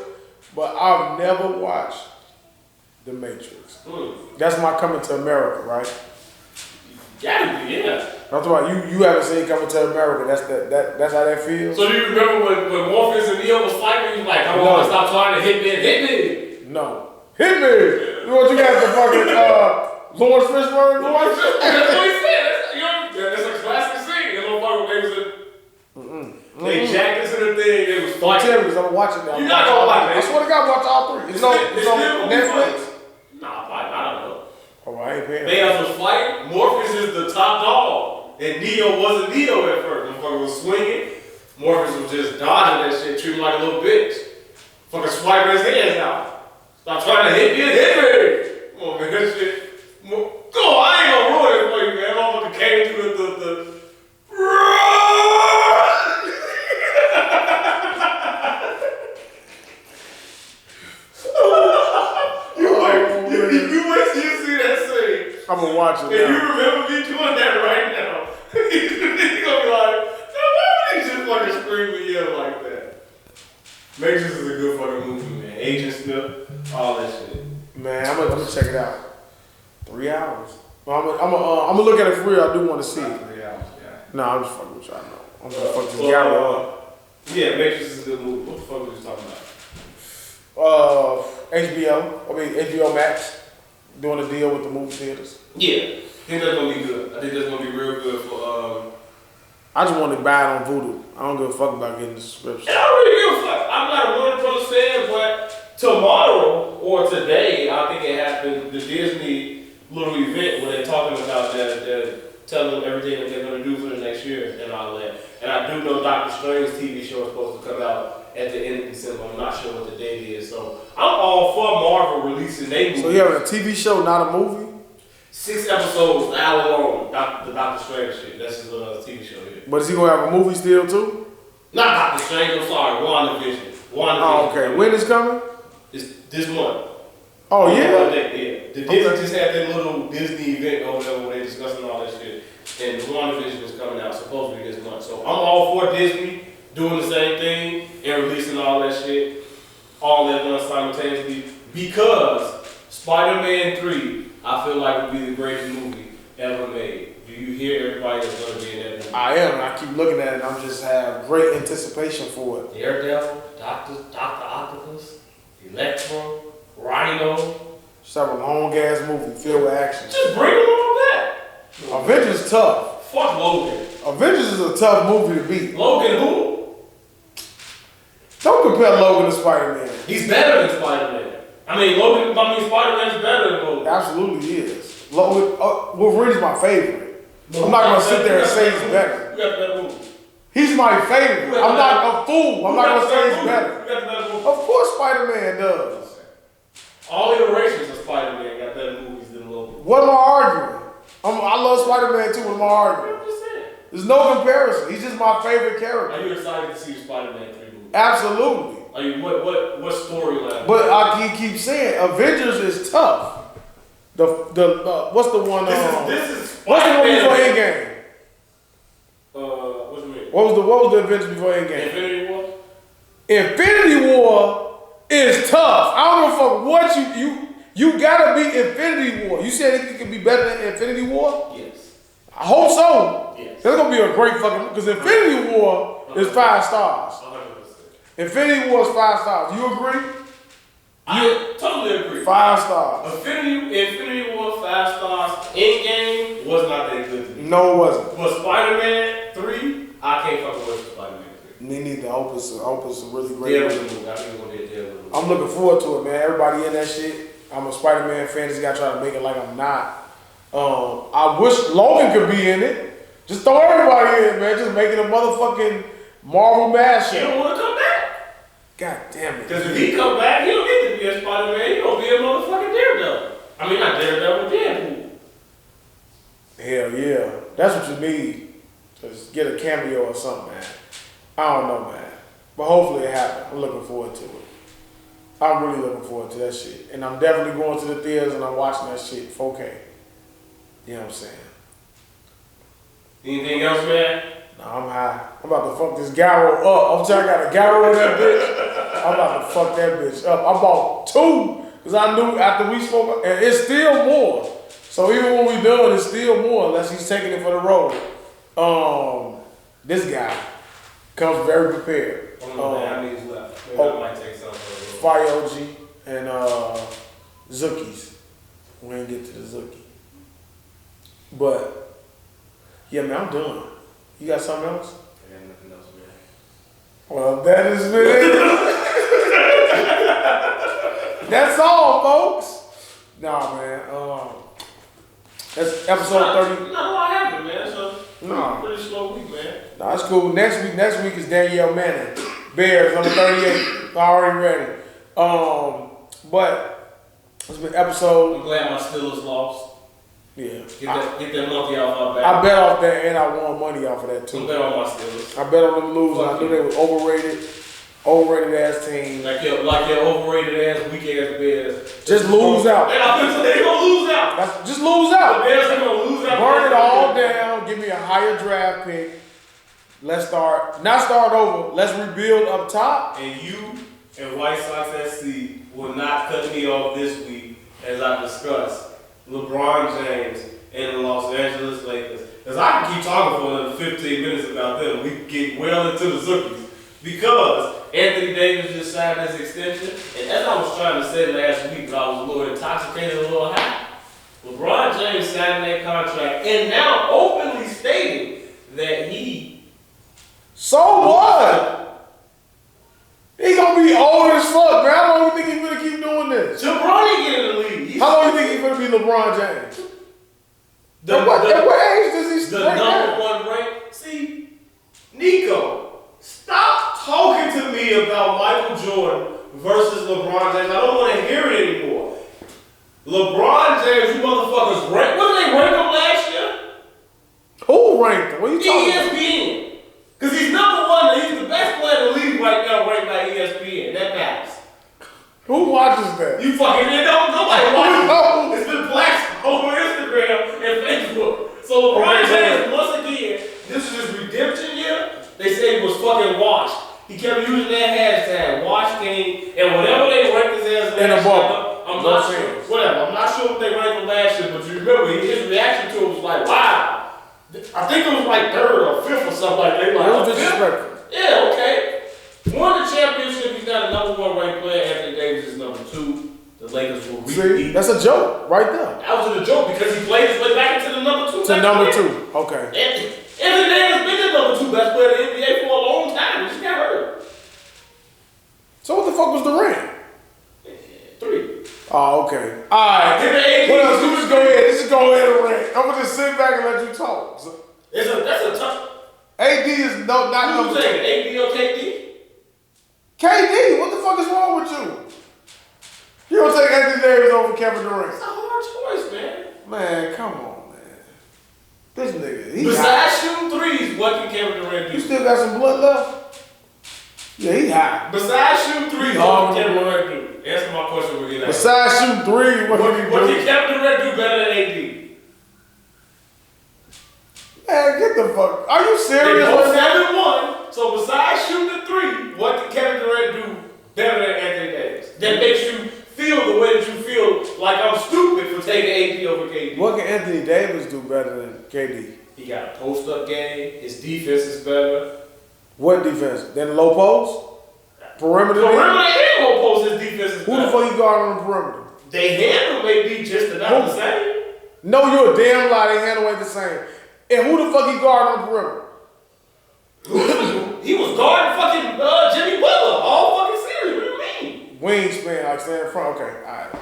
but I've never watched The Matrix. That's my Coming to America, right? Gotta be, yeah. That's why you haven't seen Coming to America. That's how that feels. So do you remember when Morpheus and Neo was fighting? He was like, I don't want to stop trying to hit me. No. Hit me! You know what you got the fucking Lawrence Fishburne voice? That's what he said. That's a classic scene. That motherfucker, they jacked us in the thing. They was Don't fighting. tell me because I'm watching that. You're not gonna watch it. I swear to God, watch all three. It's on Netflix. Nah, I don't know. Oh, I ain't paying. They was fighting. Morpheus is the top dog. And Neo wasn't Neo at first. Motherfucker was swinging. Morpheus was just dodging that shit, treating him like a little bitch. Fucking swiping his hands out. Stop trying to hit me. Come on, man. That shit. Go on, I ain't gonna ruin it for you, man. Motherfucker came through the You wait till you see that scene. I'm gonna watch it And you now. remember me doing that right now. You're gonna be like, why would he just fucking scream at you like that? Matrix is a good fucking movie, man. Agent Smith, all that shit. Man, I'm gonna check it out. 3 hours. I'm gonna look at it for real. I do want to see it. 3 hours, yeah. Nah, I'm just fucking with y'all. I'm gonna fuck this guy up. Yeah, Matrix is a good movie. What the fuck was you talking about? HBOmax doing a deal with the movie theaters. Yeah, I think that's gonna be good. I think that's gonna be real good for. I just want to buy it on Voodoo. I don't give a fuck about getting the subscription. I don't really give a fuck. I'm not a 100% fan, but tomorrow or today, I think it happened. The Disney little event where they're talking about they're telling them everything that they're gonna do for the next year and all that. And I do know Doctor Strange's TV show is supposed to come out at the end of December. I'm not sure what the date is, so I'm all for Marvel releasing their movie. So you having a TV show, not a movie? 6 episodes, an hour long. The Doctor Strange shit. That's his TV show here. But is he gonna have a movie still too? Not Doctor Strange. I'm sorry, WandaVision. Oh, okay. When is coming? It's this month. Oh yeah. The Disney just had that little Disney event over there where they're discussing all that shit. And WandaVision is coming out supposedly this month. So I'm all for Disney doing the same thing and releasing all that shit, all that done simultaneously. Because Spider-Man 3, I feel like would be the greatest movie ever made. Do you hear everybody that's gonna be in that movie? I am. I keep looking at it and I'm just have great anticipation for it. Daredevil, Doctor Octopus, Electro, Rhino. Just have a long ass movie filled with action. Just bring them all back. Avengers is tough. Fuck Logan. Avengers is a tough movie to beat. Logan who? Don't compare Logan to Spider-Man. He's better than Spider-Man. Spider-Man's better than Logan. Absolutely is. Logan, Wolverine's my favorite. I'm not gonna sit there and say he's better. You got the better movie. He's my favorite. I'm not a fool. I'm not gonna say he's better. You got the better movie. Of course Spider-Man does. All iterations of Spider-Man got better movies than Logan. What am I arguing? I love Spider-Man too. What am I arguing? I'm just saying. There's no comparison. He's just my favorite character. Are you excited to see Spider-Man 3 movie? Absolutely. Are you what storyline? But I keep saying Avengers is tough. What's the one? This is what's the one Spider-Man. before Endgame? What do you mean? What was the Avengers before Endgame? Infinity War? Infinity War is tough. I don't give a fuck what you gotta beat Infinity War. You said it could be better than Infinity War? Yes. I hope so. Yes. That's gonna be a great fucking because Infinity War is 5 stars. 100%. Infinity War is 5 stars. You agree? I totally agree. 5 stars. Infinity War 5 stars. Endgame was not that good to me. No, it wasn't. But Spider-Man 3, I can't fucking wait for Spider-Man 3. Me neither. I hope it's a really great Devil movie. movie. I think it's gonna be a devil movie. I'm looking forward to it, man. Everybody in that shit. I'm a Spider-Man fan. This guy trying to make it like I'm not. I wish Logan could be in it. Just throw everybody in, man. Just making a motherfucking Marvel You mashup. don't want to come back? God damn it. Because if he come back, he don't get to be a Spider-Man. He gonna be a motherfucking Daredevil. I mean, not Daredevil, Deadpool. Hell yeah. That's what you need. Just get a cameo or something, man. I don't know, man. But hopefully it happens. I'm looking forward to it. I'm really looking forward to that shit. And I'm definitely going to the theaters and I'm watching that shit 4K. You know what I'm saying? Anything else, man? Nah, I'm high. I'm about to fuck this gyro up. I'm telling you, I got a gyro in that bitch. I'm about to fuck that bitch up. I bought 2 because I knew after we spoke, and it's still more. So even when we done, it's still more unless he's taking it for the road. This guy comes very prepared. I don't know how many is left. Maybe I might take some for Fire OG and Zookies. We ain't get to the Zookie. But yeah, man, I'm done. You got something else? I got nothing else, man. Well, that is it. That's all, folks. Nah, man. That's episode 30. Not a lot happened, man. So Nah. pretty slow week, man. Nah, it's cool. Next week is Danielle Manning. Bears, number 38. Already ready. But it's been episode. I'm glad my Steelers lost. Yeah. Get that monkey off my back. I bet off that and I won money off of that too. I bet on my Steelers. I bet on them losing. I knew they was overrated ass team. Like your overrated ass, weak ass Bears. Just lose out. They gonna lose out. Just lose out. The Bears are gonna lose out. Burn it all down. Give me a higher draft pick. Let's not start over. Let's rebuild up top. And you and White Sox SC will not cut me off this week as I discuss LeBron James and the Los Angeles Lakers. Because I can keep talking for another 15 minutes about them. We can get well into the Zookies. Because Anthony Davis just signed his extension. And as I was trying to say last week, but I was a little intoxicated, a little high. LeBron James signed that contract and now openly stating that he. So what? He gonna be old as fuck, man. How long you think he's gonna keep doing this? LeBron get in the league. How long you think he's gonna be LeBron James? At what age does he the number one rank? See, Nico, stop talking to me about Michael Jordan versus LeBron James. I don't want to hear it anymore. LeBron James, you motherfuckers rank. What did they rank him last year? Who ranked him? What are you talking about? ESPN. Because he's number one. He's the best player in the league right now, ranked by ESPN. That matters. Who watches that? You fucking nobody watches. It's been blasted over Instagram and Facebook. So LeBron James, once again, this is his redemption year. They say he was fucking washed. He kept using that hashtag, wash game, and whatever they ranked his ass in a last bubble. year, I'm not sure. Whatever. I'm not sure what they ranked him last year, but you remember his reaction to it was like, wow. I think it was like 3rd or 5th or something like that. Like, it was disrespectful. Yeah, okay. Won the championship. He's not a number 1 ranked player. Anthony Davis is number 2. The Lakers will repeat. See, that's a joke right there. That was a joke because he played his way back into the number 2. To number 2. Okay. Anthony Davis been the number 2 best player in the NBA for a long time. He just got hurt. So what the fuck was the rank? 3. Oh, okay. Alright. What else? You just go ahead and rant. I'm gonna just sit back and let you talk. That's a tough. AD is not number 2. AD or KD? KD, what the fuck is wrong with you? You don't take Anthony Davis over Kevin Durant. It's a hard choice, man. Man, come on, man. This nigga, he besides shooting threes, what can Kevin Durant do? You still got some blood left? Yeah, he hot. Besides shooting threes, what can Kevin Durant do? Answer my question we're getting at. Besides shooting threes, what can Kevin Durant do better than AD? Man, get the fuck. Are you serious? They both 7-1. So besides shooting the 3, what can Kevin Durant do better than Anthony Davis? That makes you feel the way that you feel like I'm stupid for taking AD over KD. What can Anthony Davis do better than KD? He got a post-up game. His defense is better. What defense? Then low post? Perimeter and low post, his defense is better. Who the fuck you guard on the perimeter? They handle may be just about the same. No, you're a damn lie. They handle ain't the same. And who the fuck he guard on the perimeter? He was guarding fucking Jimmy Butler all fucking series. What do you mean? Wingspan, like stand in front. Okay, alright.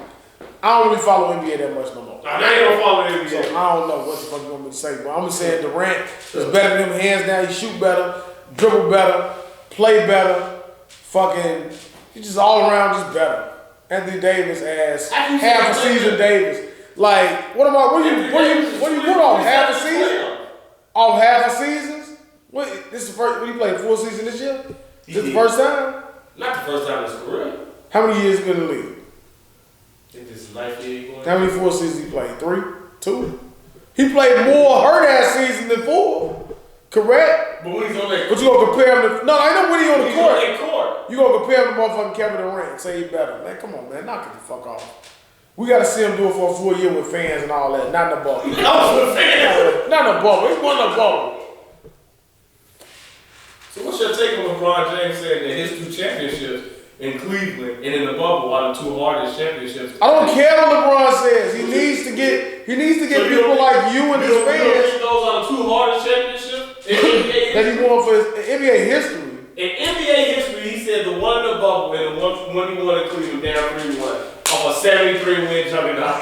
I don't really follow NBA that much no more. Nah, they don't follow NBA. So I don't know what the fuck you want me to say, but I'm just saying Durant is better than him hands down. He shoot better, dribble better, play better, fucking, he's just all around just better. Anthony Davis as half a season Davis. Like, what do you put on? Half a season? Off half a seasons? What, this is the first, when you played full season this year? This is the first time? Not the first time in his career. How many years has he been in the league? I think this is life year. How many full seasons he played? 3? 2? He played more hurt ass seasons than 4. Correct? But when he's on that But you gonna compare him to, no, I know when he on the court. On that court. You gonna compare him to motherfucking Kevin Durant, say he better. Man, come on, man, knock it the fuck off. We gotta see him do it for a full year with fans and all that, not in the bubble. With fans? Not in the bubble, he won the bubble. So what's your take on LeBron James saying that his 2 championships in Cleveland and in the bubble are the 2 hardest championships? I don't care what LeBron says. He needs to get so people like you and his fans. You don't think those are the 2 hardest championships in NBA history? That he won for his NBA history. In NBA history, he said the one in the bubble and the one he won in Cleveland down 3-1 off a 73-win juggernaut.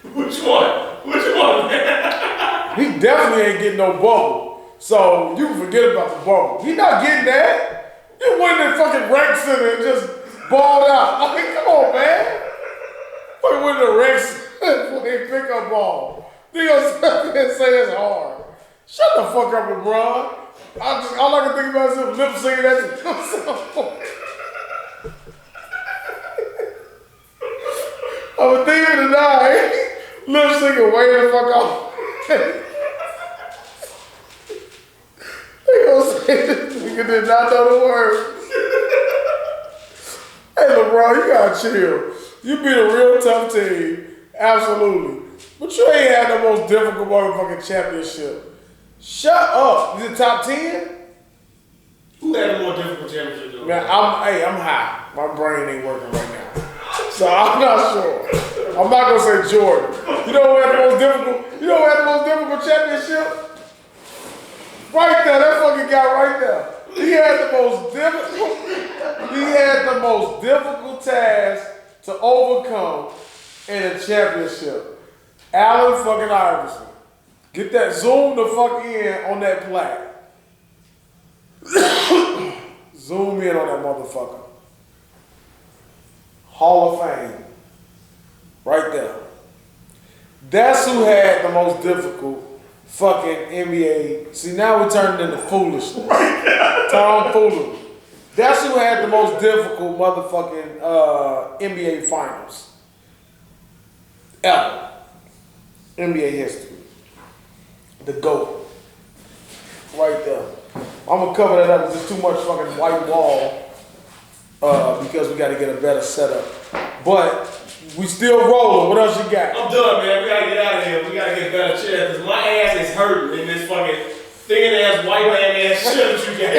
Which one? Which one, man? He definitely ain't getting no bubble. So you can forget about the bubble. He not getting that. You win the fucking rec center and just balled out. I mean, come on, man. Fucking win the rec center when they pick up ball. They gonna say that's hard. Shut the fuck up, LeBron. All I can think about is him lip singing at himself. I was thinking tonight, lip singing way the fuck off. They gonna say this nigga did not know the words. Hey LeBron, you gotta chill. You beat a real tough team, absolutely. But you ain't had the most difficult motherfucking championship. Shut up. You the top 10? Who had a more difficult championship though? Man, I'm high. My brain ain't working right now. So I'm not sure. I'm not gonna say Jordan. You know who had the most difficult? You know who had the most difficult championship? Right there, that fucking guy right there. He had the most difficult task to overcome in a championship. Allen fucking Iverson. Get that, zoom the fuck in on that plaque. Zoom in on that motherfucker. Hall of Fame. Right there. That's who had the most difficult fucking NBA. See, now we're turning into foolishness. Tomfoolery. That's who had the most difficult motherfucking NBA finals ever. NBA history. The GOAT. Right there. I'm gonna cover that up with just too much fucking white wall because we gotta get a better setup. But we still rolling. What else you got? I'm done, man. We gotta get out of here. We gotta get better chairs because my ass is hurting in this fucking thinking ass white man ass shit that you got.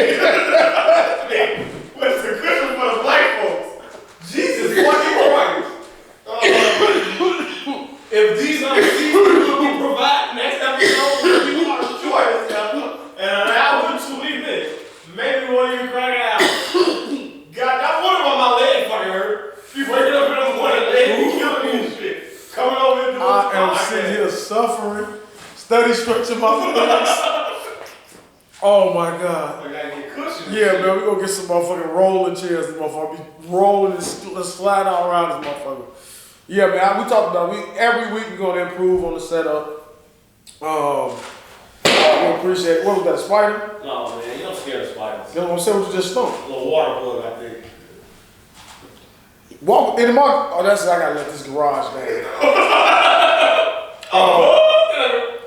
What's the Christmas for the black folks? Jesus fucking Christ. If these are the seasons we provide next episode, we are short as hell. And an hour and 20 minutes. Maybe one of you crack it out. God, I wonder why my leg fucking hurt. You waking up in the morning, leg killing me and shit. Coming over and doing I am sitting here suffering, steady stretching my legs. Oh my God. I gotta get cushions. Yeah, man, we gonna get some motherfucking rolling chairs. This motherfucker be rolling and slide all around this motherfucker. Yeah, man, we talked about every week we're gonna improve on the setup. We appreciate it. What was that, a spider? No, man, you don't scare of spiders. You know what I'm saying? What you just stunk? A little water bug, I think. Walk in the market. Oh, that's I gotta let this garage down.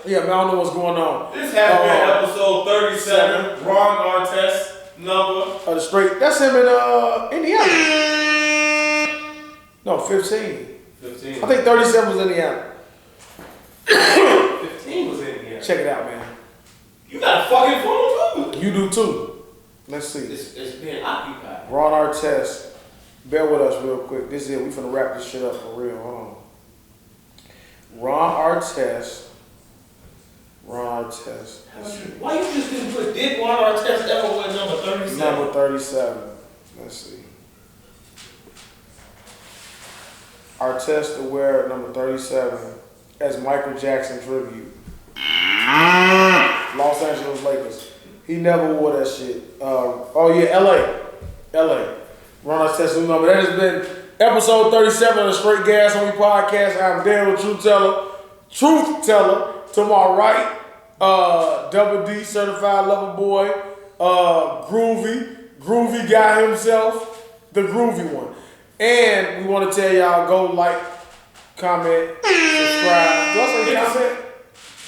Yeah, man, I don't know what's going on. This has been episode 37, Ron Artest number. The straight. That's him in Indiana. No, 15. 15. I think 37 was Indiana. 15 was Indiana. Check it out, man. You got a fucking phone too. You do too. Let's see. It's being occupied. Ron Artest. Bear with us real quick. This is it. We finna wrap this shit up for real. Hold on. Ron Artest. Why you just didn't put did Ron Artest ever win number 37? Number 37. Let's see. Artest to wear number 37. as Michael Jackson tribute. Los Angeles Lakers. He never wore that shit. LA. Run us test new number. That has been episode 37 of the Straight Gas on Me podcast. I'm Daeo, Truth Teller. To my right, Double D, certified lover boy, Groovy guy himself, the groovy one. And we want to tell y'all, go like, comment, subscribe. Do I say comment?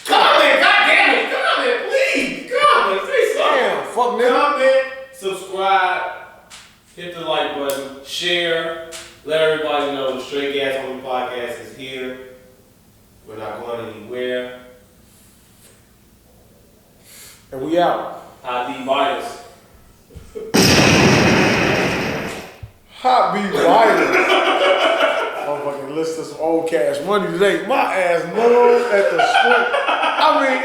Comment, goddammit, comment, please, comment, say something. Damn, fuck nigga. Comment, subscribe, hit the like button, share, let everybody know the Straight Gas on the podcast is here. We're not going anywhere. And we out. ID virus. Hot beat riders. Motherfucking list of some old cash money today. My ass knows at the street. I mean,